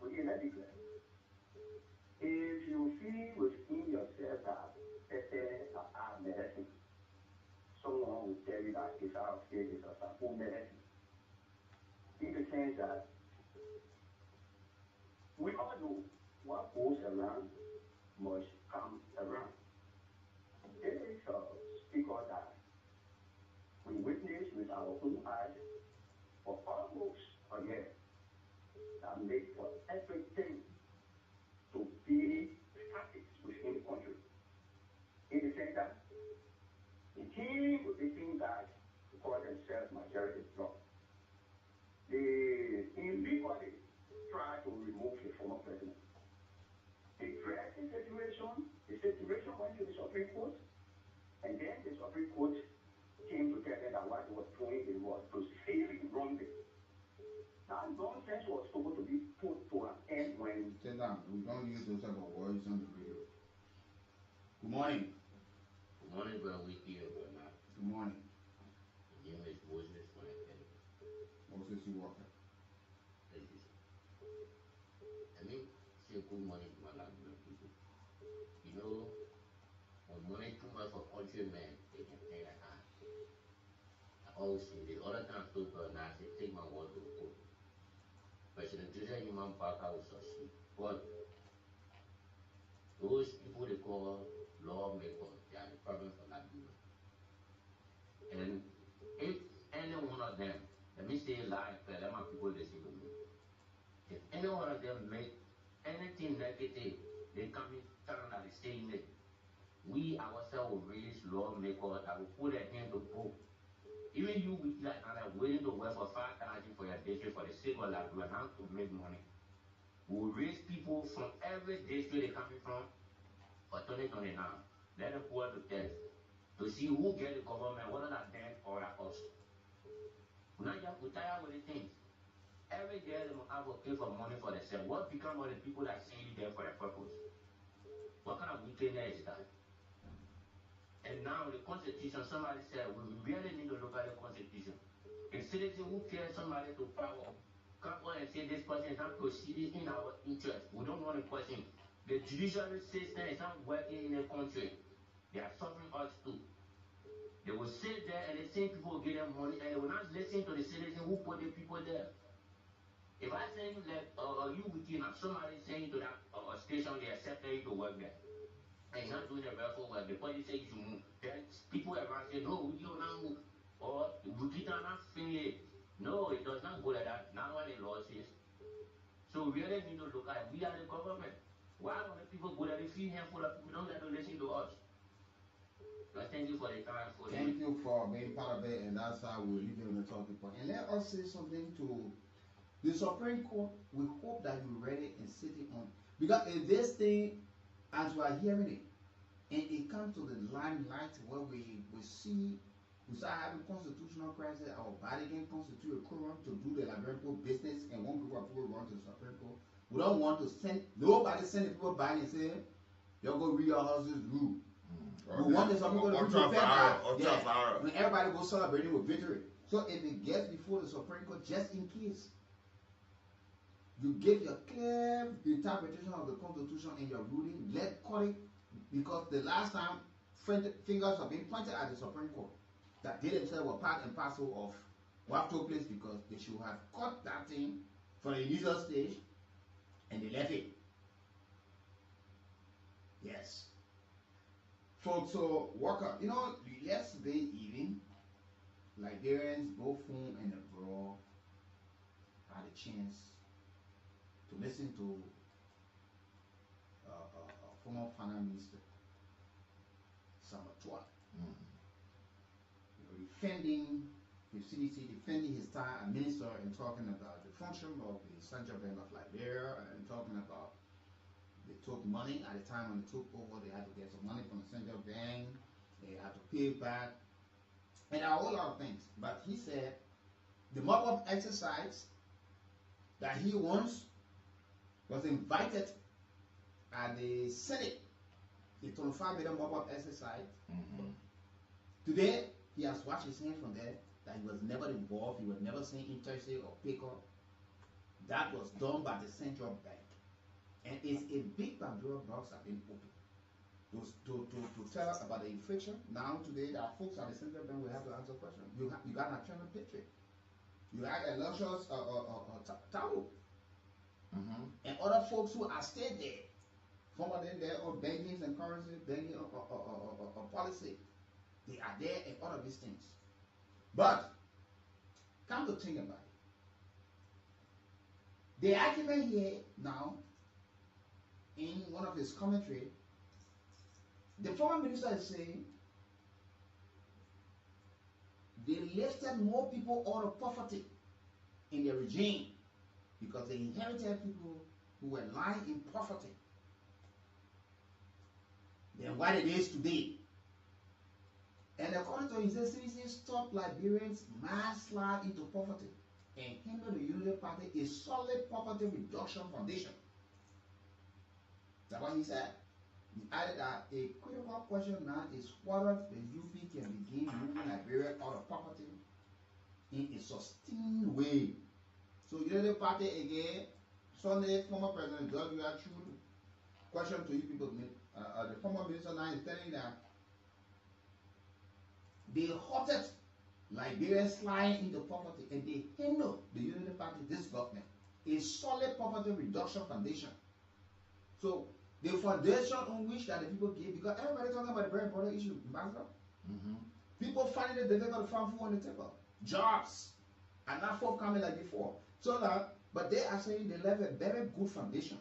we let it clear. If you feel within yourself that medicine, someone will tell you that it's out here, it's a sample medicine. In the sense that we all know what goes around must come around. There is a speaker that we witnessed with our own eyes for almost a year that made for everything to be static within the country. In the sense that the team with the same guys who call themselves majority bloc, they illegally try to remove the former president. They addressed the situation went to the Supreme Court, and then the Supreme Court came to tell them that what they were doing was proceeding wrongly. That nonsense was supposed to be put to an end when... Sit down. We don't use those type of words on the radio. Good morning. Good morning, brother Wiki and Bernard. Good morning. My name is Moses Monaken. Moses Walker. Thank you, sir. I mean, say good morning to my Liberian people. You know, when money too much for countrymen, they can pay their hand. I always say this. Other times, too, Bernard, I say, take my word to the court. President Joseph Human Parker will succeed. But those people they call lawmakers, they are the problem for Liberia. And if any one of them, let me say lie, let my people listen to me. If any one of them make anything negative, they come in telling that they saying it. We ourselves will raise lawmakers that will put their hand to vote. Even you with like that willing to work for 5,000 for your district for the sake of Liberia, not to make money. We will raise people from every district they're coming from for 2029. Let them put to test to see who get the government, whether not them or us. Now you have to tire with the things. Every day they will advocate for money for themselves. What become of the people that send you there for a purpose? What kind of wickedness is that? And now the constitution, somebody said we really need to look at the constitution. A citizen who cares somebody to power come on and say this person is not proceeding in our interest. We don't want a question. The judiciary system is not working in the country. They are suffering us too. They will sit there and the same people will give them money and they will not listen to the citizen who put the people there. If I say you that you wicked and somebody saying to that station they accept you to work there and you're not doing the rightful work, the police say you should move, then people around say no, we don't move or we are not free. No, it does not go like that. Not what the law says. So we really need to look at we are the government. Why don't the people go there? They feel handful of people don't let them listen to us. But thank you for the time. Thank you for being part of it, and that's how we'll leave it on the talking point. And let us say something to the Supreme Court. We hope that you read it and sit it on, because if this thing, as we are hearing it, and it comes to the limelight where we see, we start having constitutional crisis, our body can constitute a quorum to do the Liberian business, and one group of people run to the Supreme Court. We don't want to send nobody sending people back and say, "You're going to read your house's rule." We want the Supreme Court to be prepared when everybody goes celebrating with victory. So if it gets before the Supreme Court, just in case, you give your clear interpretation of the Constitution in your ruling, let cut it, because the last time fingers have been pointed at the Supreme Court that they themselves were part and parcel of what took place, because they should have cut that thing for the initial stage and they left it. Yes. Folks, so Walker, yesterday evening, Liberians both home and abroad had a chance to listen to former finance minister, Samatua, defending the CDC, defending his time as minister, and talking about the function of the Central Bank of Liberia, and talking about they took money at the time when they took over. They had to get some money from the Central Bank. They had to pay back, and a whole lot of things. But he said the mop-up exercise that he once was invited at the Senate, the 25 million mop-up exercise. Today, he has washed his hands from there, that he was never involved, he was never seen interested or pick up. That was done by the Central Bank. And it's a big Pandora box have been opened to tell us about the inflation. Now today, there are folks at the Central Bank will have to answer questions. You got an national picture. You had a luxurious towel. And other folks who are still there, formerly there on banking and currency, banking or policy, they are there and all of these things. But come to think about it, the argument here now, in one of his commentary, the former minister is saying they lifted more people out of poverty in the regime because they inherited people who were lying in poverty than what it is today. And according to him, he says CDC stopped Liberians mass slide into poverty and hinder the Unity Party a solid poverty reduction foundation. That's what he said. He added that a critical question now is whether the UP can begin moving Liberia out of poverty in a sustained way. So Unity Party again, Sunday, former President George Weah, question to you people, the former minister now is telling that they halted Liberians sliding into poverty and they hindered the Unity Party, this government, a solid poverty reduction foundation. So the foundation on which that the people give, because everybody talking about a very important issue, people finding it difficult to find food on the table, jobs, and not forthcoming like before. So that, but they are saying they left a very good foundation.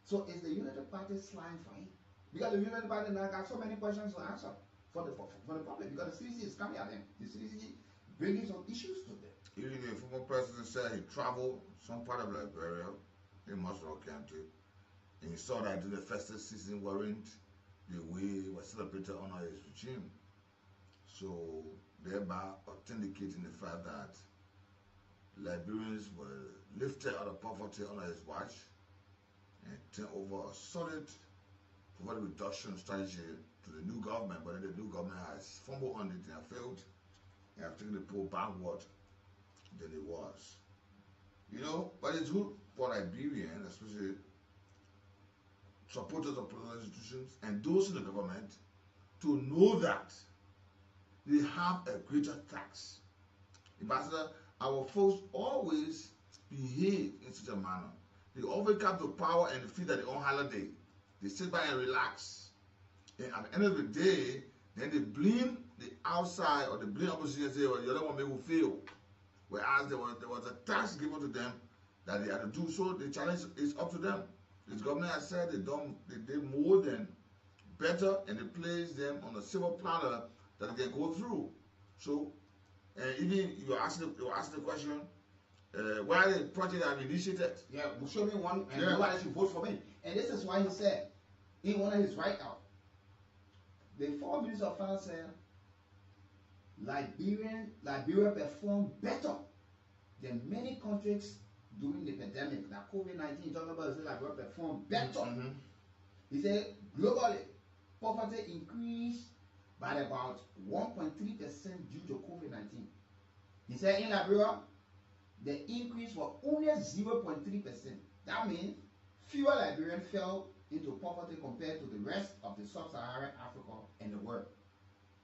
So is the Unity Party sliding for him? Because the Unity Party now got so many questions to answer for the public, because the CDC is coming at them. The CDC bringing some issues to them. Even the former president said he traveled some part of Liberia in Muscle County, and he saw that the festive season weren't the way was celebrated under his regime. So thereby authenticating the fact that Liberians were lifted out of poverty under his watch and turned over a solid poverty reduction strategy to the new government, but then the new government has fumbled on it and failed and have taken the poor backward than it was. You know, but it's good for Liberians, especially supporters of political institutions and those in the government, to know that they have a greater tax. Ambassador, our folks always behave in such a manner. They always come to power and feel that they're on holiday. They sit back and relax. And at the end of the day, then they blame the outside or they blame opposition and say, well, the other one may will fail. Whereas there was a task given to them that they had to do, so the challenge is up to them. This government has said they did more than better, and they place them on a civil platter that they can go through. So, even you ask the question, why the project have been initiated? Yeah, show me one, and nobody should vote for me. And this is why he said, in one of his write-out, the foreign minister of finance said, Liberia performed better than many countries during the pandemic. Like COVID-19, talking about Liberia performed better. Mm-hmm. He said, globally, poverty increased by about 1.3% due to COVID-19. He said in Liberia, the increase was only 0.3%. That means fewer Liberians fell into poverty compared to the rest of the sub-Saharan Africa and the world.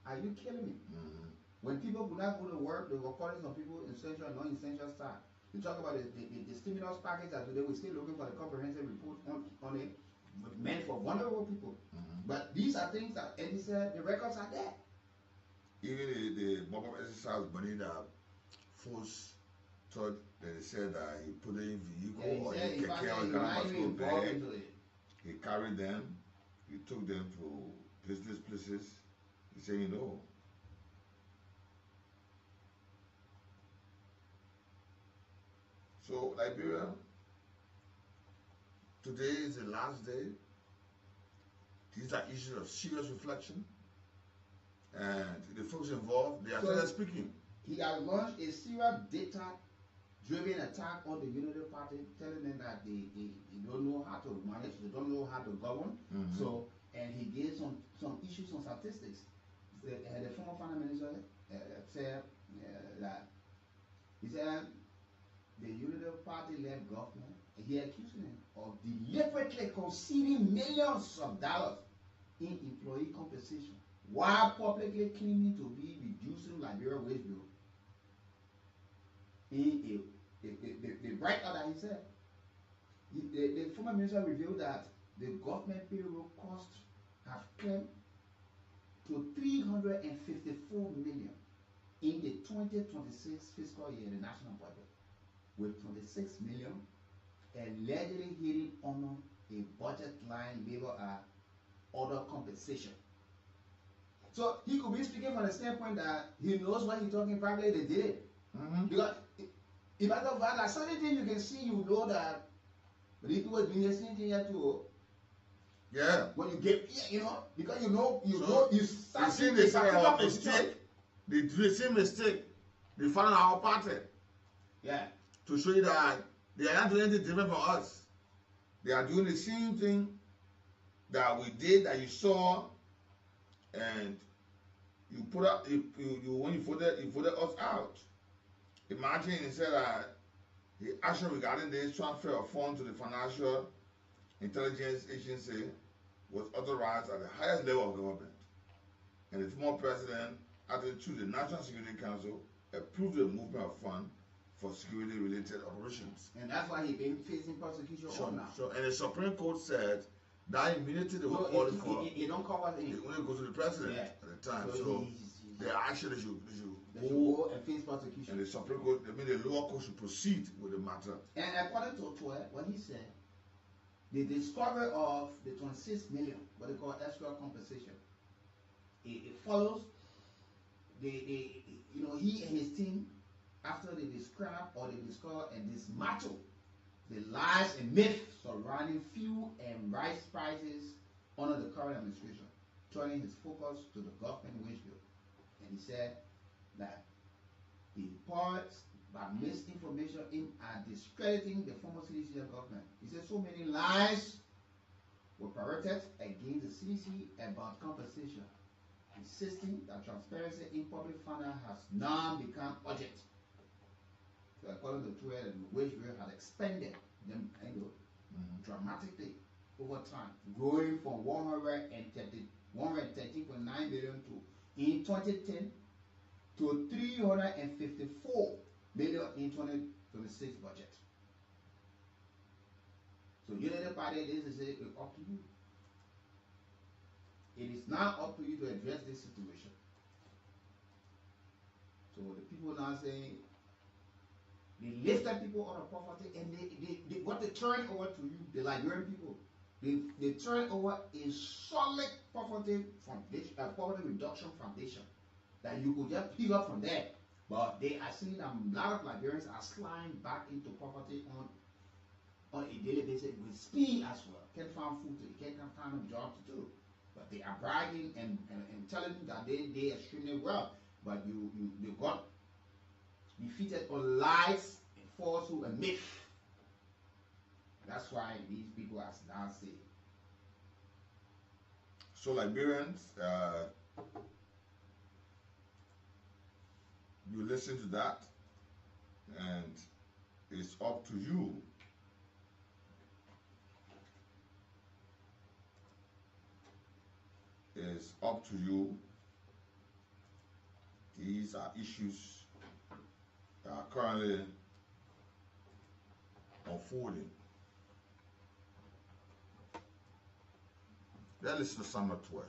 Are you kidding me? Mm-hmm. When people could not go to work, they were calling some people essential and non-essential staff. They talk about the stimulus package that today we're still looking for the comprehensive report on it, meant for vulnerable people. Mm-hmm. But these are things that, and he said, the records are there. Even the mobile exercise money that folks thought that they said that he put it in vehicle or he he carried them, he took them to business places. He said, you know, so Liberia, today is the last day. These are issues of serious reflection. And the folks involved, they are still speaking. He has launched a serious data-driven attack on the Unity Party, telling them that they don't know how to manage, they don't know how to govern. Mm-hmm. So, and he gave some issues, some statistics. The former finance minister said that he said the Unity Party-led government, he accused them of deliberately conceding millions of dollars in employee compensation, while publicly claiming to be reducing Liberia wage bill. The breakout that he said, the former minister revealed that the government payroll costs have climbed to $354 million in the 2026 fiscal year, the national budget, with $26 million allegedly hitting on a budget line labeled other compensation. So he could be speaking from the standpoint that he knows what he's talking, probably they did it. Mm-hmm. Because if I don't find like certain things you can see, you know that the people was doing the same thing here too. Yeah. When you get, you know, because you start seeing the same mistake. They do the same mistake. They found our party. Yeah. To show you that they are not doing anything different from us. They are doing the same thing that we did, that you saw, and you put up when you voted us out. Imagine he said that the action regarding this transfer of funds to the Financial Intelligence Agency was authorized at the highest level of government, and the former president, acting through the National Security Council, approved the movement of funds for security-related operations. And that's why he's been facing prosecution now. So, and the Supreme Court said that immediately they will call it for. It don't cover him. It only goes to the president at the time. So the action is you go and face prosecution. And the Supreme Court, the lower court should proceed with the matter. And according to what he said, the discovery of the 26 million, what they call extra compensation, it follows he and his team, after they describe or they discover and dismantle the lies and myths surrounding fuel and rice prices under the current administration, turning his focus to the government wage bill. And he said that the reports by misinformation aimed at discrediting the former CDC government. He said so many lies were parroted against the CDC about compensation, insisting that transparency in public funding has now become urgent. So according to Twitter, the wage bill had expanded them dramatically over time, growing from 113.9 billion in 2010 to 354 billion in 2026 budget. So United Party, this is up to you. It is now up to you to address this situation. So the people now saying they lifted people out of poverty and what they turn over to you, the Liberian people, they turn over a solid poverty foundation, poverty reduction foundation that you could just pick up from there. But they are seeing that a lot of Liberians are sliding back into poverty on a daily basis with speed as well. Can't find food to eat, can't find a job to do. But they are bragging and telling you that they extremely well. But they got defeated on lies and falsehood and myth. That's why these people are now saying. So Liberians, you listen to that, and it's up to you It's up to you. These are issues that are currently unfolding. Let's listen to Samuel 12.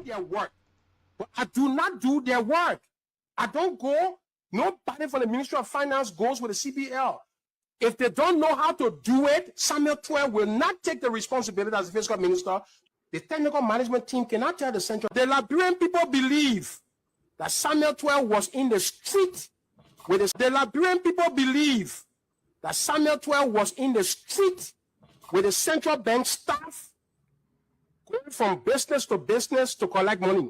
Their work, but I do not do their work. I don't go. Nobody from the Ministry of Finance goes with the CBL. If they don't know how to do it, Samuel 12 will not take the responsibility as the fiscal minister. The technical management team cannot tell the central. The Liberian people believe that Samuel 12 was in the street with the Liberian people believe that Samuel 12 was in the street with the central bank staff, going from business to collect money.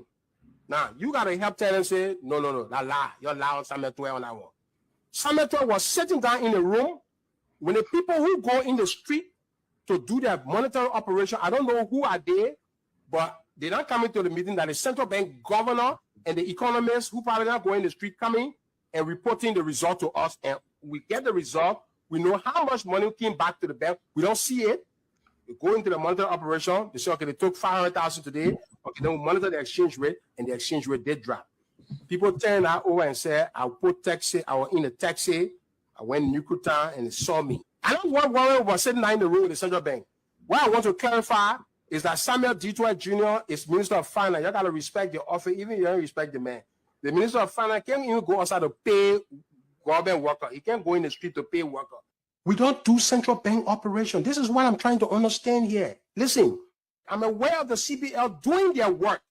Now, you got to help tell and say, no, that lie. You're lying on Samuel 12 on that one. Samuel 12 was sitting down in a room when the people who go in the street to do their monetary operation, I don't know who are they, but they're not coming to the meeting that the central bank governor and the economists who probably not going in the street coming and reporting the result to us. And we get the result. We know how much money came back to the bank. We don't see it. We go into the monetary operation. They say, okay, they took 500,000 today. Okay, then we monitor the exchange rate, and the exchange rate did drop. People turn that over and say, I put taxi, I was in a taxi, I went to Nukuta, and they saw me. I don't want Warren was sitting there in the room with the central bank. What I want to clarify is that Samuel D2 Jr. is Minister of Finance. You got to respect the office, even if you don't respect the man. The Minister of Finance can't even go outside to pay government worker. He can't go in the street to pay worker. We don't do central bank operation. This is what I'm trying to understand here. Listen, I'm aware of the CBL doing their work,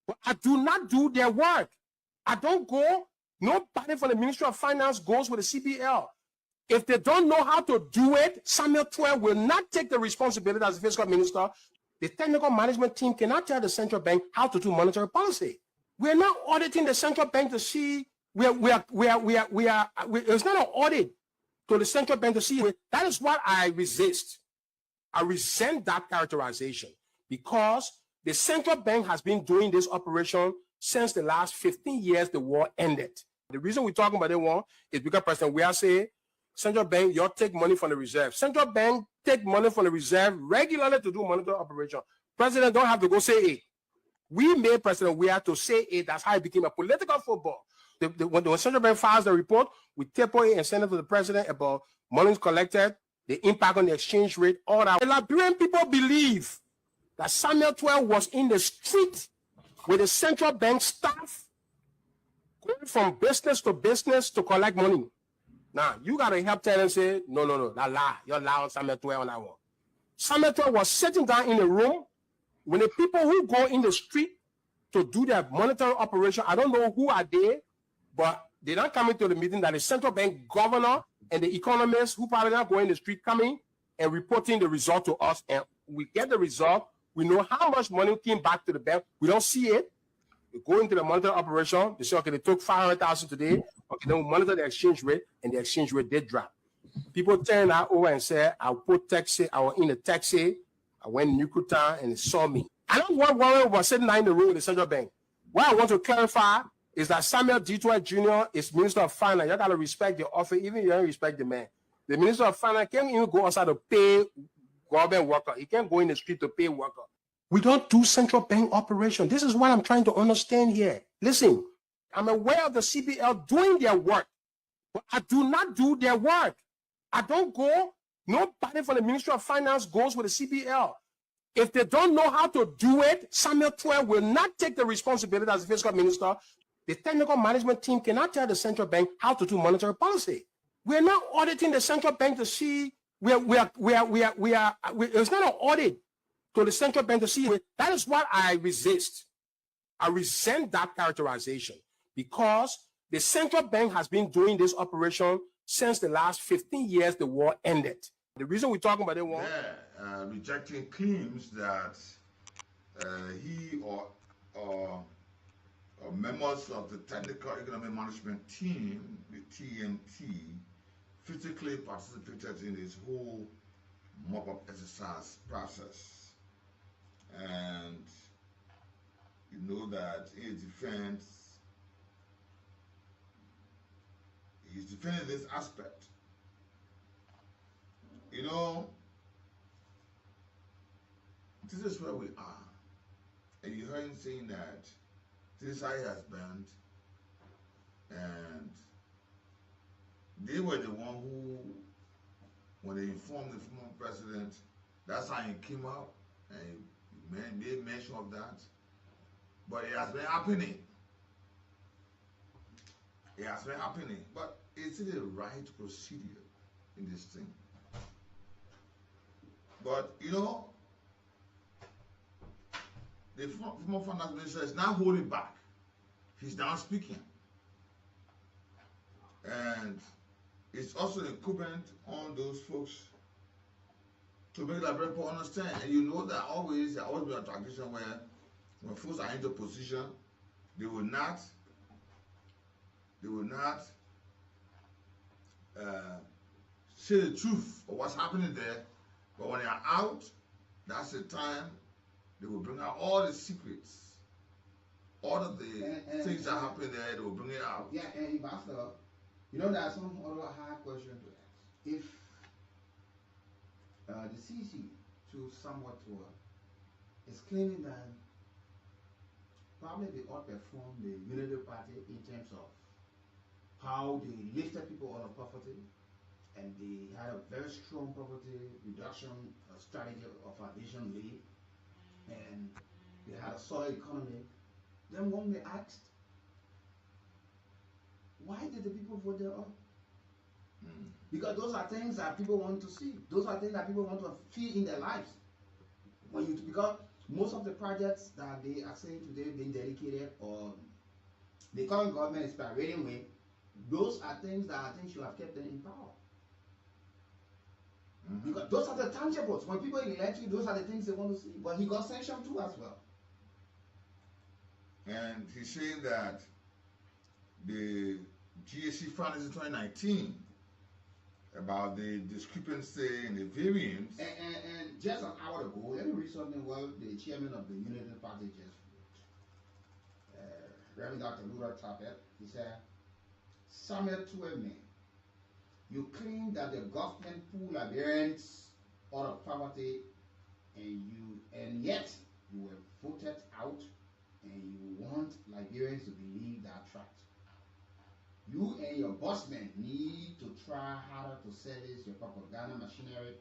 but I do not do their work. I don't go. Nobody from the Ministry of Finance goes with the CBL. If they don't know how to do it, Samuel 12 will not take the responsibility as the fiscal minister. The technical management team cannot tell the central bank how to do monetary policy. We're not auditing the central bank to see it's not an audit to the central bank to see. That is what I resist. I resent that characterization because the central bank has been doing this operation since the last 15 years the war ended. The reason we're talking about the war is because President Weah say, central bank, you take money from the reserve. Central bank take money from the reserve regularly to do monetary operation. President don't have to go say it. We made President Weah to say it. That's how it became a political football. When the central bank files the report, we taper it and send it to the president about monies collected, the impact on the exchange rate, all that. The Liberian people believe that Samuel 12 was in the street with the central bank staff, going from business to collect money. Now, you got to help tell and say, no, that lie. You're lying on Samuel 12 on that one. Samuel 12 was sitting down in a room when the people who go in the street to do their monetary operation, I don't know who are they, but They're not coming to the meeting that the central bank governor and the economists who probably not going in the street coming and reporting the result to us. And we get the result. We know how much money came back to the bank. We don't see it. We go into the monetary operation. They say, okay, they took 500,000 today. Okay, then we monitor the exchange rate, and the exchange rate did drop. People turn that over and say, I'll put taxi. I was in a taxi. I went in Yucatan and they saw me. I don't want to worry about sitting there in the room with the central bank. What I want to clarify is that Samuel D. Jr. is Minister of Finance. You got to respect the office, even if you don't respect the man. The Minister of Finance can't even go outside to pay government worker. He can't go in the street to pay worker. We don't do central bank operation. This is what I'm trying to understand here. Listen, I'm aware of the CBL doing their work, but I do not do their work. I don't go. Nobody from the Ministry of Finance goes with the CBL. If they don't know how to do it, Samuel 12 will not take the responsibility as the fiscal minister. The technical management team cannot tell the central bank how to do monetary policy. We're not auditing the central bank to see it's not an audit to the central bank to see. That is what I resist. I resent that characterization because the central bank has been doing this operation since the last 15 years the war ended. The reason we're talking about the war, rejecting claims that he or members of the Technical Economic Management Team, the TMT, physically participated in this whole mop-up exercise process. And you know that in his defense, he's defending this aspect. You know, this is where we are. And you heard him saying that this eye has burned, and they were the one who, when they informed the former president, that's how he came out, and he made mention of that. But it has been happening. It has been happening. But is it the right procedure in this thing? But, you know, the former finance minister is now holding back. He's now speaking. And it's also incumbent on those folks to make that people understand. And you know that there always been a tradition where when folks are into position, they will not say the truth of what's happening there. But when they are out, that's the time they will bring out all the secrets, all of the things that happen there. They will bring it out. Yeah, and Ambassador, you know, there's some other hard question to ask. If the CC, to somewhat is claiming that probably they outperformed the Unity Party in terms of how they lifted people out of poverty, and they had a very strong poverty reduction strategy of foundation laid, and they had a solid economy. Then when they asked, why did the people vote them up? Because those are things that people want to see. Those are things that people want to feel in their lives. Because most of the projects that they are saying today being dedicated, or the current government is parading with, those are things that I think should have kept them in power. Because those are the tangibles. When people elect you, those are the things they want to see. But he got sanctioned too as well. And he's saying that the GAC findings in 2019 about the discrepancy in the variance. And just an hour ago, let me read something what the chairman of the Unity Party just wrote. Reverend Dr. Lura Tapet, he said, Samuel Tueme, you claim that the government pulled Liberians out of poverty, and yet you were voted out, and you want Liberians to believe that fact. You and your bossmen need to try harder to service your propaganda machinery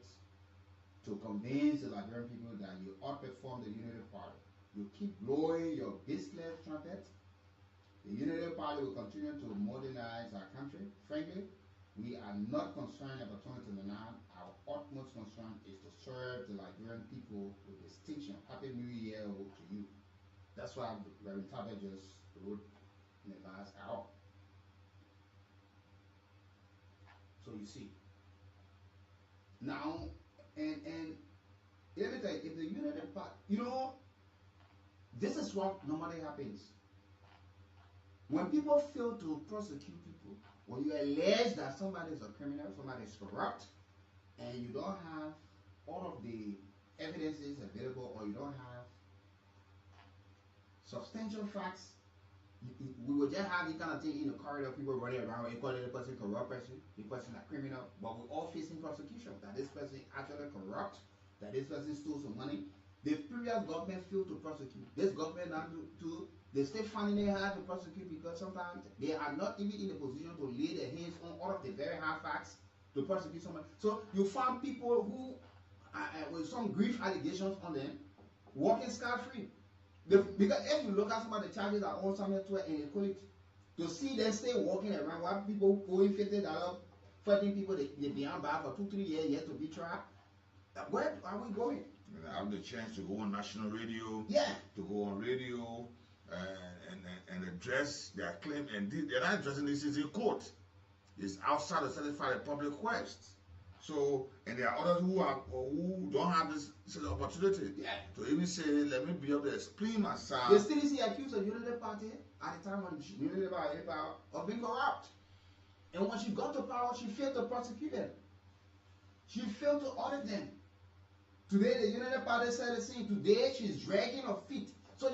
to convince the Liberian people that you outperform the Unity Party. You keep blowing your baseless trumpet. The Unity Party will continue to modernize our country. Frankly, we are not concerned about 2029. Our utmost concern is to serve the Liberian people with distinction. Happy New Year to you. That's why Reverend Tabet just wrote in the last hour. So you see. Now, and let me tell you, if the Unity Party, this is what normally happens. When people fail to prosecute people, when you allege that somebody is a criminal, somebody is corrupt, and you don't have all of the evidences available, or you don't have substantial facts, we will just have this kind of thing in the corridor, people running around and calling the person corrupt person, the person a criminal, but we're all facing prosecution, that this person actually corrupt, that this person stole some money. The previous government failed to prosecute. This government now they still finding it hard to prosecute because sometimes they are not even in a position to lay their hands on all of the very hard facts to prosecute someone. So you find people who, with some grief allegations on them, walking scot-free. Because if you look at some of the charges that on something to and they call it, to see them stay walking around while people owing $50, fighting people they beyond bar for 2-3 years yet to be tried. Where are we going? And have the chance to go on national radio, to go on radio, and address their claim, and they're not addressing this in court. It's outside to satisfy the public requests. So, and there are others who don't have this opportunity to even say, let me be able to explain myself. They still see accused of Unity Party at the time when Unity Party power of being corrupt. And when she got to power, she failed to prosecute them. She failed to audit them. Today, the Unity Party said the same. Today, she's dragging her feet. So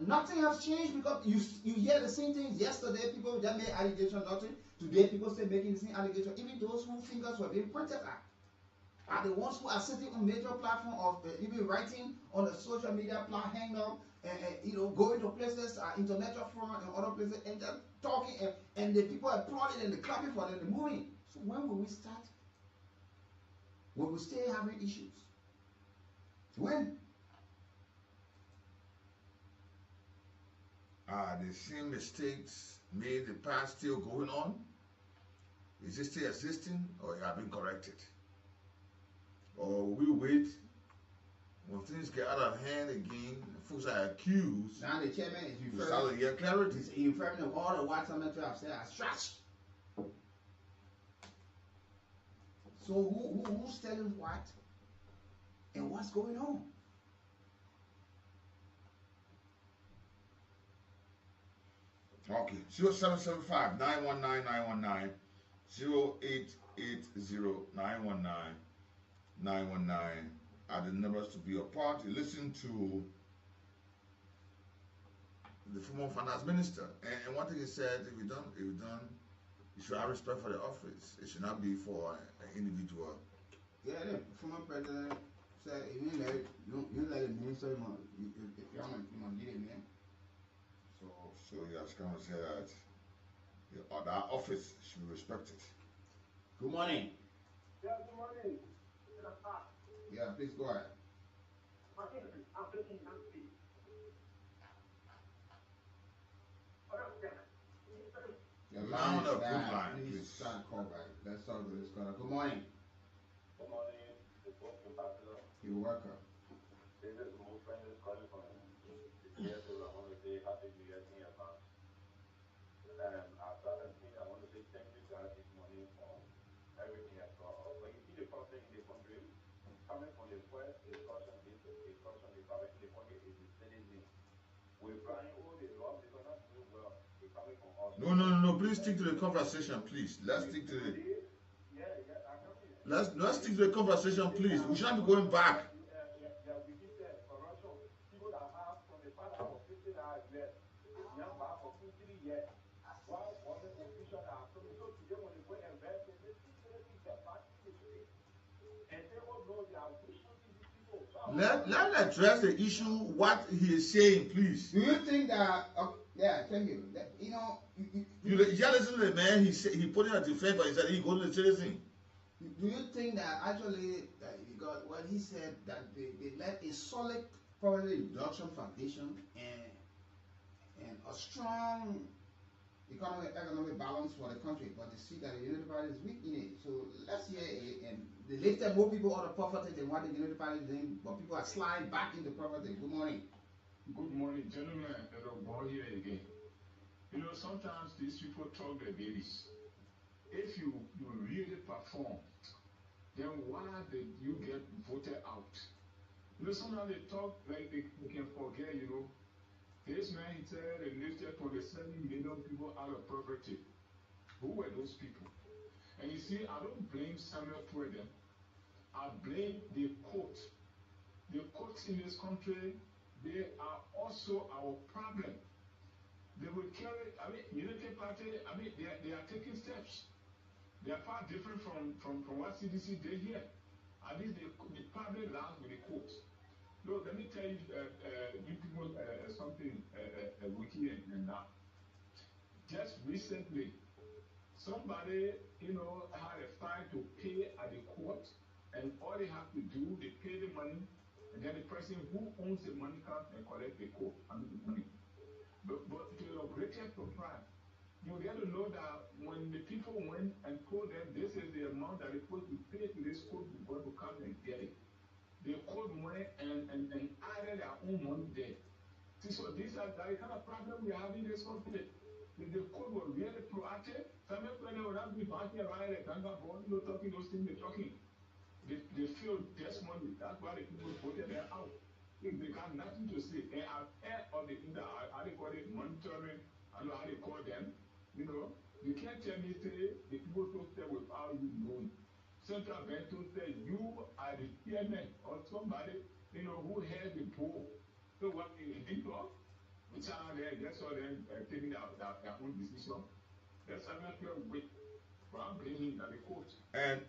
nothing has changed because you hear the same things. Yesterday, people just made allegations, nothing. Today, people still making the same allegations. Even those whose fingers were being pointed at are the ones who are sitting on major platform of even writing on the social media platform, hang out, and going to places, International Forum and other places, and just talking, and the people are applauding and clapping for them, and moving. So when will we start? When we still having issues? When? Are the same mistakes made in the past still going on? Is it still existing, or have been corrected? Or we wait when things get out of hand again, folks are accused. Now the chairman is referring. Without get clarity. He's referring to all the what some have said as trash. So who's telling what? And what's going on? Okay, 0775-919-919, 0880-919-919 are the numbers to be a part. You listen to the former finance minister, and one thing he said, if you don't, you should have respect for the office. It should not be for an individual. Yeah, the former president said, you let the minister, if you want to lead it, man. So he has come and said that that office should be respected. Good morning. Yeah, good morning. Yeah, please go ahead. Your line is bad. Please try to call back. Let's talk to this caller. Good morning. Good morning. You're welcome. This is my friend is calling from the I want to say happy New Year in advance. After that, I want to say thank you God this morning for everything I saw. When you see the problem in the country, coming from the first discussion, the problem in the country is the citizen. We're crying, oh, the law, they're not doing well. They're coming from us. No. Please stick to the conversation, please. Let's stick to the. Let's stick to the conversation, please. We shouldn't be going back. Let address the issue. What he is saying, please. Do you think that? Yeah, thank you. That, you just listen to the man. He put in a defense, but he said he goes to the citizen. Do you think that actually what he said that they left a solid poverty reduction foundation and a strong economic balance for the country, but they see that the Unity Party is weak in it. So let's hear it, and they lifted more people out of poverty than what the Unity Party is doing, but people are sliding back into poverty. Good morning. Good morning, gentlemen. Hello, boy here again. Sometimes these people talk their babies. if you really perform, then why did you get voted out? You know, sometimes they talk like they can forget, you know. This man, he said, they lifted 27 million people out of poverty. Who were those people? And you see, I don't blame Samuel Tweden. I blame the court. The courts in this country, they are also our problem. They will carry, I mean, Unity Party, I mean, they are taking steps. They are far different from what CDC did here. At least they probably land with the court. Look, let me tell you, you people something, Wiki and that. Just recently, somebody, you know, had a fine to pay at the court, and all they have to do, they pay the money, and then the person who owns the money comes and collect the court, I mean the money. But to your greatest surprise, you got to know that when the people went and told them this is the amount that they're supposed to pay to this court, you're going to come and get it. The court went and added their own money there. See, so these are the kind of problem we have in this country. If the court were really proactive, some people would not be back here right at Ganga, you know, talking those things they're talking. They feel this money. That's why the people voted them out. If they got nothing to say, they are head of the how they call it, monitoring, I don't know how they call them. You know, you can't tell me say the people took there without you knowing. Central Bank told say you are the chairman or somebody, you know, who has the pool. So what you know, which are there, just saw them taking their own decision. That's a matter of weight. I'm blaming the court. And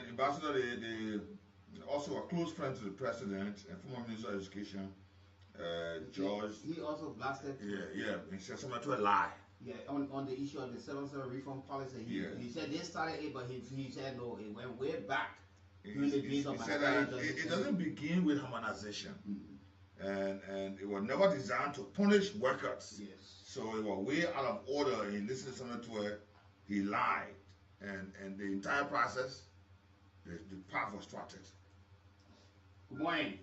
Ambassador, they also a close friend to the president and former Minister of Education, George. He also blasted. Yeah. He said something to a lie. Yeah, on the issue of the 7-7 reform policy, he said they started it, but he said no, it went way back. He said that it doesn't begin with harmonization. And it was never designed to punish workers. Yes. So it was way out of order. He listened to something to it, he lied. And the entire process, the path was started. Good morning.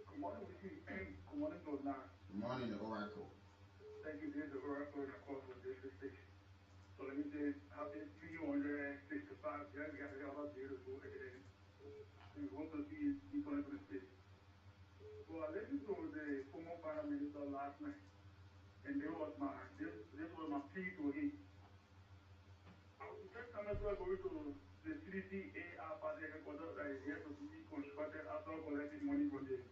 Good morning, Wiki. Good morning, Lord. Good morning, the Oracle. Thank you, this is the Oracle in the course of this station. So let me say, happy 365 years, we got a lot of day to go ahead. We hope to see people in the state. So I listened to the former Prime Minister last night, and this was my plea to him. I was the first time I was going to the CDC AR party headquarters that is here to be constructed after collecting money from the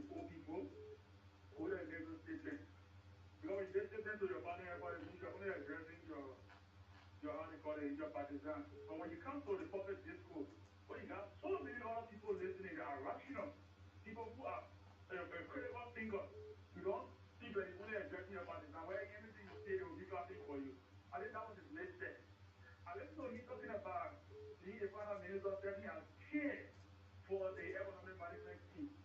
poor people who are in the statement. Because when you listen to your party headquarters, you're only addressing your how they call it, your partisans. But when you come to the public discourse, well, you got so many other people listening that are rational, people who are critical thinkers. You don't think that you're only addressing your partisans. Where anything you say, they will be clapping for you. I think that was his mistake. I listen to him talking about being a Prime Minister that he has cared for the economic management scheme,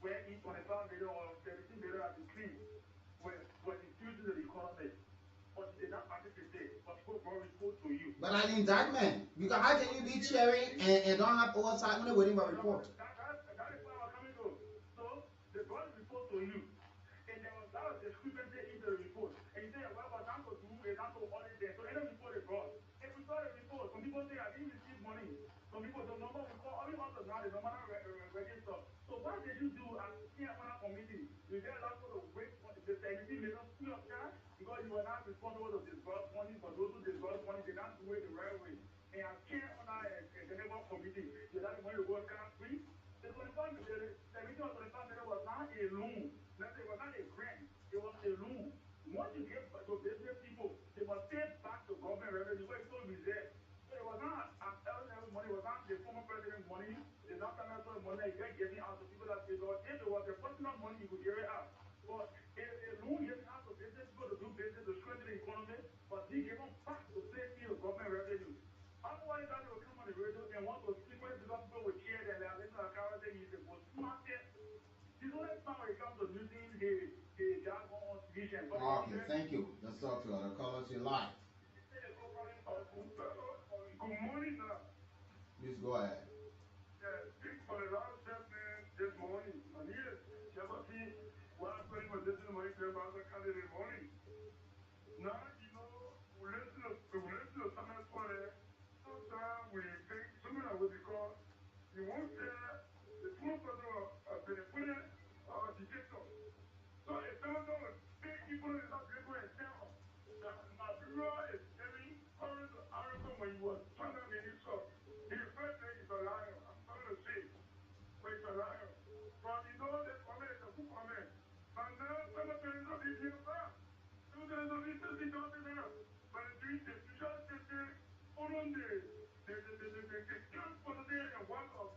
where each 25 million or 17 million has been clean, were infused into the economy. But he did not participate, but people brought report to you. But an indictment, because how can you be chairing and don't have oversight when they're waiting for a report? That is why I'm coming to. So, they brought a report to you, and there was a lot of discrepancy in the report. And you say, well, but not to do it, not to audit them. So, any report they brought. If we saw the report, some people say, I didn't receive money. Some people, the number we call, only up to now, the number not register. So, what did you do as chairman committee? You get allowed to wait for the 17 million free of charge? Because you were not responsible to disburse money, but those who disburse money did not do it the right way. And as chair on the neighborhood committee, you let the money go scot-free. The 17 or 25 million was not a loan. It was not a grant. It was a loan. Once you give to business people, they must pay back to government revenue where it's still reserved. So it was not money, it was not the former president's money, the national money that you're giving out to people that they got. If it was a personal money, you could give it out. But a loan given out to business people to do business to strengthen the economy, but they give them back to pay the government revenue. Otherwise, that will come on the radio and want to speak when people will share their listen to Carol say he's the most smartest. He's only time when it comes to using the jargon on vision. Okay, thank you. Let's talk to other callers. You're live. Good morning, sir. Please go ahead. For the last statement this morning, and yes, see, what I'm saying was listening to my candidate morning. Now, you know, we listen to some you won't say the small person Benefune or dictator. So if someone don't say people is not people and tell that Nigeria is very current arrogant when you were found out in this stuff. He referred to it as a liar. I'm sorry to say, but it's a liar. But you know that comment is a good comment. But now some of them are being back. Some of them are being talking now. But the future state on the camp for the day and one of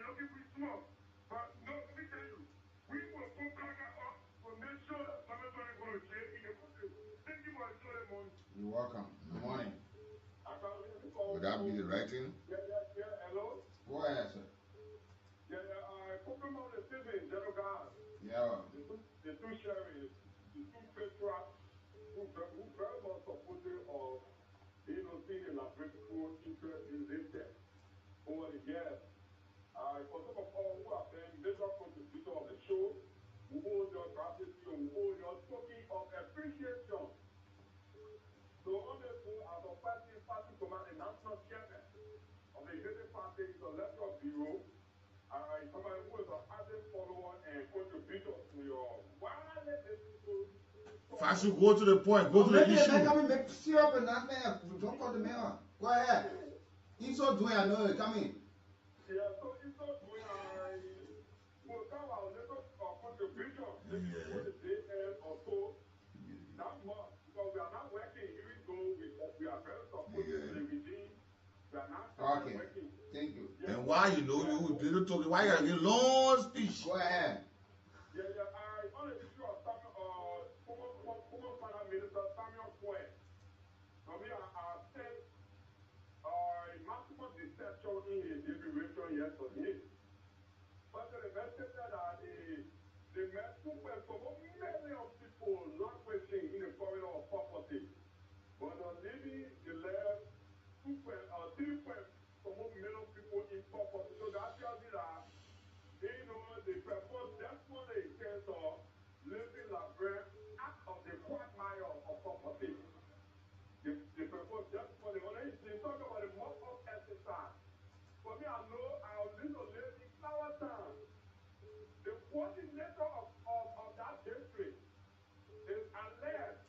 looking for small. But no, let me tell you, we will put back up to make sure that some of them are going to jail in the country. Thank you for the morning. You're welcome. Good morning. Would that be the right thing? Yeah, hello? Go ahead, sir. I put them on the citizen, General God. Yeah. The two sheriffs, the two patriots who very much supportive of seeing the political interest in this death over the years. For some of all who have been major contributors of the show, who owe your gratitude, who owe your token of appreciation. So honestly, as a party command and national chairman of the United Party Intellectual Bureau, somebody who is an avid follower and contributor to your widely listened. If I should go to the point, go to the issue. Make syrup and that man. Don't call the mayor. Go ahead. He's so doing, I know it. Come in. Yeah, so it's not doing will come our little contribution maybe for the day end or so. Not much, because we are not working, even though we are very supportive to the regime. We are not working. Thank you. Yeah. And why you little talking? Why you gotta give long speech? Go ahead. On the issue of former Finance Minister Samuel Square. For me, I said maximum deception in his deliberation yesterday. But the investor said that the two million people languishing in the corridor of property. But leaving the left 3 million people in property. So that tells you that the purpose definitely in terms of living Labrador out of the quagmire of property. The purpose definitely when they talk about the mop-up exercise. For me, I know I'll live to live in Flower Town. The coordinator of that district is alleged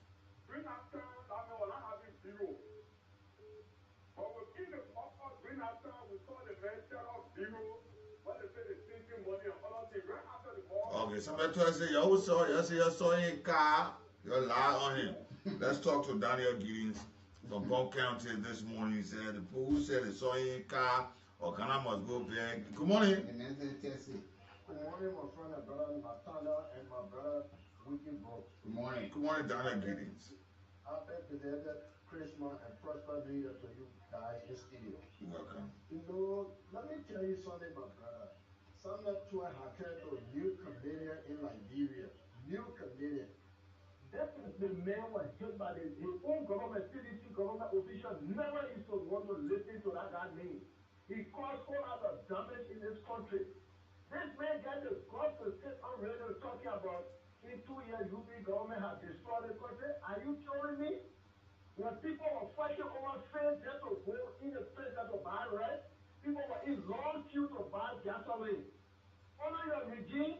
Green Town that may not having zero. But within the mop-up Green Town, we saw the mention of zero. What they say, the thinking money and other things right after the ball. Okay, somebody told say you saw in car, you lie on him. Let's talk to Daniel Giddings from Bond County this morning. He said the people who said they saw in car or Ghana must go back. Good morning. Good morning, my friend and brother Natana and my brother Wiki Brooks. Good morning. Good morning, Daniel Giddings. Happy belated Christmas and prosperous New Year to you guys in studio. You're welcome. Let me tell you something, my brother. Something to a new comedian in Liberia. New comedian. That is the man was killed by his own government, CDC government official. Never used to want to listen to that guy's name. He caused all out of damage in this country. This man got the guts to sit on radio talking about in 2 years UP government has destroyed the country. Are you telling me? When people were fighting over faith just to go in the place that to buy rice, people were in long queue to buy gasoline. Under your regime,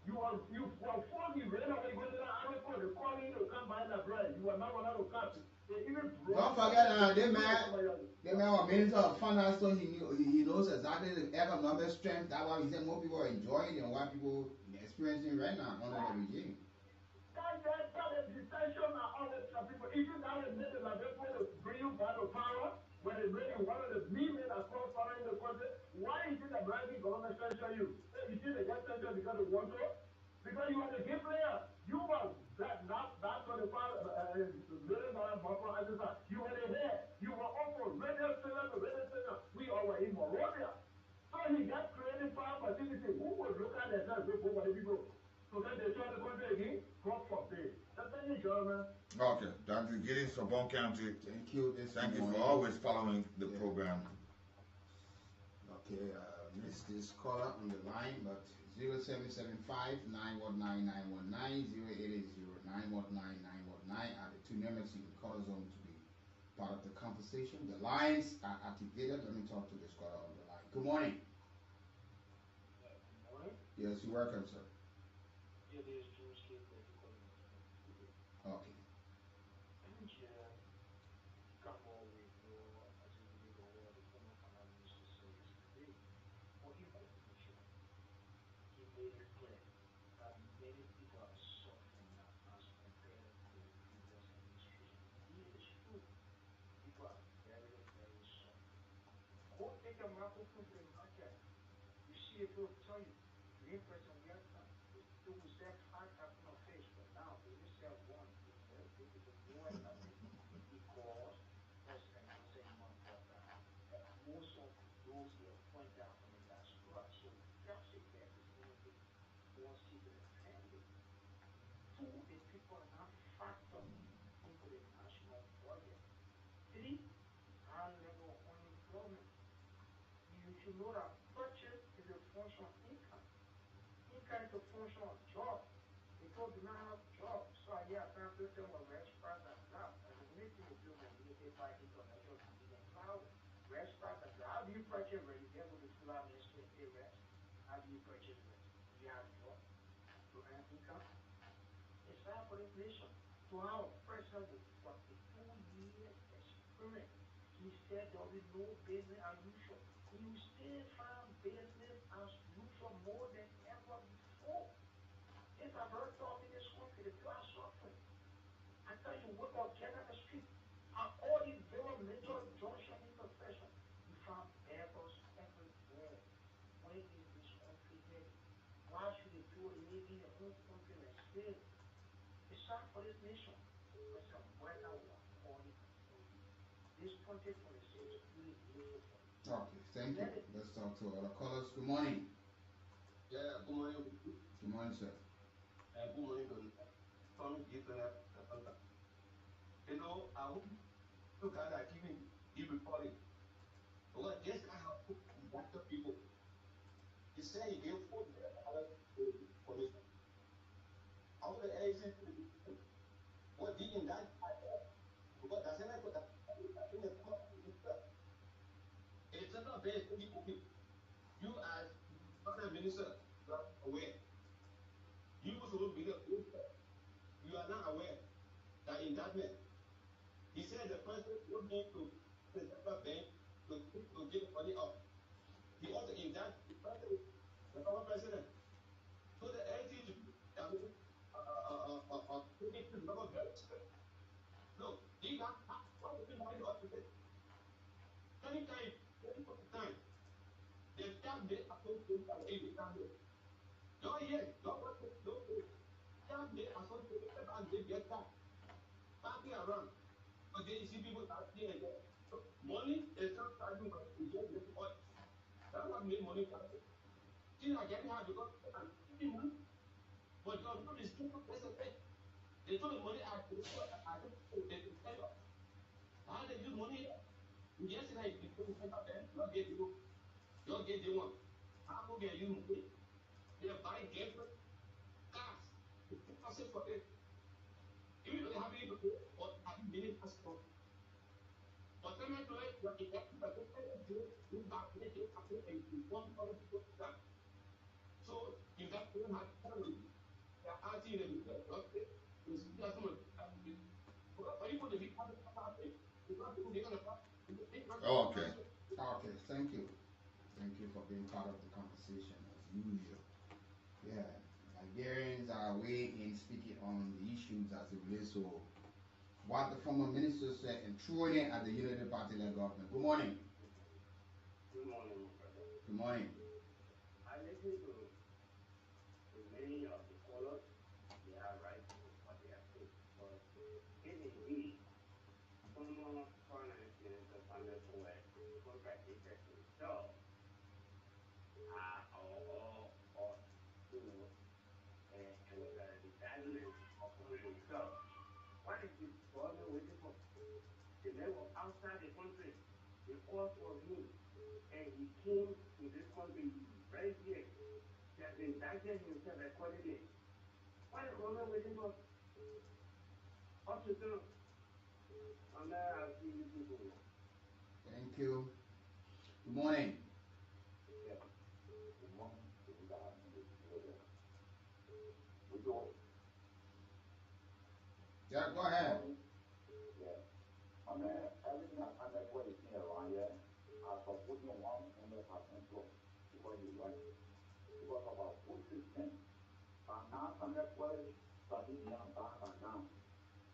you were forced to run away, go to the army court, they call you to come buy the bread. You were not allowed to come. Don't forget, the man was Minister of Finance, so he knows exactly the economic strength. That's why he said more people are enjoying it than what people are experiencing right now under the regime. That is detention and all that stuff. People, even that is made like they want to bring you back to power, when they bring you one of the men across power in the country. Why is it the American government censure you? You see they get censored because they want to? Because you are the game player. You were not $25 million buffer exercise. You were there. You were also radio station. We all were in Monrovia. So he got creative power facility. Who would look at that and go for the people? So then they try the country again. God forbid. Thank you, gentlemen. Okay, Dr. Giddings from Bond County. Thank you. Thank you for always following the program. Okay, missed this caller on the line, but 0775-919-919, 0880-919-919 are the two numbers you can call us on to be part of the conversation. The lines are activated. Let me talk to the scholar on the line. Good morning. Good morning. Yes, you're welcome, sir. It is James K. calling. Okay. And come all with as you believe or what the former Prime Minister said yesterday, for in conclusion, he made it clear that many people are suffering now as compared to the previous administration. Indeed, it is true. People are very, very suffering. Go take a microphone to the market. You see if it will tell you. During President Reagan time, it will say 5,000 of fish, but now they only sell one. It's very difficult. You know why that is? Because President Joseph Mambata, most of those he appointed are from the diaspora. So that's a bet is going to be more civil friendly. Two, the people are not factored into the national budget. Three, high level of unemployment. You should know that purchase is a function of income. Income is a function of job. People do not have jobs. So yeah, I can't tell them a rest price that grab. As the only thing they do is limited by international comedian cloud. Rest price that grab. How do you purchase rest? You get go to full out ministry and pay rest. How do you purchase rest? Do you have job to earn income? It's hard for this nation to have a president with 42 years experience. He said there will be no business as usual. He will still find business as usual more than ever before. Things are very tough in this country. The people are suffering. I tell you, wake up, get on the street. At all these very major junction intersection, you find beggars everywhere. Where is this country heading? Why should the people live in their own country like slaves? It's sad for this nation. President Whether we are calling upon you. This 2026 really beautiful for you. Okay, thank you. Let's talk to other callers. Good morning. Yeah, good morning. Good morning, sir. Good morning, Don. From Ethernet. You know, I hope you guys are keeping recording. Because this guy has put inducted people. He said he gave $4 million to the commission. How the agent what did in that? Because that's not what it's not based on you as Prime Minister, you are aware. You should be you are not aware that indictment. He said the president would need to the central bank to give money up. He also indicted the president, the former president. So the LTG, I mean, look, he got what the money up to this. Anytime, anytime, the tax they are going to the family. Don't hear, don't want to do it. Tax they are going to and they get tax. Passing around. But then you see people are here and there. Money is not starting from the just oil. That's what made money happen. Things are getting hard because I'm giving money. But your money is too much of it. They told the money I could how they use money. Yesterday, you couldn't take up that. You'll get the one. How will get you money? They're buying different cars. I said for it. Even though they have it, or having many passports. But then I do it, like it got people do back in the day, and one other people that. So, if that person has family, they're acting in a bit of it. It's just someone. But you put the big part of it, Okay. Okay, thank you. Thank you for being part of the conversation as usual. Yeah, Nigerians are way in speaking on the issues as it relates to what the former minister said and throwing it at the Unity Party-led government. Good morning. Good morning, brother. Good morning. I listen to many of the callers. They are right to what they are saying. But if indeed former Finance Minister Samuel Powell contradicted himself, or you know, the judgment upon himself, what is the government waiting for? The man was outside the country. The court was him, and he came to this country very here. He has indicted himself accordingly. What is the government waiting for? Up to now. And I see you you. Good morning. Good morning to you guys in the studio. We do it. Yeah, go ahead. Yeah. I mean, everything I find out what is here around here, I support you 100% plus because you're right. Because of our food system, our now family college starting down, down.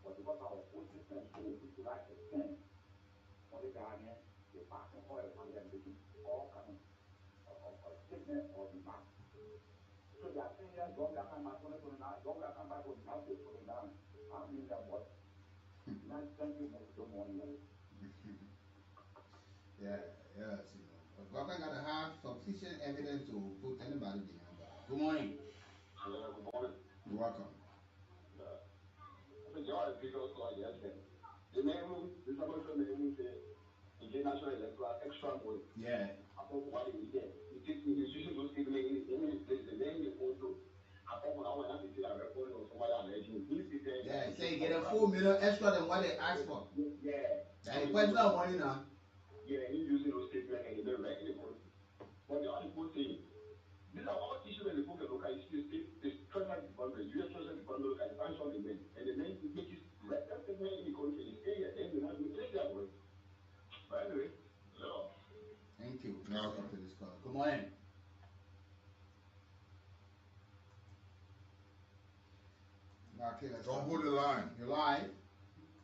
But because our food system is so weak to that extent, only Ghanaian, they pass on oil and then making all kind of sickness or demand. So they are saying that don't come back on it, don't come back on it, to put it down. I believe that what? Thank you for the morning. Yeah, yes, you know. But government got to have sufficient evidence to put anybody behind bars. Good morning. Good morning. You're welcome. I think you are a big also yesterday. The name, the name is International Electoral Extra Money. Yeah. I think what it is. It is using those people in the name also. I think when I went to see a record or somebody alleging, yeah, say get a 4 million extra than what they asked for. Yeah. Hey, what's that money now? Yeah, he's using those statements and he's very regular. But the other good thing, these are all issues that the book of local issues, the Treasury Department, U.S. Treasury Department, and sanction the men. And the men make it regular statement in the country, they stay here, then the man will take their work. But anyway, no. Thank you. Welcome to this call. Good morning. Okay, don't hold the line. You're live.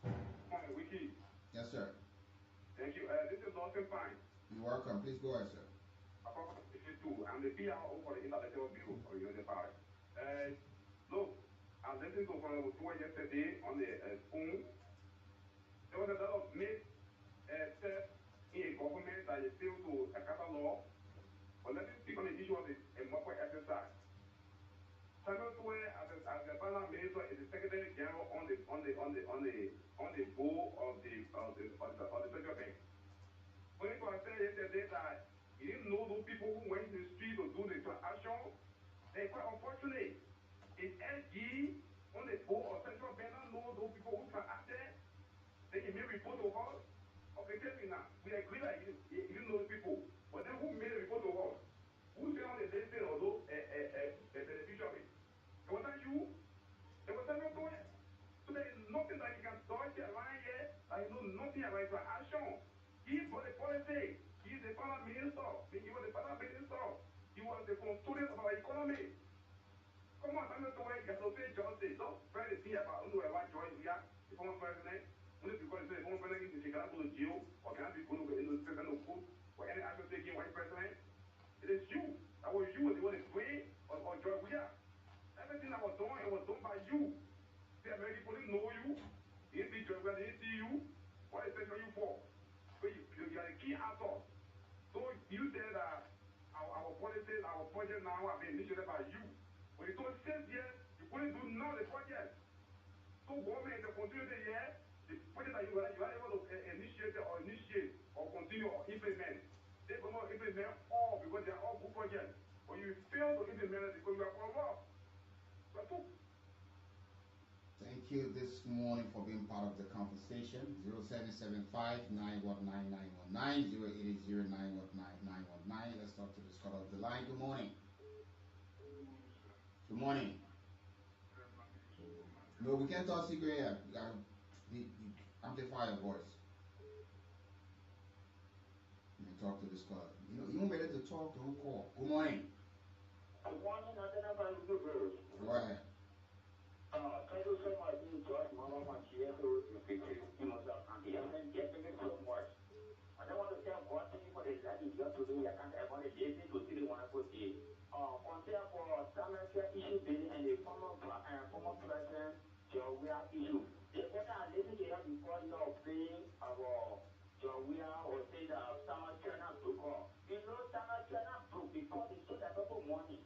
Hi, Wiki. Yes, sir. Thank you. This is Lawson Fine. You're welcome. Please go ahead, sir. I'm the PRO for the Intellectual Bureau of United Party. Look, I listened to one of the yesterday on the phone. There was a lot of steps in government that is still to a law. But let me speak on the issue of the MOPA exercise. Samuel Toy, as the Parliament Minister, is the Secretary General on the board of the Central Bank. When it was said yesterday that he didn't know those people who went in the street to do the transaction, they're quite unfortunate. If SG on the board of Central Bank don't know those people who transacted, then he may report to us. Okay, tell me now. We agree that he didn't know those people. But then who made a report to us? Who's on the list of those beneficiaries? It was not you. It was not your. So there is nothing that you can dodge around here. That you know nothing about your action. He was the policy. He is the Parliament Minister. He was the Parliament Minister. He was the custodian of our economy. Come on, I'm not going to say justice. Don't try to see about who I join here. The former president. Only because the former president is going to go to jail or cannot be going to the president of food or any action taken white president. It is you. That was you. They were the way or joy we are. Everything that was done, it was done by you. The American police know you. They didn't see you. They didn't see you. What is that you for? So you are the key actor. So you said that our policies, our project now have been initiated by you. When you told 6 years, you couldn't do none of the project. So government is continuing the year, the project that you are able to initiate or continue or implement. They're going to implement all because they are all good projects. But you fail to implement it because you are corrupt. Thank you this morning for being part of the conversation. 0775-919-919, 0880-919-919. Let's talk to this call of the line. Good morning. Good morning. No, we can't talk secret here. You gotta amplify your voice. Let me talk to this call. You know, you won't be able to talk, don't call. Good morning. Good morning, nothing about the girls. Go ahead. Thank you so much, George Mama, my CFO, you must have and getting it so much. I don't want to say one thing for the lady here today. I can't ever listen to see the one I put here. Consider for some issue bill and the former president, we are issue. They better listen to him before you are paying our we are or say that some cannot broke. You know, some cannot broke because they took a lot of money.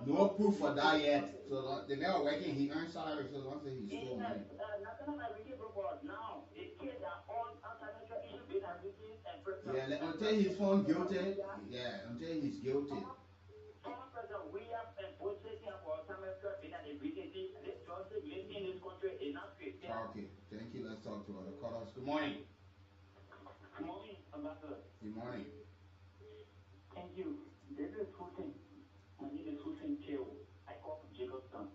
No proof for that yet. So the guy working, he earns salary, so don't say he stole money. Now, the kids are all financial issues being everything and yeah, until he's found guilty. Yeah, until he's guilty. Former President, we have imposed about some being at the BTC. This justice making this country is not fit. Okay, thank you. Let's talk to other callers. Good morning. Good morning. I'm Ambassador. Good morning. Thank you. This is Hussein. My name is Hussein Teo. I call from Jacobstown,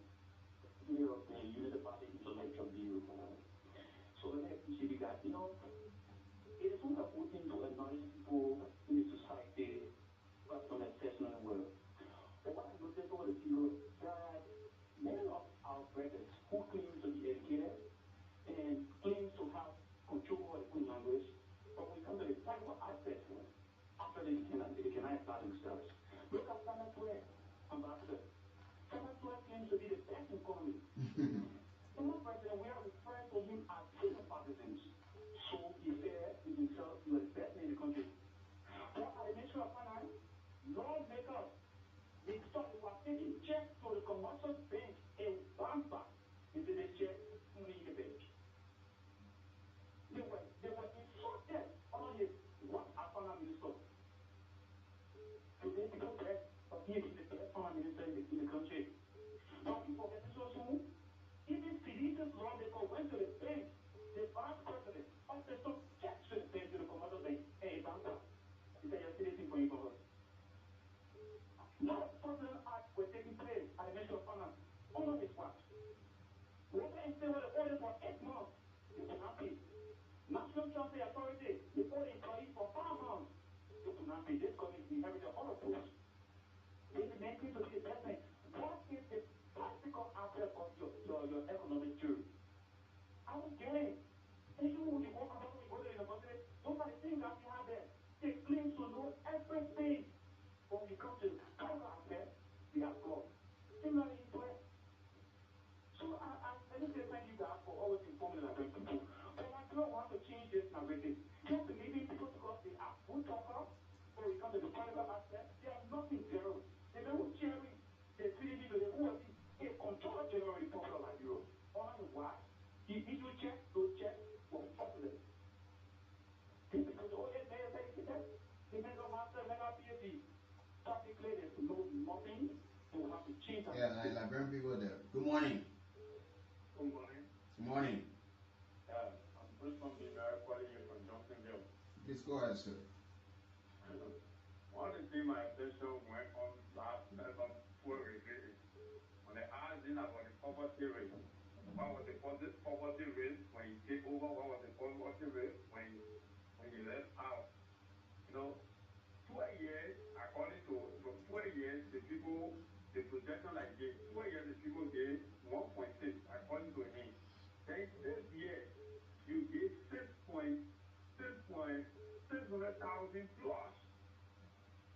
leader of the Unity Party Intellectual Bureau. So let me appreciate you guys. You know, it is not a good thing to acknowledge people in the society who have done exceptional work. But what I noticed over the period, there are many of our brothers who claim to be educated and claims to have control over the good language, but when we come to the practical aspect, actually they cannot apply themselves. Look at Summit 12, Ambassador. Summit 12 claims to be the best economy. Former president, we are referring to him as freedom partisans. So he said to himself, he was the best in the country. But at the Ministry of Finance, lawmakers, they were taking checks to the commercial bank in Wamba. They said they check money in the bank. They were insulted under his what as finance minister. Today people press but he is the best finance minister in the country. But you forget this was who? Even Philippians lawmaker went to the bank, the vice president, offered some checks to the bank, to the commercial bank, hey, Bamba. He said, you're sitting for you for us. Now, personal acts were taking place at the Ministry of Finance under his watch. Water and State were ordered for 8 months. They could not pay. National Transit Authority, they ordered employees for 5 months. They could not pay. This government inherited all of those. They maintain to be the best thing. What is the practical aspect of your economic theory? I don't get it. And you when you walk around, when you go to the university, those are the things that you have there. They claim to know everything. But when you come to the practical aspect, they are flawed. Similarly, in prayer. So I let me say thank you guys for always informing and great people. But I don't want to change this narrative. Just believing people because they are good talkers, or we come to the practical aspect, they are nothing zero. They don't cherry. They treated me to the who was a controller general in popular like Europe. Honor the watch. He issued checks, those checks were fraudulent. These people say, oh, yes, they made a master, mega PhD. Practically, they know nothing. They will have to change that. Yeah, like Liberian people there. Good morning. Good morning. Good morning. I'm Bruce from Bimera, calling you from Johnsonville. Please go ahead, sir. One of the things my attention went on last night on Twitter is when they asked him about the poverty rate. What was the poverty rate when he took over? What was the poverty rate when he left out? You know, 12 years, according to 12 years, the projection like this, 12 years, the people gave 1.6, according to him. Then this year, you gave 6,600,000 plus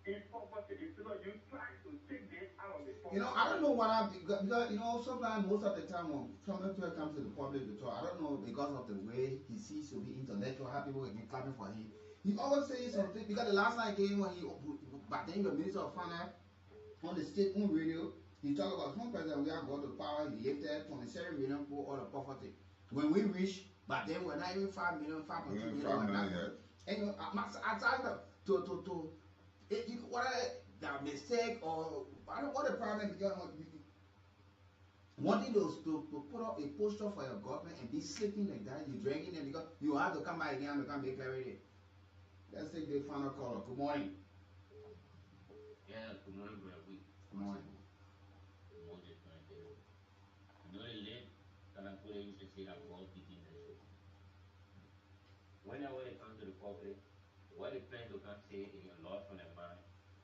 in poverty. Instead of you trying to take this out of the poverty. You know, I don't know what because you know, sometimes most of the time when someone comes to the public to talk, I don't know because of the way he sees to be intellectual, how people will be clapping for him. He always says something because the last night game when he back then the Minister of Finance on the state own radio, he talked about some president we have got the power, he lifted 27 million for all the poverty. When we reach, but then we're not even 5 million, 5.2 million. And you know, I tried to what that mistake or I don't know what the problem because wanting to put up a poster for your government and be sleeping like that, you're dragging them because you have to come back again and become big every day. Let's take the final caller. Good morning. Yeah, good morning, brother. Good morning. Moses, my favorite. You know the late Kalakura used to say that God beating the show. Whenever they come to the public, what they plan to come say is a lot from their mind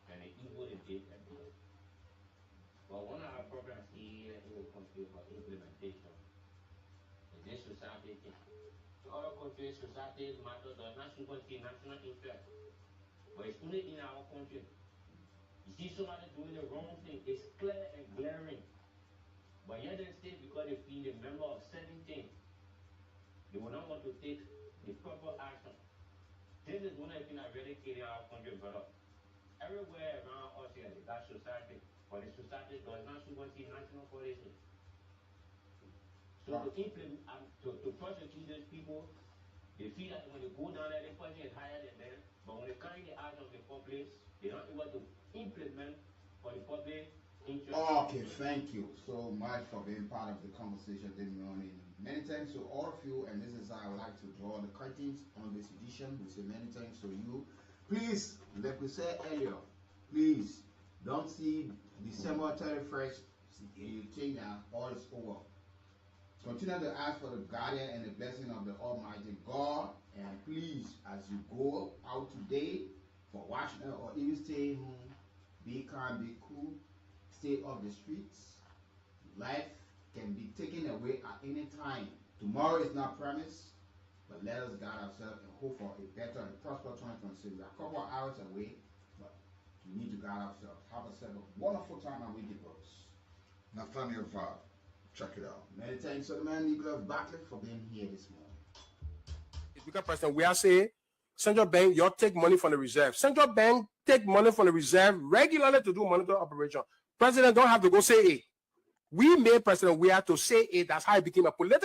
and the evil they did and do. But one of our programs here in the country for implementation is this society thing. To other countries, society's matter does not supersede national interest. But it's only in our country. You see somebody doing the wrong thing, it's clear and glaring. But yet they stay because they feel a member of certain things. They will not want to take the proper action. This is one of the things that really killing our country, brother. Everywhere around us here, that society, but the society does not supersede national policy. So to implement, to prosecute these people, they feel that when they go down there, the policy is higher than them. But when they carry the act of the public, they're not able to implement for the public interest. Okay, thank you so much for being part of the conversation this morning. Many thanks to all of you, and this is how I would like to draw the curtains on this edition. We say many thanks to you. Please, like we said earlier, please don't see December 31st, you think that all is over. Continue to ask for the guardian and the blessing of the Almighty God, and please, as you go out today for Washington or even stay home, be calm, be cool, stay off the streets. Life can be taken away at any time. Tomorrow is not promised, but let us guard ourselves and hope for a better and prosperous 2026. We are a couple of hours away, but we need to guard ourselves. Have yourself a wonderful time and with the books. Nathaniel Val, check it out. Many thanks to the man Nicholas Bartlett for being here this morning. Speaker President, we are saying central bank, you take money from the reserve. Central bank take money from the reserve regularly to do monetary operation. President don't have to go say it. We made President, we have to say it. That's how it became a political